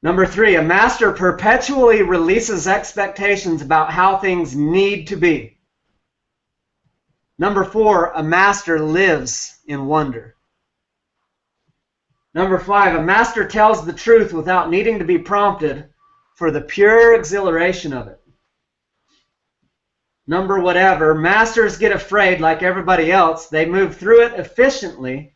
Number 3, a master perpetually releases expectations about how things need to be. Number 4, a master lives in wonder. Number 5, a master tells the truth without needing to be prompted for the pure exhilaration of it. Number whatever, masters get afraid like everybody else. They move through it efficiently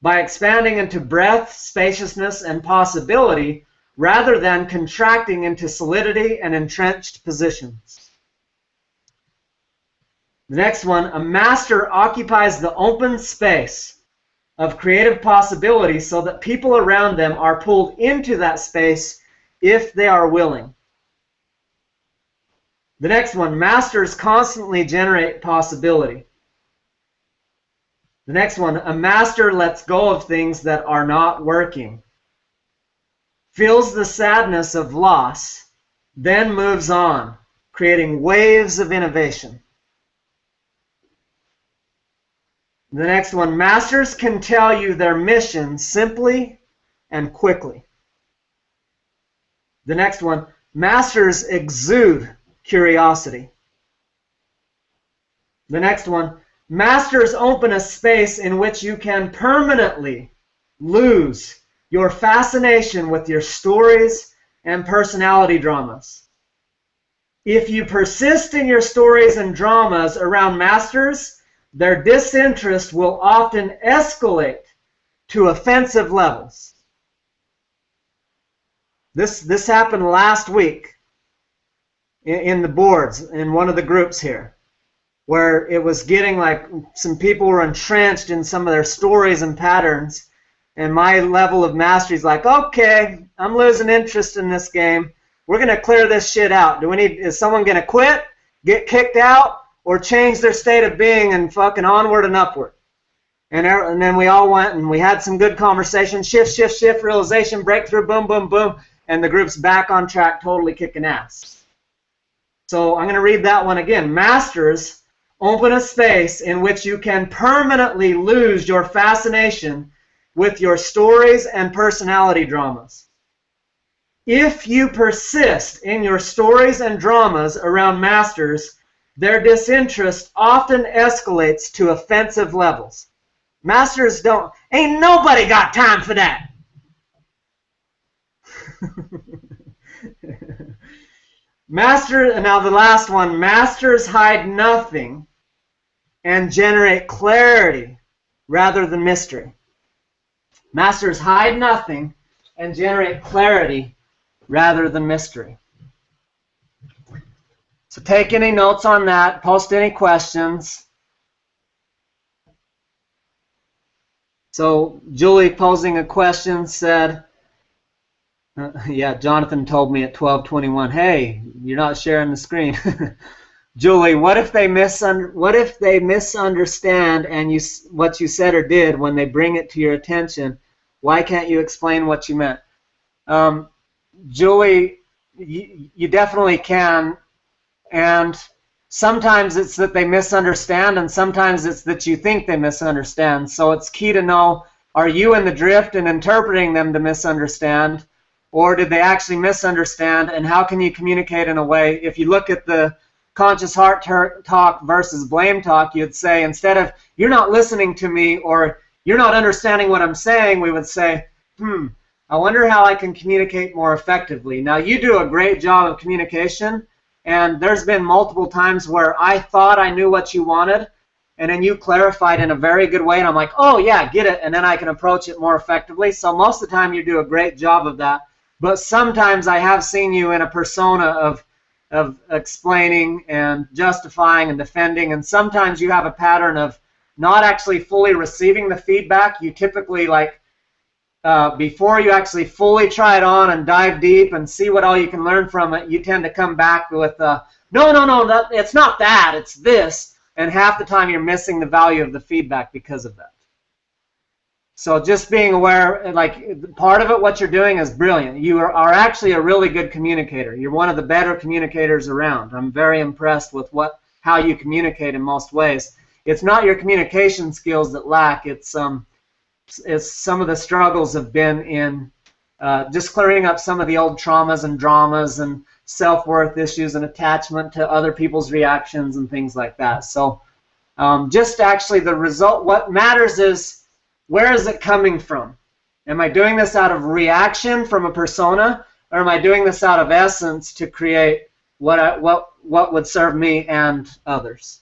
by expanding into breadth, spaciousness, and possibility rather than contracting into solidity and entrenched positions. The next one, a master occupies the open space of creative possibility so that people around them are pulled into that space if they are willing. The next one, masters constantly generate possibility. The next one, a master lets go of things that are not working, feels the sadness of loss, then moves on, creating waves of innovation. The next one, masters can tell you their mission simply and quickly. The next one, masters exude curiosity. The next one, masters open a space in which you can permanently lose your fascination with your stories and personality dramas. If you persist in your stories and dramas around masters, their disinterest will often escalate to offensive levels. This happened last week in the boards, in one of the groups here, where it was getting like some people were entrenched in some of their stories and patterns, and my level of mastery is like, okay, I'm losing interest in this game. We're going to clear this shit out. Is someone going to quit, get kicked out, or change their state of being and fucking onward and upward? And then we all went and we had some good conversation, shift, realization, breakthrough, boom, boom, boom, and the group's back on track, totally kicking ass. So I'm going to read that one again. Masters open a space in which you can permanently lose your fascination with your stories and personality dramas. If you persist in your stories and dramas around masters, their disinterest often escalates to offensive levels. Masters ain't nobody got time for that. Now the last one, masters hide nothing and generate clarity rather than mystery. Masters hide nothing and generate clarity rather than mystery. So take any notes on that, post any questions. So Julie posing a question said, yeah, Jonathan told me at 12:21, hey, you're not sharing the screen. Julie, what if they misunderstand and what you said or did when they bring it to your attention? Why can't you explain what you meant? Julie, you definitely can, and sometimes it's that they misunderstand, and sometimes it's that you think they misunderstand. So it's key to know, are you in the drift and interpreting them to misunderstand, or did they actually misunderstand, and how can you communicate in a way? If you look at the conscious heart talk versus blame talk, you'd say, instead of, you're not listening to me, or you're not understanding what I'm saying, we would say, I wonder how I can communicate more effectively. Now, you do a great job of communication, and there's been multiple times where I thought I knew what you wanted, and then you clarified in a very good way, and I'm like, oh yeah, get it, and then I can approach it more effectively. So most of the time you do a great job of that. But sometimes I have seen you in a persona of explaining and justifying and defending, and sometimes you have a pattern of not actually fully receiving the feedback. You typically like before you actually fully try it on and dive deep and see what all you can learn from it, you tend to come back with, no, it's not that, it's this. And half the time you're missing the value of the feedback because of that. So just being aware, like part of it, what you're doing is brilliant. You are actually a really good communicator. You're one of the better communicators around. I'm very impressed with how you communicate in most ways. It's not your communication skills that lack. It's some of the struggles have been in just clearing up some of the old traumas and dramas and self-worth issues and attachment to other people's reactions and things like that. So just actually the result, what matters is, where is it coming from? Am I doing this out of reaction from a persona, or am I doing this out of essence to create what would serve me and others?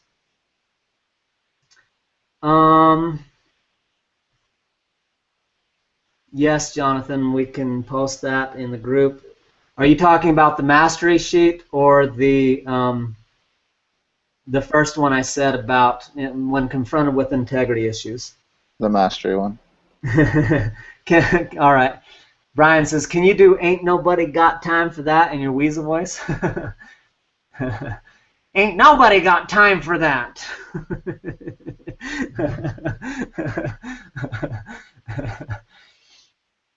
Yes, Jonathan, we can post that in the group. Are you talking about the mastery sheet or the first one I said about when confronted with integrity issues? The mastery one. All right. Brian says, can you do Ain't Nobody Got Time for That in your weasel voice? Ain't nobody got time for that.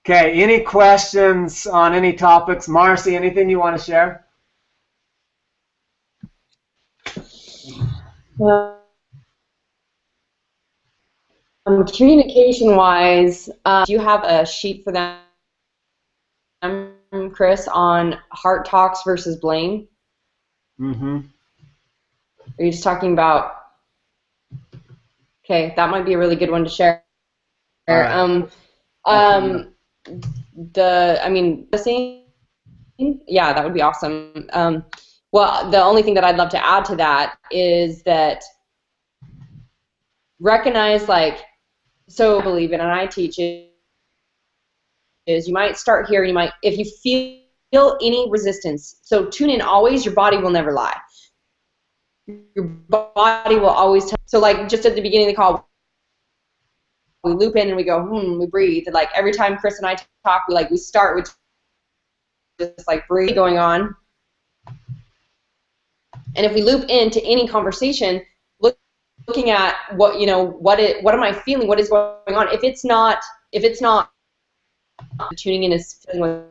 Okay, any questions on any topics? Marci, anything you want to share? Well, communication-wise, do you have a sheet for them, Chris, on heart talks versus blame? Mm-hmm. Are you just talking about? Okay, that might be a really good one to share. Right. The same. Yeah, that would be awesome. Well, the only thing that I'd love to add to that is that recognize, so believe it, and I teach it, is you might start here, and if you feel any resistance, so tune in always, your body will never lie. Your body will always tell. So just at the beginning of the call, we loop in and we go, we breathe. And every time Chris and I talk, we start with just breathe going on. And if we loop into any conversation, looking at what am I feeling? What is going on? If it's not tuning in is feeling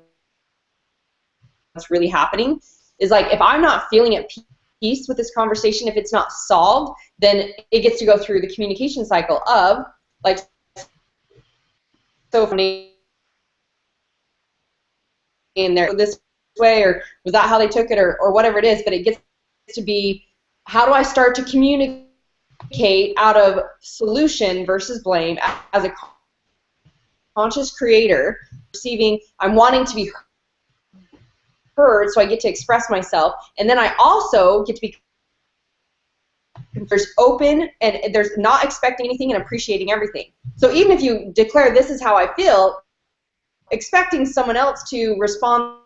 what's really happening, is if I'm not feeling at peace with this conversation, if it's not solved, then it gets to go through the communication cycle of so in there this way, or was that how they took it, or whatever it is, but it gets to be, how do I start to communicate out of solution versus blame as a conscious creator, receiving, I'm wanting to be heard, so I get to express myself, and then I also get to be there's open, and there's not expecting anything and appreciating everything. So even if you declare this is how I feel, expecting someone else to respond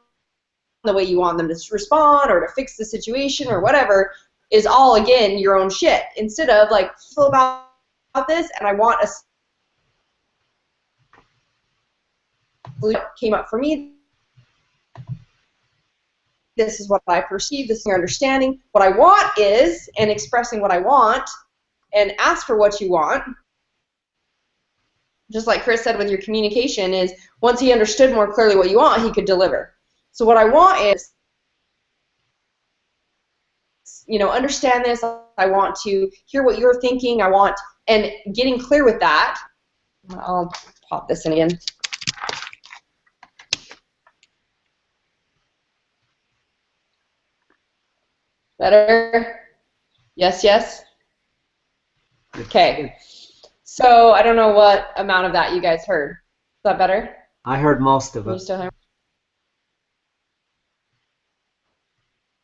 the way you want them to respond, or to fix the situation or whatever, is all, again, your own shit. Instead of feel about this, and I want a solution came up for me. This is what I perceive, this is your understanding. What I want is, and expressing what I want, and ask for what you want. Just like Chris said with your communication, is once he understood more clearly what you want, he could deliver. So what I want is, understand this, I want to hear what you're thinking, I want, and getting clear with that. I'll pop this in again. Better? Yes, yes? Okay. So I don't know what amount of that you guys heard. Is that better? I heard most of You it. still hear?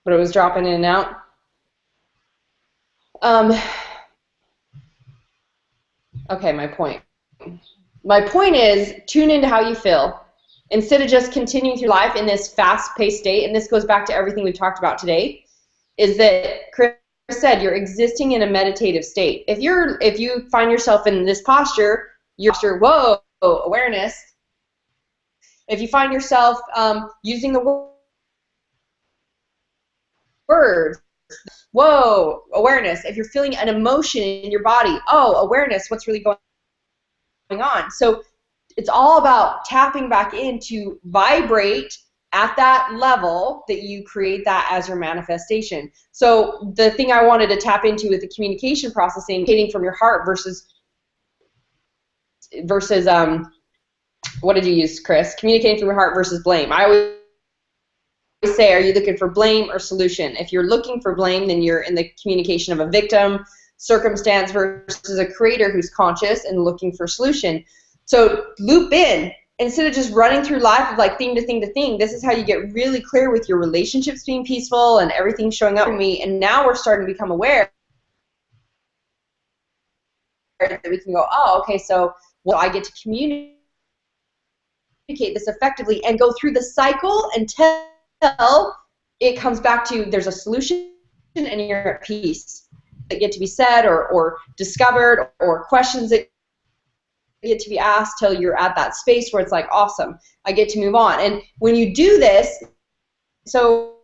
But it was dropping in and out. Okay, my point. My point is, tune into how you feel. Instead of just continuing through life in this fast-paced state, and this goes back to everything we've talked about today, is that Chris said you're existing in a meditative state. If you find yourself in this posture, whoa, awareness, If you find yourself using the words, whoa, awareness. If you're feeling an emotion in your body, oh, awareness, what's really going on? So it's all about tapping back in to vibrate at that level that you create that as your manifestation. So the thing I wanted to tap into with the communication processing, getting from your heart versus what did you use, Chris? Communicating from your heart versus blame. I always say, are you looking for blame or solution? If you're looking for blame, then you're in the communication of a victim, circumstance, versus a creator who's conscious and looking for solution. So loop in. Instead of just running through life of like thing to thing to thing, this is how you get really clear with your relationships being peaceful and everything showing up for me. And now we're starting to become aware that we can go, oh, okay, so well, I get to communicate this effectively and go through the cycle until it comes back to there's a solution and you're at peace that get to be said or discovered, or questions that get to be asked till you're at that space where it's like, awesome, I get to move on. And when you do this, so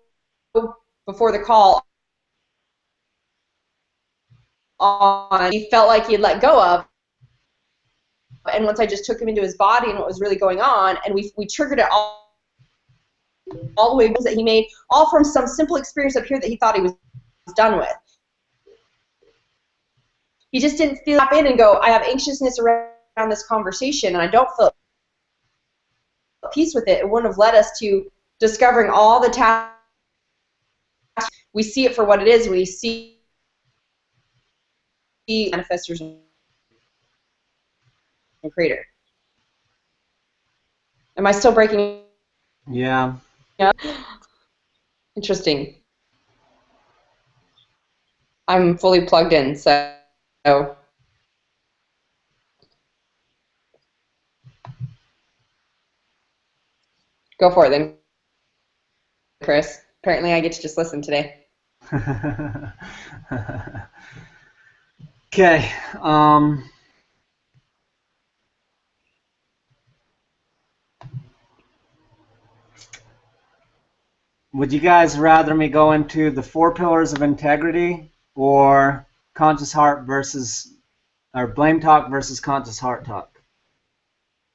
before the call, you felt like you'd let go of, and once I just took him into his body and what was really going on, and we triggered it all the way that he made, all from some simple experience up here that he thought he was done with. He just didn't feel up in and go, I have anxiousness around this conversation and I don't feel peace with it. It wouldn't have led us to discovering all the tasks. We see it for what it is. We see manifestors and creator. Am I still breaking? Yeah. Yeah. Interesting. I'm fully plugged in, so. Go for it then, Chris. Apparently I get to just listen today. Okay. Would you guys rather me go into the 4 pillars of integrity or conscious heart versus, or blame talk versus conscious heart talk?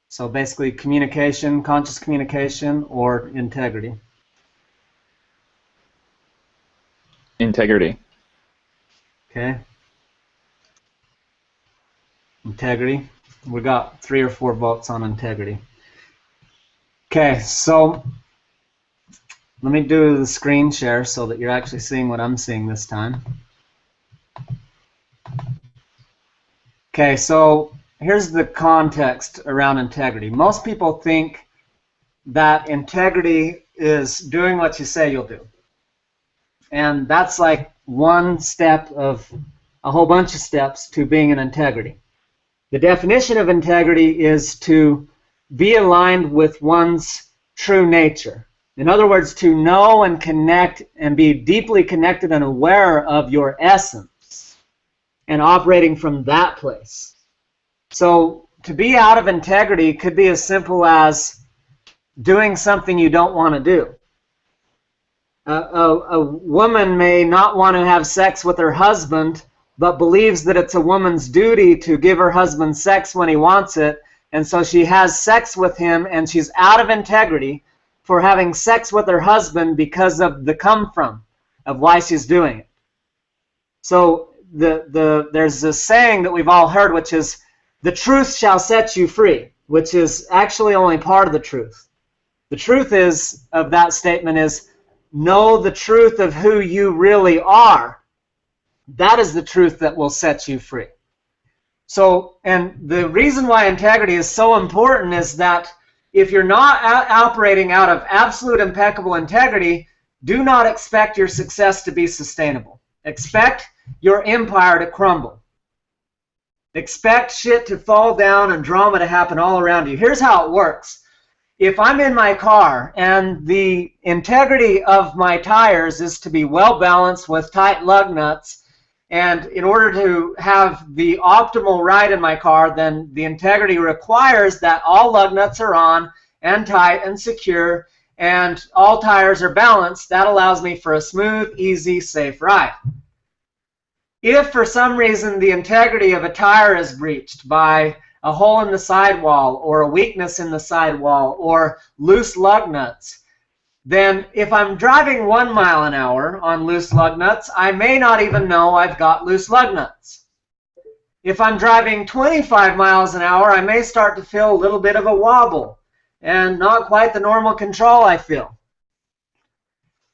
So basically communication, conscious communication, or integrity? Integrity. Okay. Integrity. We got 3 or 4 votes on integrity. Okay, so let me do the screen share so that you're actually seeing what I'm seeing this time. Okay, so here's the context around integrity. Most people think that integrity is doing what you say you'll do. And that's like one step of a whole bunch of steps to being in integrity. The definition of integrity is to be aligned with one's true nature. In other words, to know and connect and be deeply connected and aware of your essence and operating from that place. So to be out of integrity could be as simple as doing something you don't want to do. A woman may not want to have sex with her husband, but believes that it's a woman's duty to give her husband sex when he wants it, and so she has sex with him, and she's out of integrity for having sex with her husband because of the come from of why she's doing it. So there's this saying that we've all heard, which is, the truth shall set you free, which is actually only part of the truth. The truth is of that statement is, know the truth of who you really are. That is the truth that will set you free. So, and the reason why integrity is so important is that if you're not operating out of absolute impeccable integrity, do not expect your success to be sustainable. Expect your empire to crumble. Expect shit to fall down and drama to happen all around you. Here's how it works. If I'm in my car and the integrity of my tires is to be well balanced with tight lug nuts, and in order to have the optimal ride in my car, then the integrity requires that all lug nuts are on and tight and secure, and all tires are balanced, that allows me for a smooth, easy, safe ride. If for some reason the integrity of a tire is breached by a hole in the sidewall or a weakness in the sidewall or loose lug nuts, then if I'm driving 1 mile an hour on loose lug nuts, I may not even know I've got loose lug nuts. If I'm driving 25 miles an hour, I may start to feel a little bit of a wobble and not quite the normal control I feel.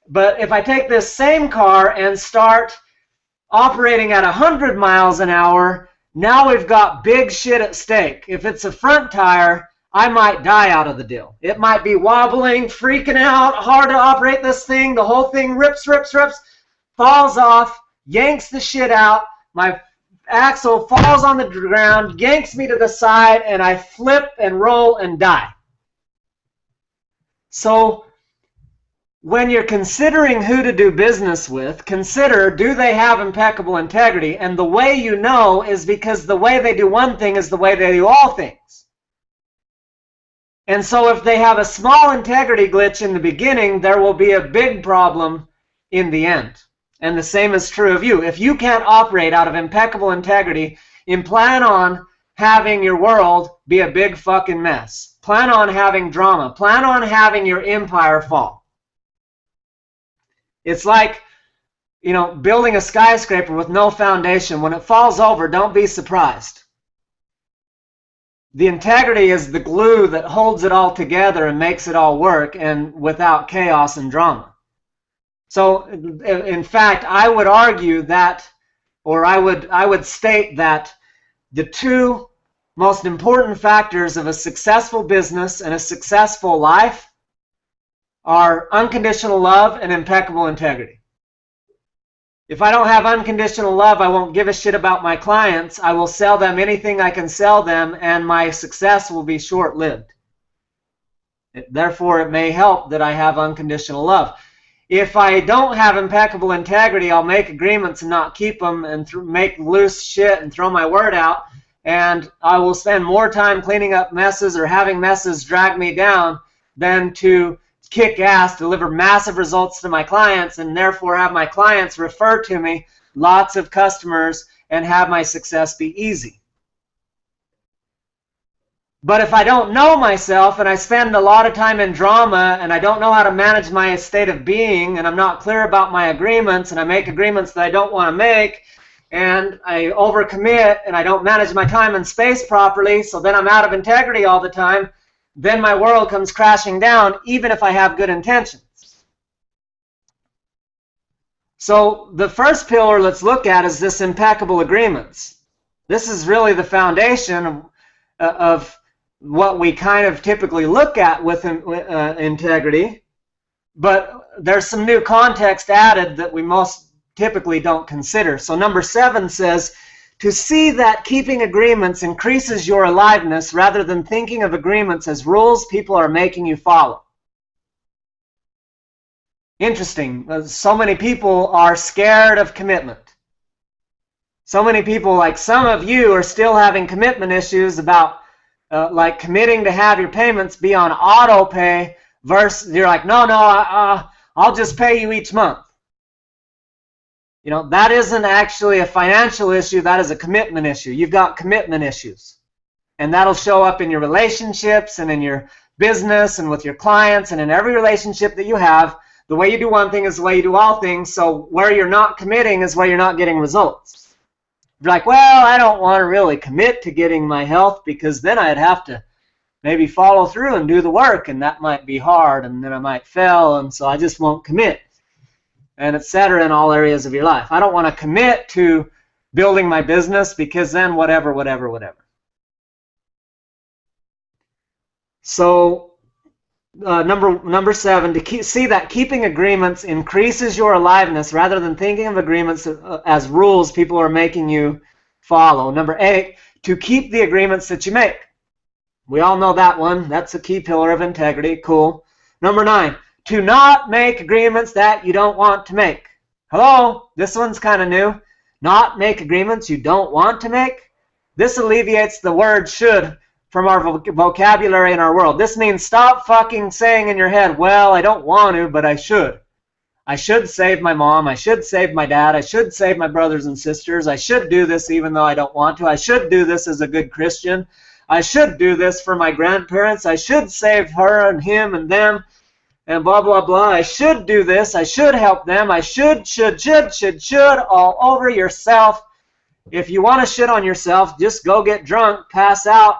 But if I take this same car and start operating at 100 miles an hour, now we've got big shit at stake. If it's a front tire, I might die out of the deal. It might be wobbling, freaking out, hard to operate this thing. The whole thing rips, falls off, yanks the shit out. My axle falls on the ground, yanks me to the side, and I flip and roll and die. So when you're considering who to do business with, consider, do they have impeccable integrity? And the way you know is because the way they do one thing is the way they do all things. And so if they have a small integrity glitch in the beginning, there will be a big problem in the end. And the same is true of you. If you can't operate out of impeccable integrity, and plan on having your world be a big fucking mess. Plan on having drama. Plan on having your empire fall. It's like, you know, building a skyscraper with no foundation. When it falls over, don't be surprised. The integrity is the glue that holds it all together and makes it all work, and without chaos and drama. So, in fact, I would argue that, or I would state that the two most important factors of a successful business and a successful life are unconditional love and impeccable integrity. If I don't have unconditional love, I won't give a shit about my clients. I will sell them anything I can sell them, and my success will be short-lived. Therefore, it may help that I have unconditional love. If I don't have impeccable integrity, I'll make agreements and not keep them, and make loose shit and throw my word out, and I will spend more time cleaning up messes or having messes drag me down than to kick ass, deliver massive results to my clients, and therefore have my clients refer to me, lots of customers, and have my success be easy. But if I don't know myself and I spend a lot of time in drama and I don't know how to manage my state of being, and I'm not clear about my agreements, and I make agreements that I don't want to make, and I overcommit and I don't manage my time and space properly, so then I'm out of integrity all the time, then my world comes crashing down, even if I have good intentions. So the first pillar let's look at is this impeccable agreements. This is really the foundation of what we kind of typically look at with integrity, but there's some new context added that we most typically don't consider. So number 7 says, to see that keeping agreements increases your aliveness rather than thinking of agreements as rules people are making you follow. Interesting. So many people are scared of commitment. So many people, like some of you, are still having commitment issues about like committing to have your payments be on auto pay versus you're like, no, I'll just pay you each month. You know, that isn't actually a financial issue, that is a commitment issue. You've got commitment issues. And that'll show up in your relationships and in your business and with your clients and in every relationship that you have. The way you do one thing is the way you do all things, so where you're not committing is where you're not getting results. You're like, well, I don't want to really commit to getting my health because then I'd have to maybe follow through and do the work, and that might be hard, and then I might fail, and so I just won't commit. And etc. in all areas of your life. I don't want to commit to building my business because then whatever. So number 7, to see that keeping agreements increases your aliveness rather than thinking of agreements as rules people are making you follow. Number 8, to keep the agreements that you make. We all know that one. That's a key pillar of integrity. Cool. Number 9, to not make agreements that you don't want to make. Hello? This one's kind of new. Not make agreements you don't want to make. This alleviates the word should from our vocabulary in our world. This means stop fucking saying in your head, well, I don't want to, but I should. I should save my mom. I should save my dad. I should save my brothers and sisters. I should do this even though I don't want to. I should do this as a good Christian. I should do this for my grandparents. I should save her and him and them and blah, blah, blah. I should do this. I should help them. I should all over yourself. If you want to shit on yourself, just go get drunk, pass out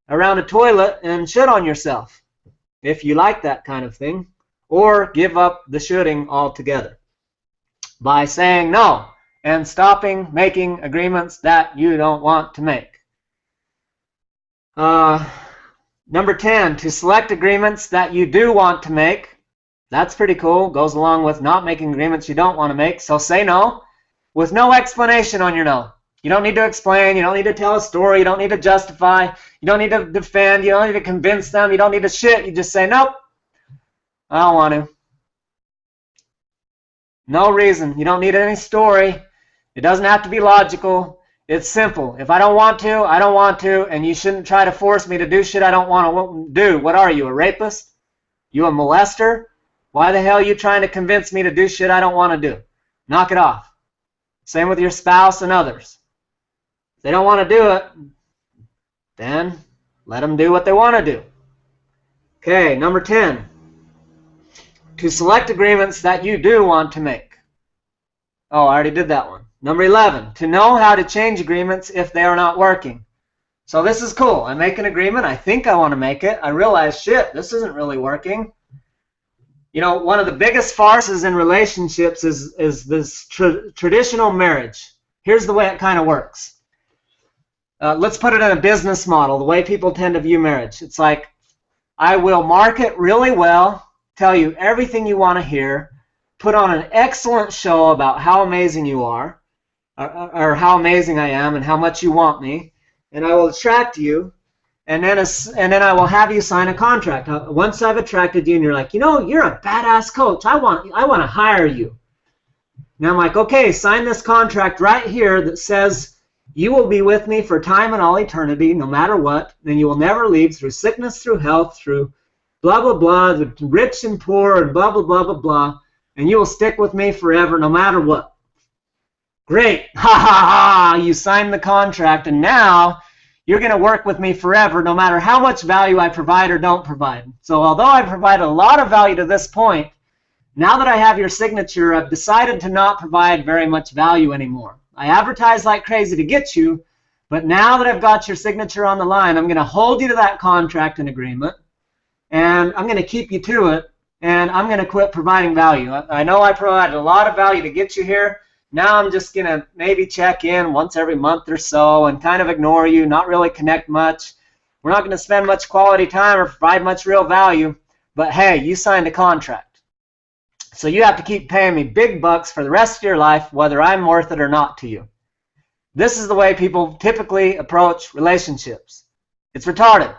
around a toilet, and shit on yourself, if you like that kind of thing. Or give up the shooting altogether by saying no and stopping making agreements that you don't want to make. Number 10, to select agreements that you do want to make. That's pretty cool. Goes along with not making agreements you don't want to make. So say no with no explanation on your no. You don't need to explain. You don't need to tell a story. You don't need to justify. You don't need to defend. You don't need to convince them. You don't need to shit. You just say, nope, I don't want to. No reason. You don't need any story. It doesn't have to be logical. It's simple. If I don't want to, I don't want to, and you shouldn't try to force me to do shit I don't want to do. What are you, a rapist? You a molester? Why the hell are you trying to convince me to do shit I don't want to do? Knock it off. Same with your spouse and others. If they don't want to do it, then let them do what they want to do. Okay, number 10. To select agreements that you do want to make. Oh, I already did that one. Number 11. To know how to change agreements if they are not working. So this is cool. I make an agreement. I think I want to make it. I realize, shit, this isn't really working. You know, one of the biggest farces in relationships is this traditional marriage. Here's the way it kind of works. Let's put it in a business model, the way people tend to view marriage. It's like, I will market really well, tell you everything you want to hear, put on an excellent show about how amazing you are, or how amazing I am and how much you want me, and I will attract you, and then I will have you sign a contract. Once I've attracted you and you're like, you know, you're a badass coach, I want to hire you. Now I'm like, okay, sign this contract right here that says you will be with me for time and all eternity, no matter what, and you will never leave through sickness, through health, through blah, blah, blah, the rich and poor, and blah, blah, blah, blah, blah, and you will stick with me forever, no matter what. Great. Ha, ha, ha. You signed the contract, and now you're going to work with me forever, no matter how much value I provide or don't provide. So although I provide a lot of value to this point, now that I have your signature, I've decided to not provide very much value anymore. I advertise like crazy to get you, but now that I've got your signature on the line, I'm going to hold you to that contract and agreement, and I'm going to keep you to it, and I'm going to quit providing value. I know I provided a lot of value to get you here. Now I'm just going to maybe check in once every month or so and kind of ignore you, not really connect much. We're not going to spend much quality time or provide much real value, but hey, you signed a contract. So you have to keep paying me big bucks for the rest of your life, whether I'm worth it or not to you. This is the way people typically approach relationships. It's retarded.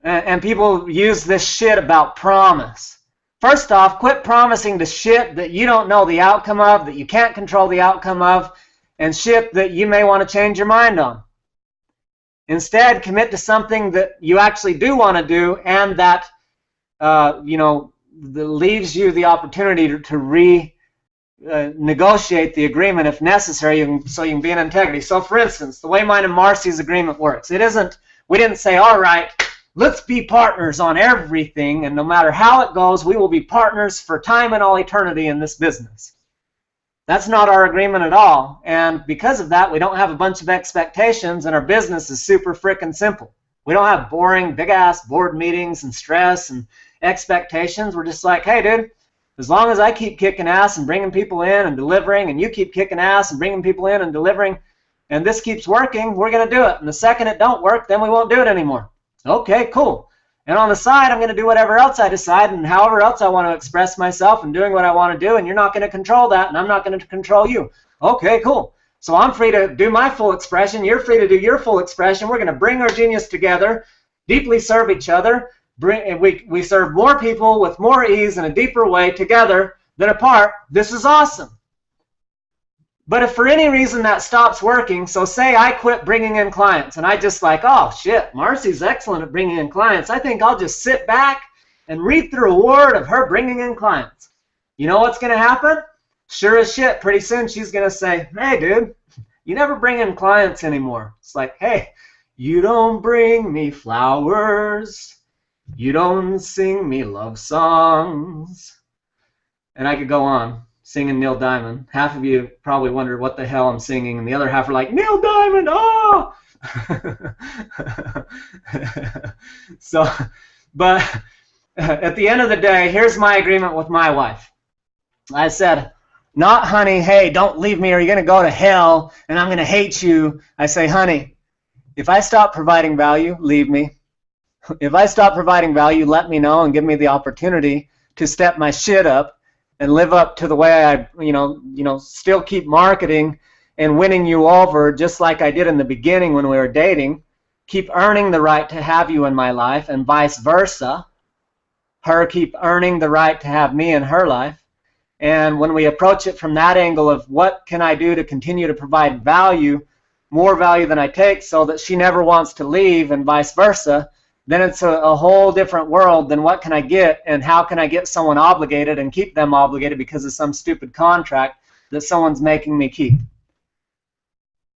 And people use this shit about promise. First off, quit promising to shit that you don't know the outcome of, that you can't control the outcome of, and shit that you may want to change your mind on. Instead, commit to something that you actually do want to do and that, that leaves you the opportunity to negotiate the agreement if necessary, so you can be in integrity. So, for instance, the way mine and Marci's agreement works, we didn't say, all right, let's be partners on everything, and no matter how it goes, we will be partners for time and all eternity in this business. That's not our agreement at all, and because of that, we don't have a bunch of expectations, and our business is super frickin' simple. We don't have boring, big-ass board meetings and stress and expectations. We're just like, hey, dude, as long as I keep kicking ass and bringing people in and delivering, and you keep kicking ass and bringing people in and delivering, and this keeps working, we're going to do it. And the second it don't work, then we won't do it anymore. Okay, cool. And on the side, I'm going to do whatever else I decide and however else I want to express myself and doing what I want to do, and you're not going to control that, and I'm not going to control you. Okay, cool. So I'm free to do my full expression. You're free to do your full expression. We're going to bring our genius together, deeply serve each other. We serve more people with more ease in a deeper way together than apart. This is awesome. But if for any reason that stops working, so say I quit bringing in clients and I just like, oh shit, Marci's excellent at bringing in clients. I think I'll just sit back and reap the reward of her bringing in clients. You know what's going to happen? Sure as shit, pretty soon she's going to say, hey dude, you never bring in clients anymore. It's like, hey, you don't bring me flowers. You don't sing me love songs. And I could go on singing Neil Diamond. Half of you probably wonder what the hell I'm singing, and the other half are like, Neil Diamond, oh! So, but at the end of the day, here's my agreement with my wife. I said, not, honey, hey, don't leave me or you're going to go to hell and I'm going to hate you. I say, honey, if I stop providing value, leave me. If I stop providing value, let me know and give me the opportunity to step my shit up and live up to the way I, still keep marketing and winning you over just like I did in the beginning when we were dating. Keep earning the right to have you in my life and vice versa. Her keep earning the right to have me in her life. And when we approach it from that angle of what can I do to continue to provide value, more value than I take, so that she never wants to leave and vice versa, then it's a whole different world than what can I get and how can I get someone obligated and keep them obligated because of some stupid contract that someone's making me keep.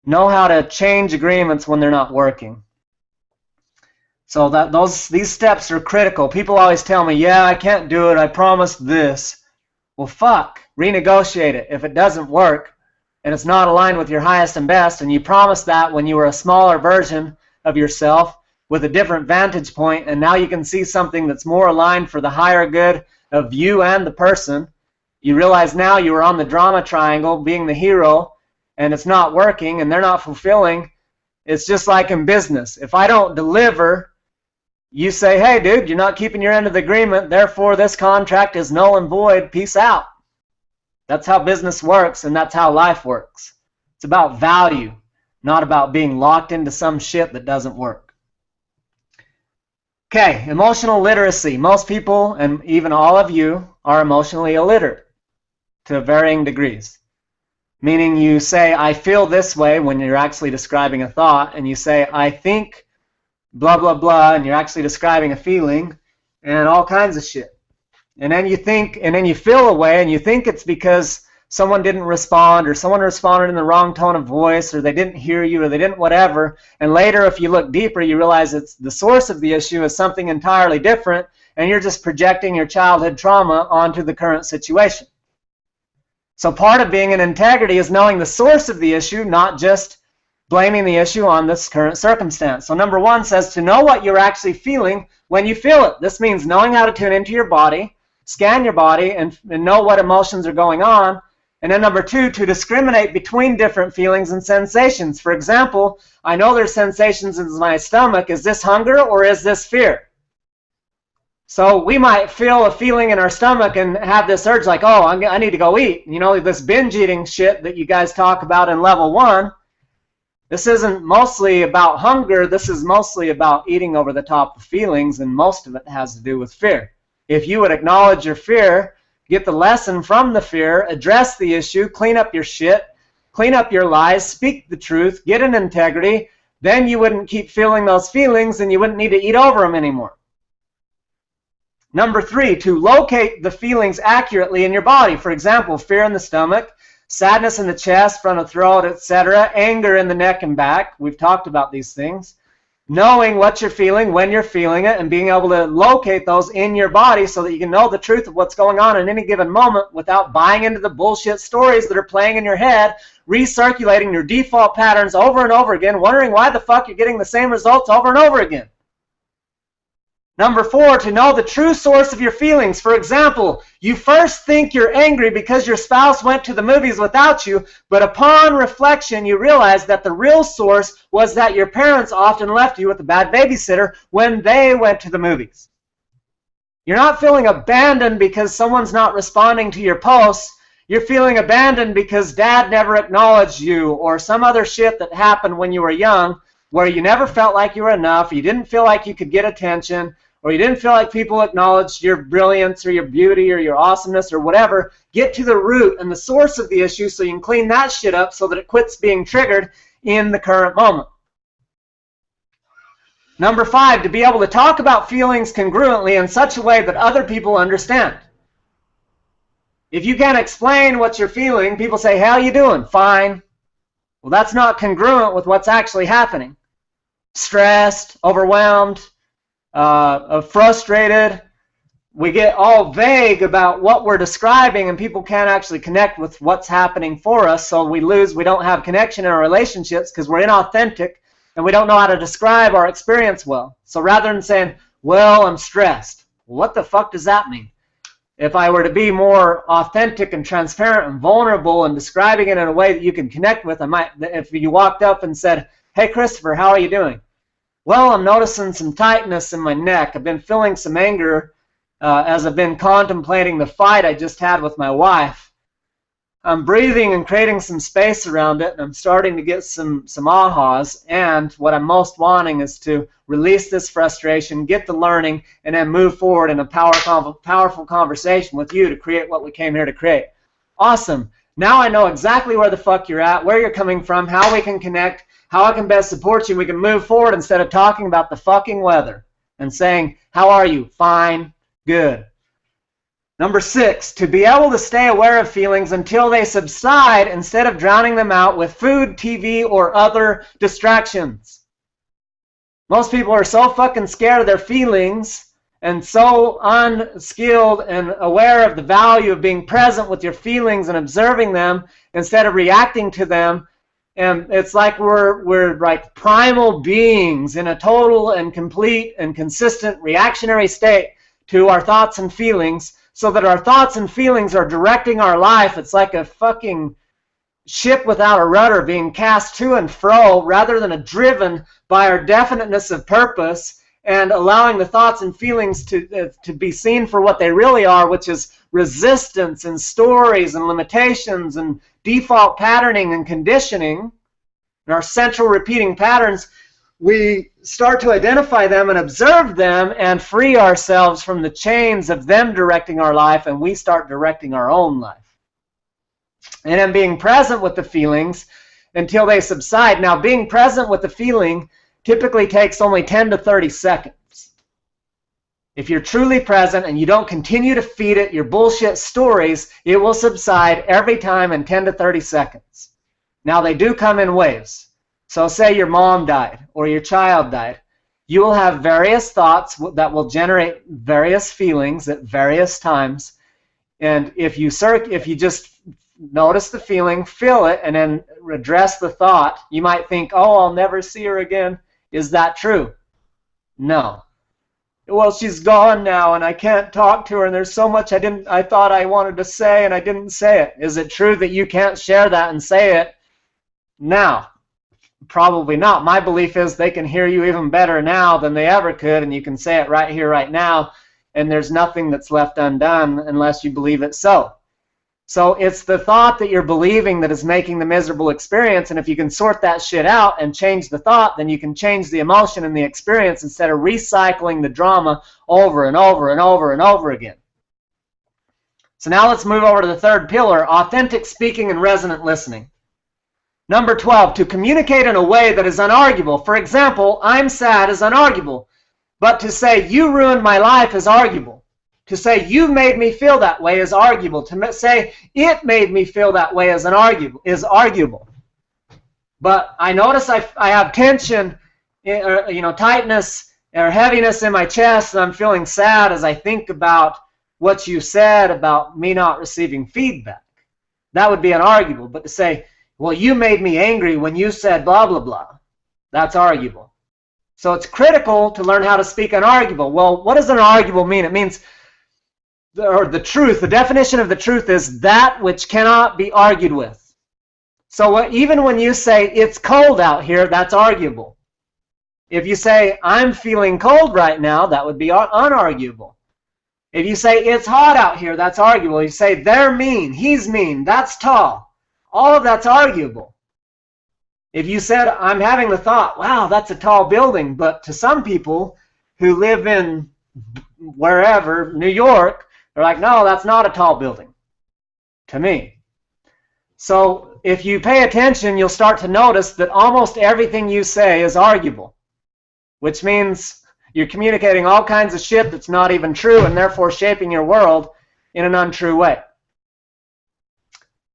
Know how to change agreements when they're not working. So these steps are critical. People always tell me, yeah, I can't do it, I promised this. Well, fuck, renegotiate it. If it doesn't work and it's not aligned with your highest and best, and you promised that when you were a smaller version of yourself, with a different vantage point, and now you can see something that's more aligned for the higher good of you and the person. You realize now you were on the drama triangle being the hero and it's not working and they're not fulfilling. It's just like in business. If I don't deliver, you say, hey dude, you're not keeping your end of the agreement, therefore this contract is null and void, peace out. That's how business works and that's how life works. It's about value, not about being locked into some shit that doesn't work. Okay, emotional literacy. Most people, and even all of you, are emotionally illiterate to varying degrees. Meaning you say, I feel this way when you're actually describing a thought, and you say, I think blah, blah, blah, and you're actually describing a feeling, and all kinds of shit. And then you think, and then you feel a way, and you think it's because someone didn't respond, or someone responded in the wrong tone of voice, or they didn't hear you, or they didn't whatever. And later, if you look deeper, you realize it's the source of the issue is something entirely different, and you're just projecting your childhood trauma onto the current situation. So part of being in integrity is knowing the source of the issue, not just blaming the issue on this current circumstance. So number one says to know what you're actually feeling when you feel it. This means knowing how to tune into your body, scan your body, and know what emotions are going on. And then number two, to discriminate between different feelings and sensations. For example, I know there's sensations in my stomach. Is this hunger or is this fear? So we might feel a feeling in our stomach and have this urge like, oh, I need to go eat. You know, this binge eating shit that you guys talk about in level 1. This isn't mostly about hunger. This is mostly about eating over the top of feelings, and most of it has to do with fear. If you would acknowledge your fear, get the lesson from the fear, address the issue, clean up your shit, clean up your lies, speak the truth, get in integrity, then you wouldn't keep feeling those feelings and you wouldn't need to eat over them anymore. Number 3, to locate the feelings accurately in your body. For example, fear in the stomach, sadness in the chest, front of throat, etc., anger in the neck and back. We've talked about these things. Knowing what you're feeling, when you're feeling it, and being able to locate those in your body so that you can know the truth of what's going on in any given moment without buying into the bullshit stories that are playing in your head, recirculating your default patterns over and over again, wondering why the fuck you're getting the same results over and over again. Number 4, to know the true source of your feelings. For example, you first think you're angry because your spouse went to the movies without you, but upon reflection you realize that the real source was that your parents often left you with a bad babysitter when they went to the movies. You're not feeling abandoned because someone's not responding to your posts. You're feeling abandoned because dad never acknowledged you, or some other shit that happened when you were young where you never felt like you were enough, you didn't feel like you could get attention, or you didn't feel like people acknowledged your brilliance or your beauty or your awesomeness or whatever, get to the root and the source of the issue so you can clean that shit up so that it quits being triggered in the current moment. Number 5, to be able to talk about feelings congruently in such a way that other people understand. If you can't explain what you're feeling, people say, how you doing? Fine. Well, that's not congruent with what's actually happening. Stressed, overwhelmed, frustrated. We get all vague about what we're describing, and people can't actually connect with what's happening for us, so we don't have connection in our relationships because we're inauthentic and we don't know how to describe our experience well. So rather than saying, well, I'm stressed, what the fuck does that mean? If I were to be more authentic and transparent and vulnerable and describing it in a way that you can connect with, I might, if you walked up and said, hey, Christopher, how are you doing? Well, I'm noticing some tightness in my neck. I've been feeling some anger as I've been contemplating the fight I just had with my wife. I'm breathing and creating some space around it, and I'm starting to get some ahas, and what I'm most wanting is to release this frustration, get the learning, and then move forward in a powerful conversation with you to create what we came here to create. Awesome. Now I know exactly where the fuck you're at, where you're coming from, how we can connect, how I can best support you. We can move forward instead of talking about the fucking weather and saying, how are you? Fine. Good. Number 6, to be able to stay aware of feelings until they subside instead of drowning them out with food, TV, or other distractions. Most people are so fucking scared of their feelings and so unskilled and aware of the value of being present with your feelings and observing them instead of reacting to them. And it's like we're like primal beings in a total and complete and consistent reactionary state to our thoughts and feelings, so that our thoughts and feelings are directing our life. It's like a fucking ship without a rudder being cast to and fro rather than driven by our definiteness of purpose and allowing the thoughts and feelings to be seen for what they really are, which is resistance and stories and limitations and default patterning and conditioning, and our central repeating patterns. We start to identify them and observe them and free ourselves from the chains of them directing our life, and we start directing our own life. And then being present with the feelings until they subside. Now, being present with the feeling typically takes only 10 to 30 seconds. If you're truly present and you don't continue to feed it your bullshit stories, it will subside every time in 10 to 30 seconds. Now, they do come in waves. So say your mom died or your child died. You will have various thoughts that will generate various feelings at various times. And if you just notice the feeling, feel it, and then address the thought, you might think, oh, I'll never see her again. Is that true? No. Well, she's gone now and I can't talk to her and there's so much I thought I wanted to say and I didn't say it. Is it true that you can't share that and say it now? Probably not. My belief is they can hear you even better now than they ever could, and you can say it right here, right now, and there's nothing that's left undone unless you believe it so. So it's the thought that you're believing that is making the miserable experience, and if you can sort that shit out and change the thought, then you can change the emotion and the experience instead of recycling the drama over and over and over and over again. So now let's move over to the third pillar, authentic speaking and resonant listening. Number 12, to communicate in a way that is unarguable. For example, I'm sad is unarguable. But to say you ruined my life is arguable. To say you made me feel that way is arguable. To say it made me feel that way is arguable. But I notice I have tension, tightness or heaviness in my chest, and I'm feeling sad as I think about what you said about me not receiving feedback. That would be unarguable. But to say, well, you made me angry when you said blah, blah, blah, that's arguable. So it's critical to learn how to speak unarguable. Well, what does unarguable mean? It means, the truth, the definition of the truth is that which cannot be argued with. So even when you say it's cold out here, that's arguable. If you say I'm feeling cold right now, that would be unarguable. If you say it's hot out here, that's arguable. You say they're mean, he's mean, that's tall. All of that's arguable. If you said, I'm having the thought, wow, that's a tall building, but to some people who live in wherever, New York, they're like, no, that's not a tall building to me. So if you pay attention, you'll start to notice that almost everything you say is arguable, which means you're communicating all kinds of shit that's not even true and therefore shaping your world in an untrue way.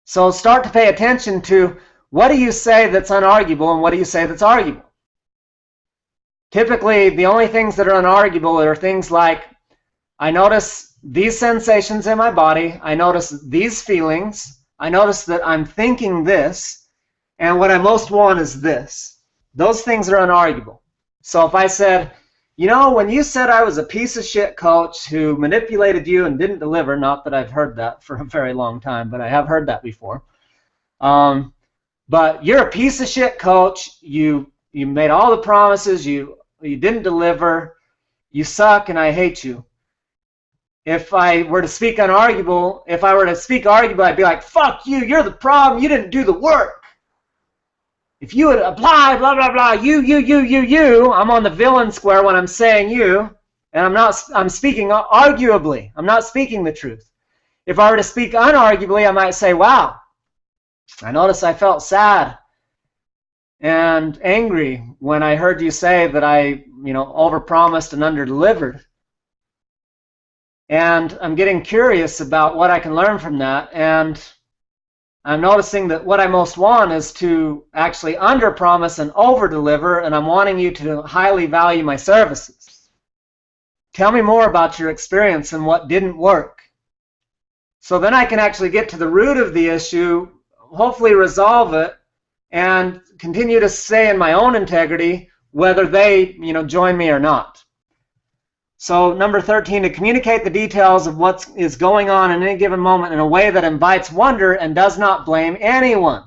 So start to pay attention to what do you say that's unarguable and what do you say that's arguable. Typically, the only things that are unarguable are things like, I notice these sensations in my body, I notice these feelings, I notice that I'm thinking this, and what I most want is this. Those things are unarguable. So if I said, you know, when you said I was a piece of shit coach who manipulated you and didn't deliver, not that I've heard that for a very long time, but I have heard that before. But you're a piece of shit coach, you made all the promises, you didn't deliver, you suck, and I hate you. If I were to speak unarguable, I'd be like, fuck you, you're the problem, you didn't do the work. If you would apply, blah, blah, blah, you, I'm on the villain square when I'm saying you, and I'm speaking arguably. I'm not speaking the truth. If I were to speak unarguably, I might say, wow, I noticed I felt sad and angry when I heard you say that I, overpromised and underdelivered. And I'm getting curious about what I can learn from that, and I'm noticing that what I most want is to actually underpromise and overdeliver, and I'm wanting you to highly value my services. Tell me more about your experience and what didn't work. So then I can actually get to the root of the issue, hopefully resolve it, and continue to stay in my own integrity, whether they, join me or not. So number 13, to communicate the details of what is going on in any given moment in a way that invites wonder and does not blame anyone.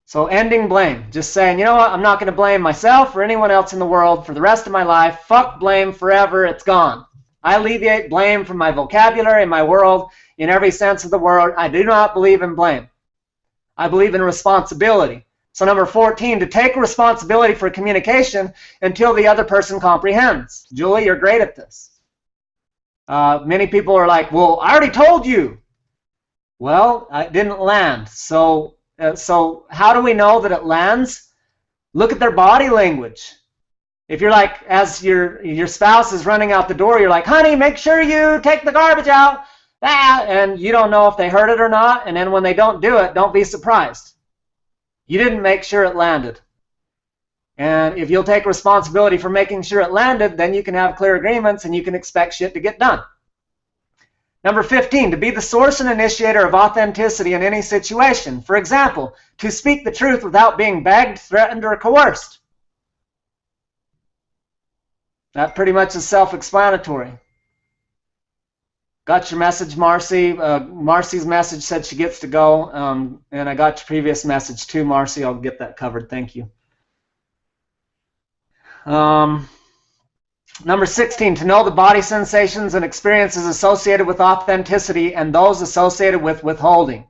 So ending blame, just saying, you know what, I'm not going to blame myself or anyone else in the world for the rest of my life. Fuck blame forever, it's gone. I alleviate blame from my vocabulary and my world in every sense of the word. I do not believe in blame. I believe in responsibility. So number 14, to take responsibility for communication until the other person comprehends. Julie, you're great at this. Many people are like, well, I already told you. Well, it didn't land. So how do we know that it lands? Look at their body language. If you're like, as your spouse is running out the door, you're like, honey, make sure you take the garbage out. And you don't know if they heard it or not. And then when they don't do it, don't be surprised. You didn't make sure it landed. And if you'll take responsibility for making sure it landed, then you can have clear agreements and you can expect shit to get done. Number 15, to be the source and initiator of authenticity in any situation. For example, to speak the truth without being begged, threatened, or coerced. That pretty much is self-explanatory. Got your message, Marci. Marci's message said she gets to go, and I got your previous message too, Marci. I'll get that covered. Thank you. Number 16, to know the body sensations and experiences associated with authenticity and those associated with withholding.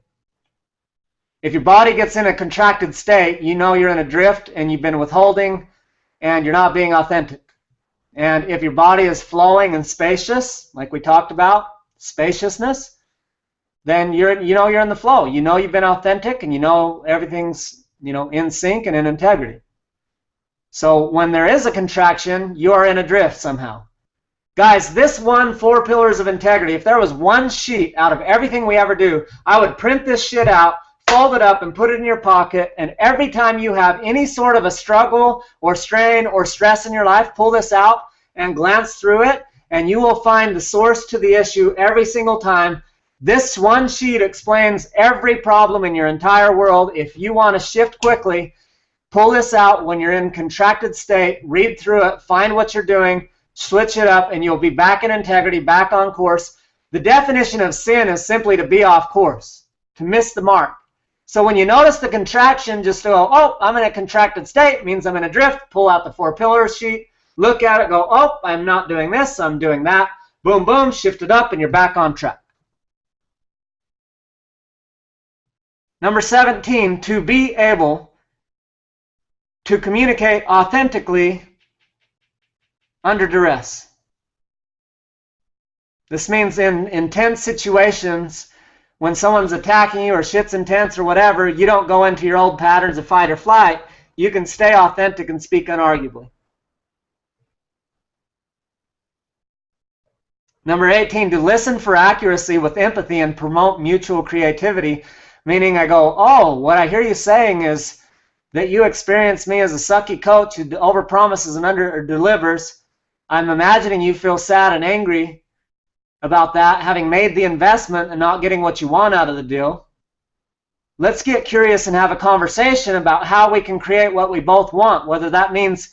If your body gets in a contracted state, you know you're in a drift and you've been withholding and you're not being authentic. And if your body is flowing and spacious, like we talked about, spaciousness, then you're in the flow. You know you've been authentic, and you know everything's in sync and in integrity. So when there is a contraction, you are in a drift somehow. Guys, this 4 pillars of integrity, if there was one sheet out of everything we ever do, I would print this shit out, fold it up, and put it in your pocket, and every time you have any sort of a struggle or strain or stress in your life, pull this out and glance through it, and you will find the source to the issue every single time. This one sheet explains every problem in your entire world. If you want to shift quickly, pull this out when you're in contracted state, read through it, find what you're doing, switch it up, and you'll be back in integrity, back on course. The definition of sin is simply to be off course, to miss the mark. So when you notice the contraction, just go, oh, I'm in a contracted state, means I'm in a drift, pull out the 4 pillars sheet, look at it, go, oh, I'm not doing this, I'm doing that. Boom, boom, shift it up, and you're back on track. Number 17, to be able to communicate authentically under duress. This means in intense situations, when someone's attacking you or shit's intense or whatever, you don't go into your old patterns of fight or flight. You can stay authentic and speak unarguably. Number 18, to listen for accuracy with empathy and promote mutual creativity, meaning I go, oh, what I hear you saying is that you experience me as a sucky coach who overpromises and under-delivers. I'm imagining you feel sad and angry about that, having made the investment and not getting what you want out of the deal. Let's get curious and have a conversation about how we can create what we both want, whether that means,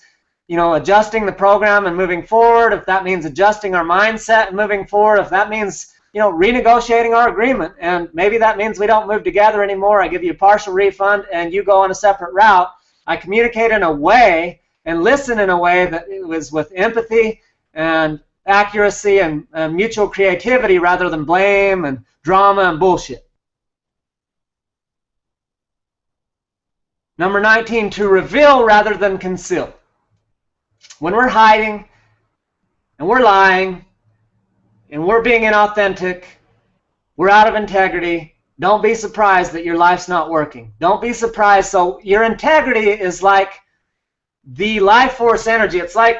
you know, adjusting the program and moving forward, if that means adjusting our mindset and moving forward, if that means, you know, renegotiating our agreement, and maybe that means we don't move together anymore. I give you a partial refund and you go on a separate route. I communicate in a way and listen in a way that it was with empathy and accuracy and mutual creativity rather than blame and drama and bullshit. Number 19, to reveal rather than conceal. When we're hiding and we're lying and we're being inauthentic, we're out of integrity, don't be surprised that your life's not working. Don't be surprised. So your integrity is like the life force energy. It's like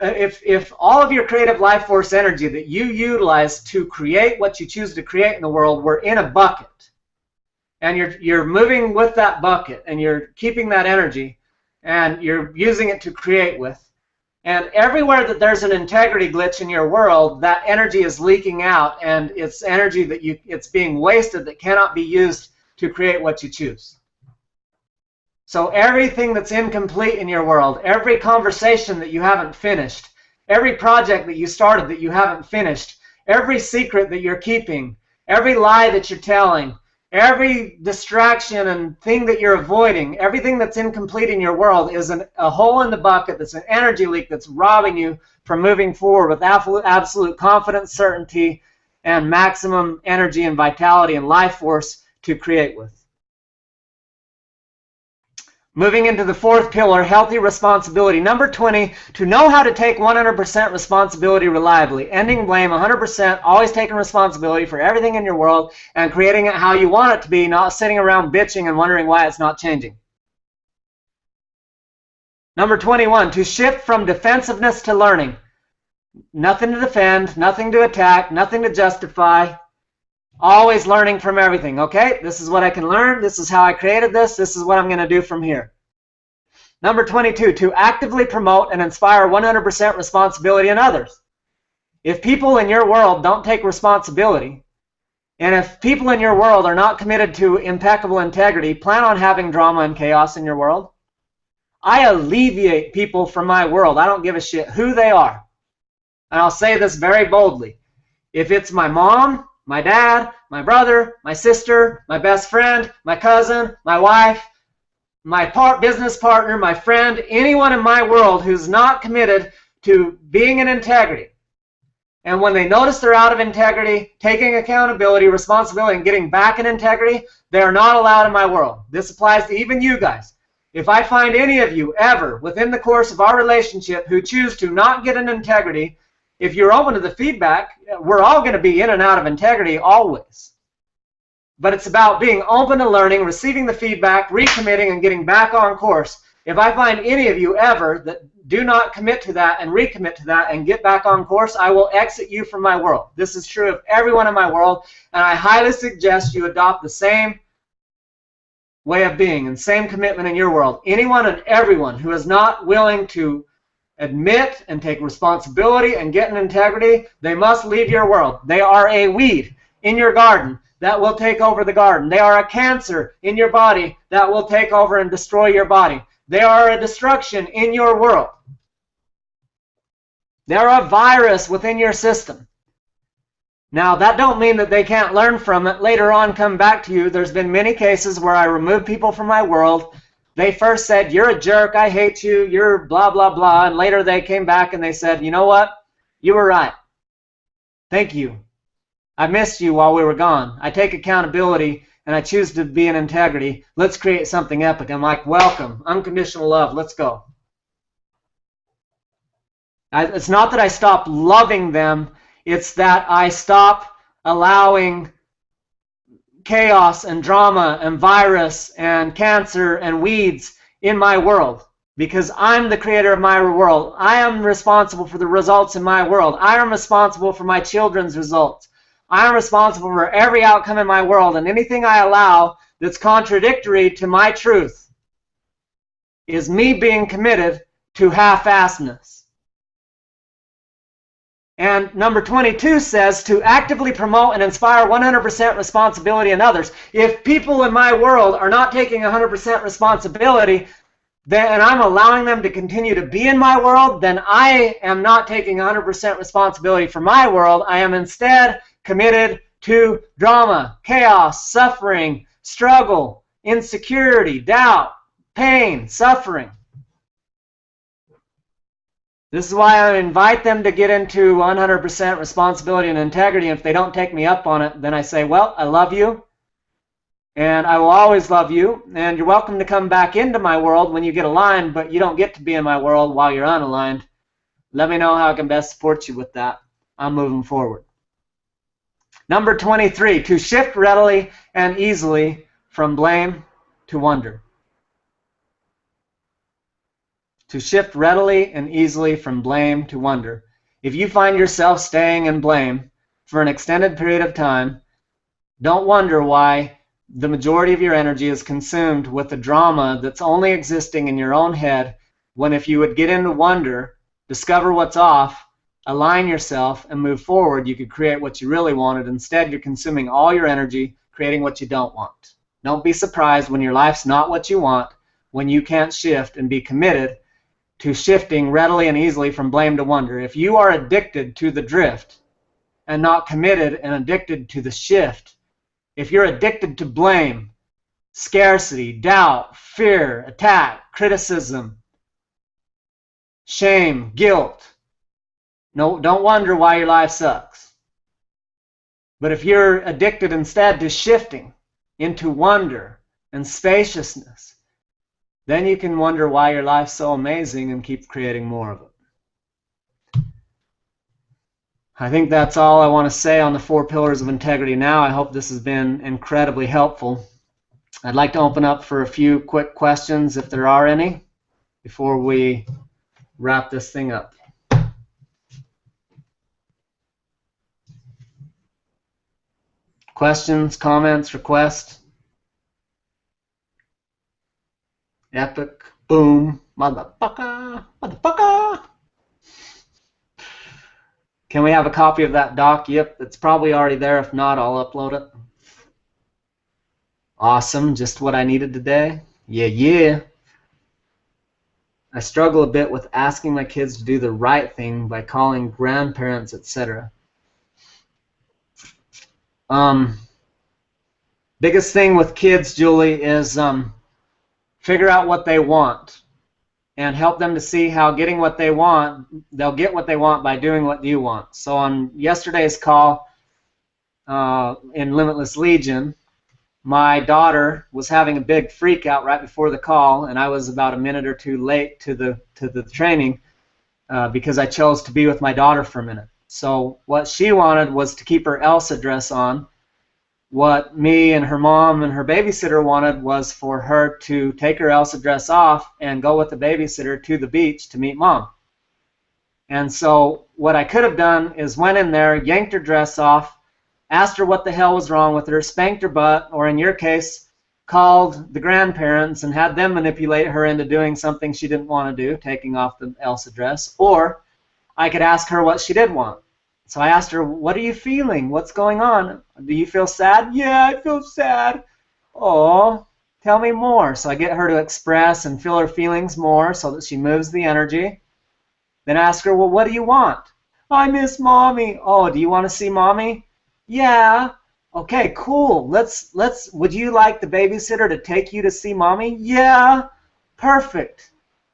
if all of your creative life force energy that you utilize to create what you choose to create in the world were in a bucket, and you're moving with that bucket and you're keeping that energy and you're using it to create with, and everywhere that there's an integrity glitch in your world, that energy is leaking out and it's energy that it's being wasted that cannot be used to create what you choose. So everything that's incomplete in your world, every conversation that you haven't finished, every project that you started that you haven't finished, every secret that you're keeping, every lie that you're telling, every distraction and thing that you're avoiding, everything that's incomplete in your world is a hole in the bucket that's an energy leak that's robbing you from moving forward with absolute confidence, certainty, and maximum energy and vitality and life force to create with. Moving into the fourth pillar, healthy responsibility. Number 20, to know how to take 100% responsibility reliably. Ending blame 100%, always taking responsibility for everything in your world and creating it how you want it to be, not sitting around bitching and wondering why it's not changing. Number 21, to shift from defensiveness to learning. Nothing to defend, nothing to attack, nothing to justify. Always learning from everything. Okay, this is what I can learn. This is how I created this. This is what I'm going to do from here. Number 22, to actively promote and inspire 100% responsibility in others. If people in your world don't take responsibility, and if people in your world are not committed to impeccable integrity, plan on having drama and chaos in your world. I alleviate people from my world. I don't give a shit who they are. And I'll say this very boldly. If it's my mom, my dad, my brother, my sister, my best friend, my cousin, my wife, my business partner, my friend, anyone in my world who's not committed to being in integrity, and when they notice they're out of integrity, taking accountability, responsibility, and getting back in integrity, they are not allowed in my world. This applies to even you guys. If I find any of you ever within the course of our relationship who choose to not get in integrity, if you're open to the feedback, we're all going to be in and out of integrity always. But it's about being open to learning, receiving the feedback, recommitting, and getting back on course. If I find any of you ever that do not commit to that and recommit to that and get back on course, I will exit you from my world. This is true of everyone in my world, and I highly suggest you adopt the same way of being and same commitment in your world. Anyone and everyone who is not willing to admit and take responsibility and get in integrity, they must leave your world. They are a weed in your garden that will take over the garden. They are a cancer in your body that will take over and destroy your body. They are a destruction in your world. They are a virus within your system. Now, that don't mean that they can't learn from it, later on come back to you. There's been many cases where I removed people from my world. They first said, you're a jerk, I hate you, you're blah, blah, blah. And later they came back and they said, you know what? You were right. Thank you. I missed you while we were gone. I take accountability and I choose to be in integrity. Let's create something epic. I'm like, welcome. Unconditional love. Let's go. It's not that I stop loving them. It's that I stop allowing chaos and drama and virus and cancer and weeds in my world, because I'm the creator of my world. I am responsible for the results in my world. I am responsible for my children's results. I am responsible for every outcome in my world, and anything I allow that's contradictory to my truth is me being committed to half-assedness. And number 22 says to actively promote and inspire 100% responsibility in others. If people in my world are not taking 100% responsibility, and I'm allowing them to continue to be in my world, then I am not taking 100% responsibility for my world. I am instead committed to drama, chaos, suffering, struggle, insecurity, doubt, pain, suffering. This is why I invite them to get into 100% responsibility and integrity. And if they don't take me up on it, then I say, well, I love you, and I will always love you, and you're welcome to come back into my world when you get aligned, but you don't get to be in my world while you're unaligned. Let me know how I can best support you with that. I'm moving forward. Number 23, to shift readily and easily from blame to wonder. To shift readily and easily from blame to wonder. If you find yourself staying in blame for an extended period of time, don't wonder why the majority of your energy is consumed with the drama that's only existing in your own head, when if you would get into wonder, discover what's off, align yourself, and move forward, you could create what you really wanted. Instead, you're consuming all your energy creating what you don't want. Don't be surprised when your life's not what you want, when you can't shift and be committed to shifting readily and easily from blame to wonder. If you are addicted to the drift and not committed and addicted to the shift, if you're addicted to blame, scarcity, doubt, fear, attack, criticism, shame, guilt, no, don't wonder why your life sucks. But if you're addicted instead to shifting into wonder and spaciousness, then you can wonder why your life's so amazing and keep creating more of it. I think that's all I want to say on the 4 pillars of integrity now. I hope this has been incredibly helpful. I'd like to open up for a few quick questions, if there are any, before we wrap this thing up. Questions, comments, requests? Epic, boom, motherfucker, motherfucker. Can we have a copy of that doc? Yep, it's probably already there. If not, I'll upload it. Awesome, just what I needed today. Yeah, yeah. I struggle a bit with asking my kids to do the right thing by calling grandparents, etc. Biggest thing with kids, Julie, is figure out what they want and help them to see how getting what they want, they'll get what they want by doing what you want. So on yesterday's call in Limitless Legion, my daughter was having a big freak out right before the call, and I was about a minute or two late to the training because I chose to be with my daughter for a minute. So what she wanted was to keep her Elsa dress on. What me and her mom and her babysitter wanted was for her to take her Elsa dress off and go with the babysitter to the beach to meet mom. And so what I could have done is went in there, yanked her dress off, asked her what the hell was wrong with her, spanked her butt, or in your case, called the grandparents and had them manipulate her into doing something she didn't want to do, taking off the Elsa dress. Or I could ask her what she did want. So I asked her, what are you feeling? What's going on? Do you feel sad? Yeah, I feel sad. Oh, tell me more. So I get her to express and feel her feelings more so that she moves the energy. Then ask her, well, what do you want? I miss Mommy. Oh, do you want to see Mommy? Yeah. Okay, cool. Would you like the babysitter to take you to see Mommy? Yeah. Perfect.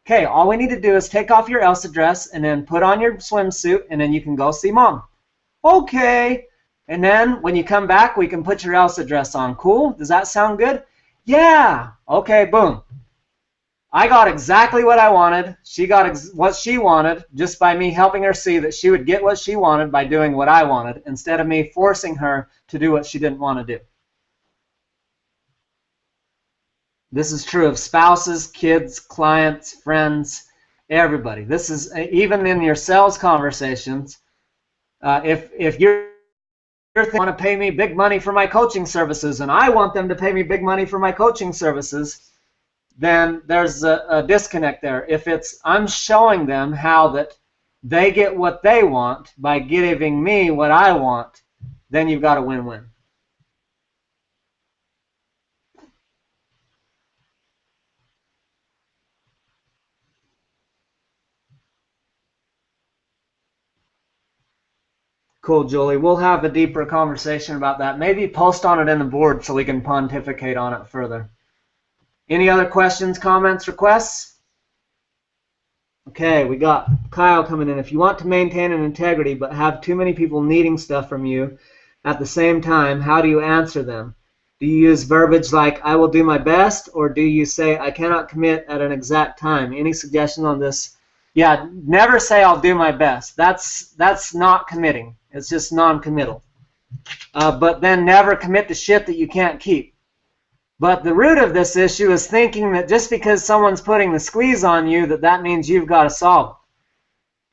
Okay, all we need to do is take off your Elsa dress and then put on your swimsuit, and then you can go see Mom. Okay. And then when you come back, we can put your Elsa dress on. Cool? Does that sound good? Yeah. Okay, boom. I got exactly what I wanted. She got what she wanted just by me helping her see that she would get what she wanted by doing what I wanted, instead of me forcing her to do what she didn't want to do. This is true of spouses, kids, clients, friends, everybody. This is even in your sales conversations. If you want to pay me big money for my coaching services and I want them to pay me big money for my coaching services, then there's a disconnect there. If it's I'm showing them how that they get what they want by giving me what I want, then you've got a win-win. Cool, Julie. We'll have a deeper conversation about that. Maybe post on it in the board so we can pontificate on it further. Any other questions, comments, requests? Okay, we got Kyle coming in. If you want to maintain an integrity but have too many people needing stuff from you at the same time, how do you answer them? Do you use verbiage like, I will do my best, or do you say, I cannot commit at an exact time? Any suggestions on this? Yeah, never say I'll do my best. That's not committing. It's just non-committal. But then never commit to shit that you can't keep. But the root of this issue is thinking that just because someone's putting the squeeze on you, that means you've got to solve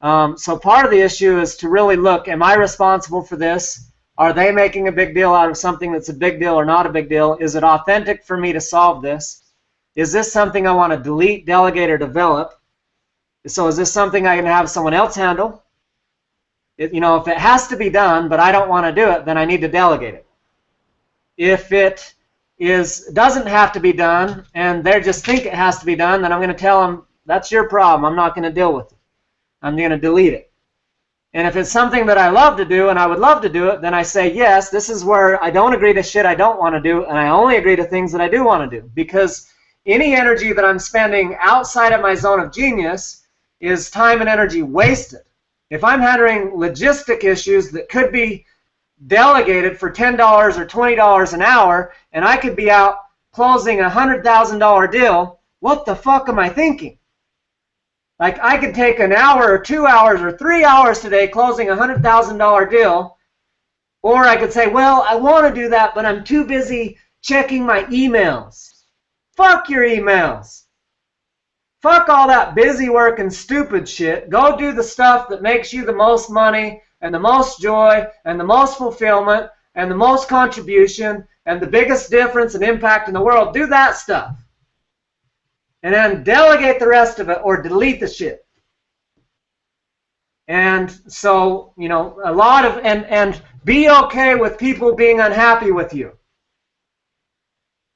it. So part of the issue is to really look, am I responsible for this? Are they making a big deal out of something that's a big deal or not a big deal? Is it authentic for me to solve this? Is this something I want to delete, delegate, or develop? So is this something I can have someone else handle? If it has to be done, but I don't want to do it, then I need to delegate it. If it doesn't have to be done, and they just think it has to be done, then I'm going to tell them, that's your problem. I'm not going to deal with it. I'm going to delete it. And if it's something that I love to do and I would love to do it, then I say, yes, this is where I don't agree to shit I don't want to do, and I only agree to things that I do want to do. Because any energy that I'm spending outside of my zone of genius is time and energy wasted. If I'm handling logistic issues that could be delegated for $10 or $20 an hour, and I could be out closing a $100,000 deal, what the fuck am I thinking? Like, I could take an hour or 2 hours or 3 hours today closing a $100,000 deal, or I could say, well, I want to do that, but I'm too busy checking my emails. Fuck your emails. Fuck all that busy work and stupid shit. Go do the stuff that makes you the most money and the most joy and the most fulfillment and the most contribution and the biggest difference and impact in the world. Do that stuff. And then delegate the rest of it or delete the shit. And so, a lot of, and be okay with people being unhappy with you.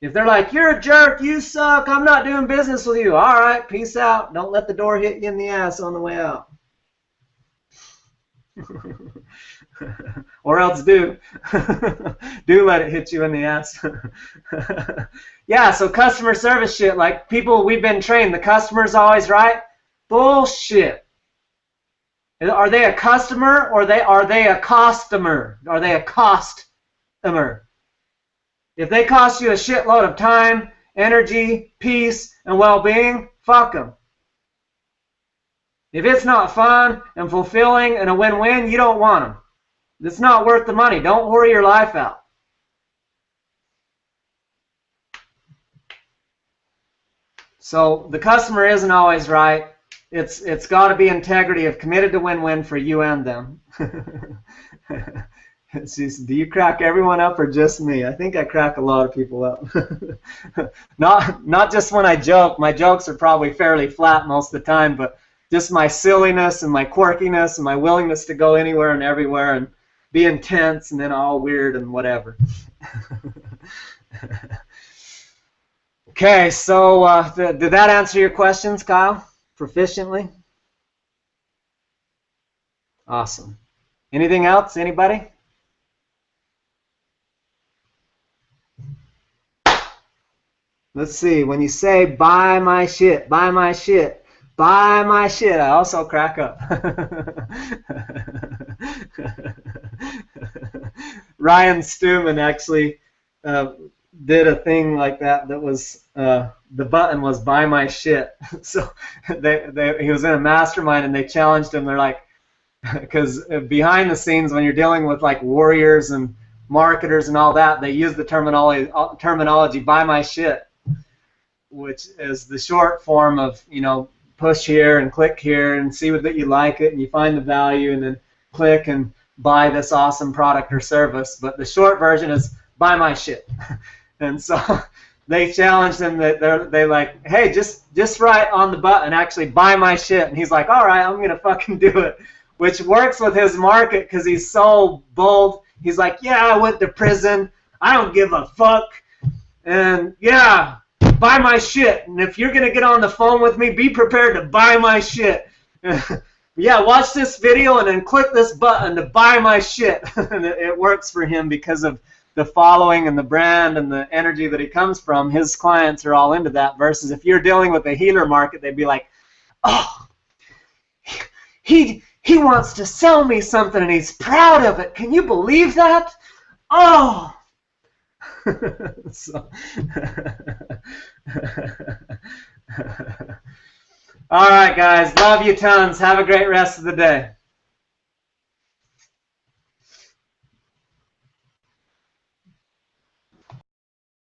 If they're like, you're a jerk, you suck, I'm not doing business with you. All right, peace out. Don't let the door hit you in the ass on the way out. Or else do. Do let it hit you in the ass. Yeah, so customer service shit, like people, we've been trained, the customer's always right. Bullshit. Are they a customer or are they a customer? Are they a costumer? If they cost you a shitload of time, energy, peace, and well-being, fuck them. If it's not fun and fulfilling and a win-win, you don't want them. It's not worth the money. Don't worry your life out. So the customer isn't always right. It's got to be integrity of committed to win-win for you and them. Do you crack everyone up or just me? I think I crack a lot of people up. Not just when I joke. My jokes are probably fairly flat most of the time, but just my silliness and my quirkiness and my willingness to go anywhere and everywhere and be intense and then all weird and whatever. Okay, so did that answer your questions, Kyle? Proficiently? Awesome. Anything else? Anybody? Let's see. When you say, buy my shit, buy my shit, buy my shit, I also crack up. Ryan Stewman actually did a thing like that was the button was buy my shit. So he was in a mastermind and they challenged him. They're like, because behind the scenes when you're dealing with like warriors and marketers and all that, they use the terminology buy my shit, which is the short form of, you know, push here and click here and see that you like it and you find the value and then click and buy this awesome product or service. But the short version is buy my shit. And so they challenged him that they like, hey, just write on the button actually buy my shit. And he's like, all right, I'm gonna fucking do it, which works with his market because he's so bold. He's like, yeah, I went to prison. I don't give a fuck. And yeah, buy my shit. And if you're gonna get on the phone with me, be prepared to buy my shit. Yeah, watch this video and then click this button to buy my shit. And it works for him because of the following and the brand and the energy that he comes from. His clients are all into that. Versus if you're dealing with a healer market, they'd be like, oh, he wants to sell me something and he's proud of it. Can you believe that? Oh. So. All right, guys. Love you tons. Have a great rest of the day.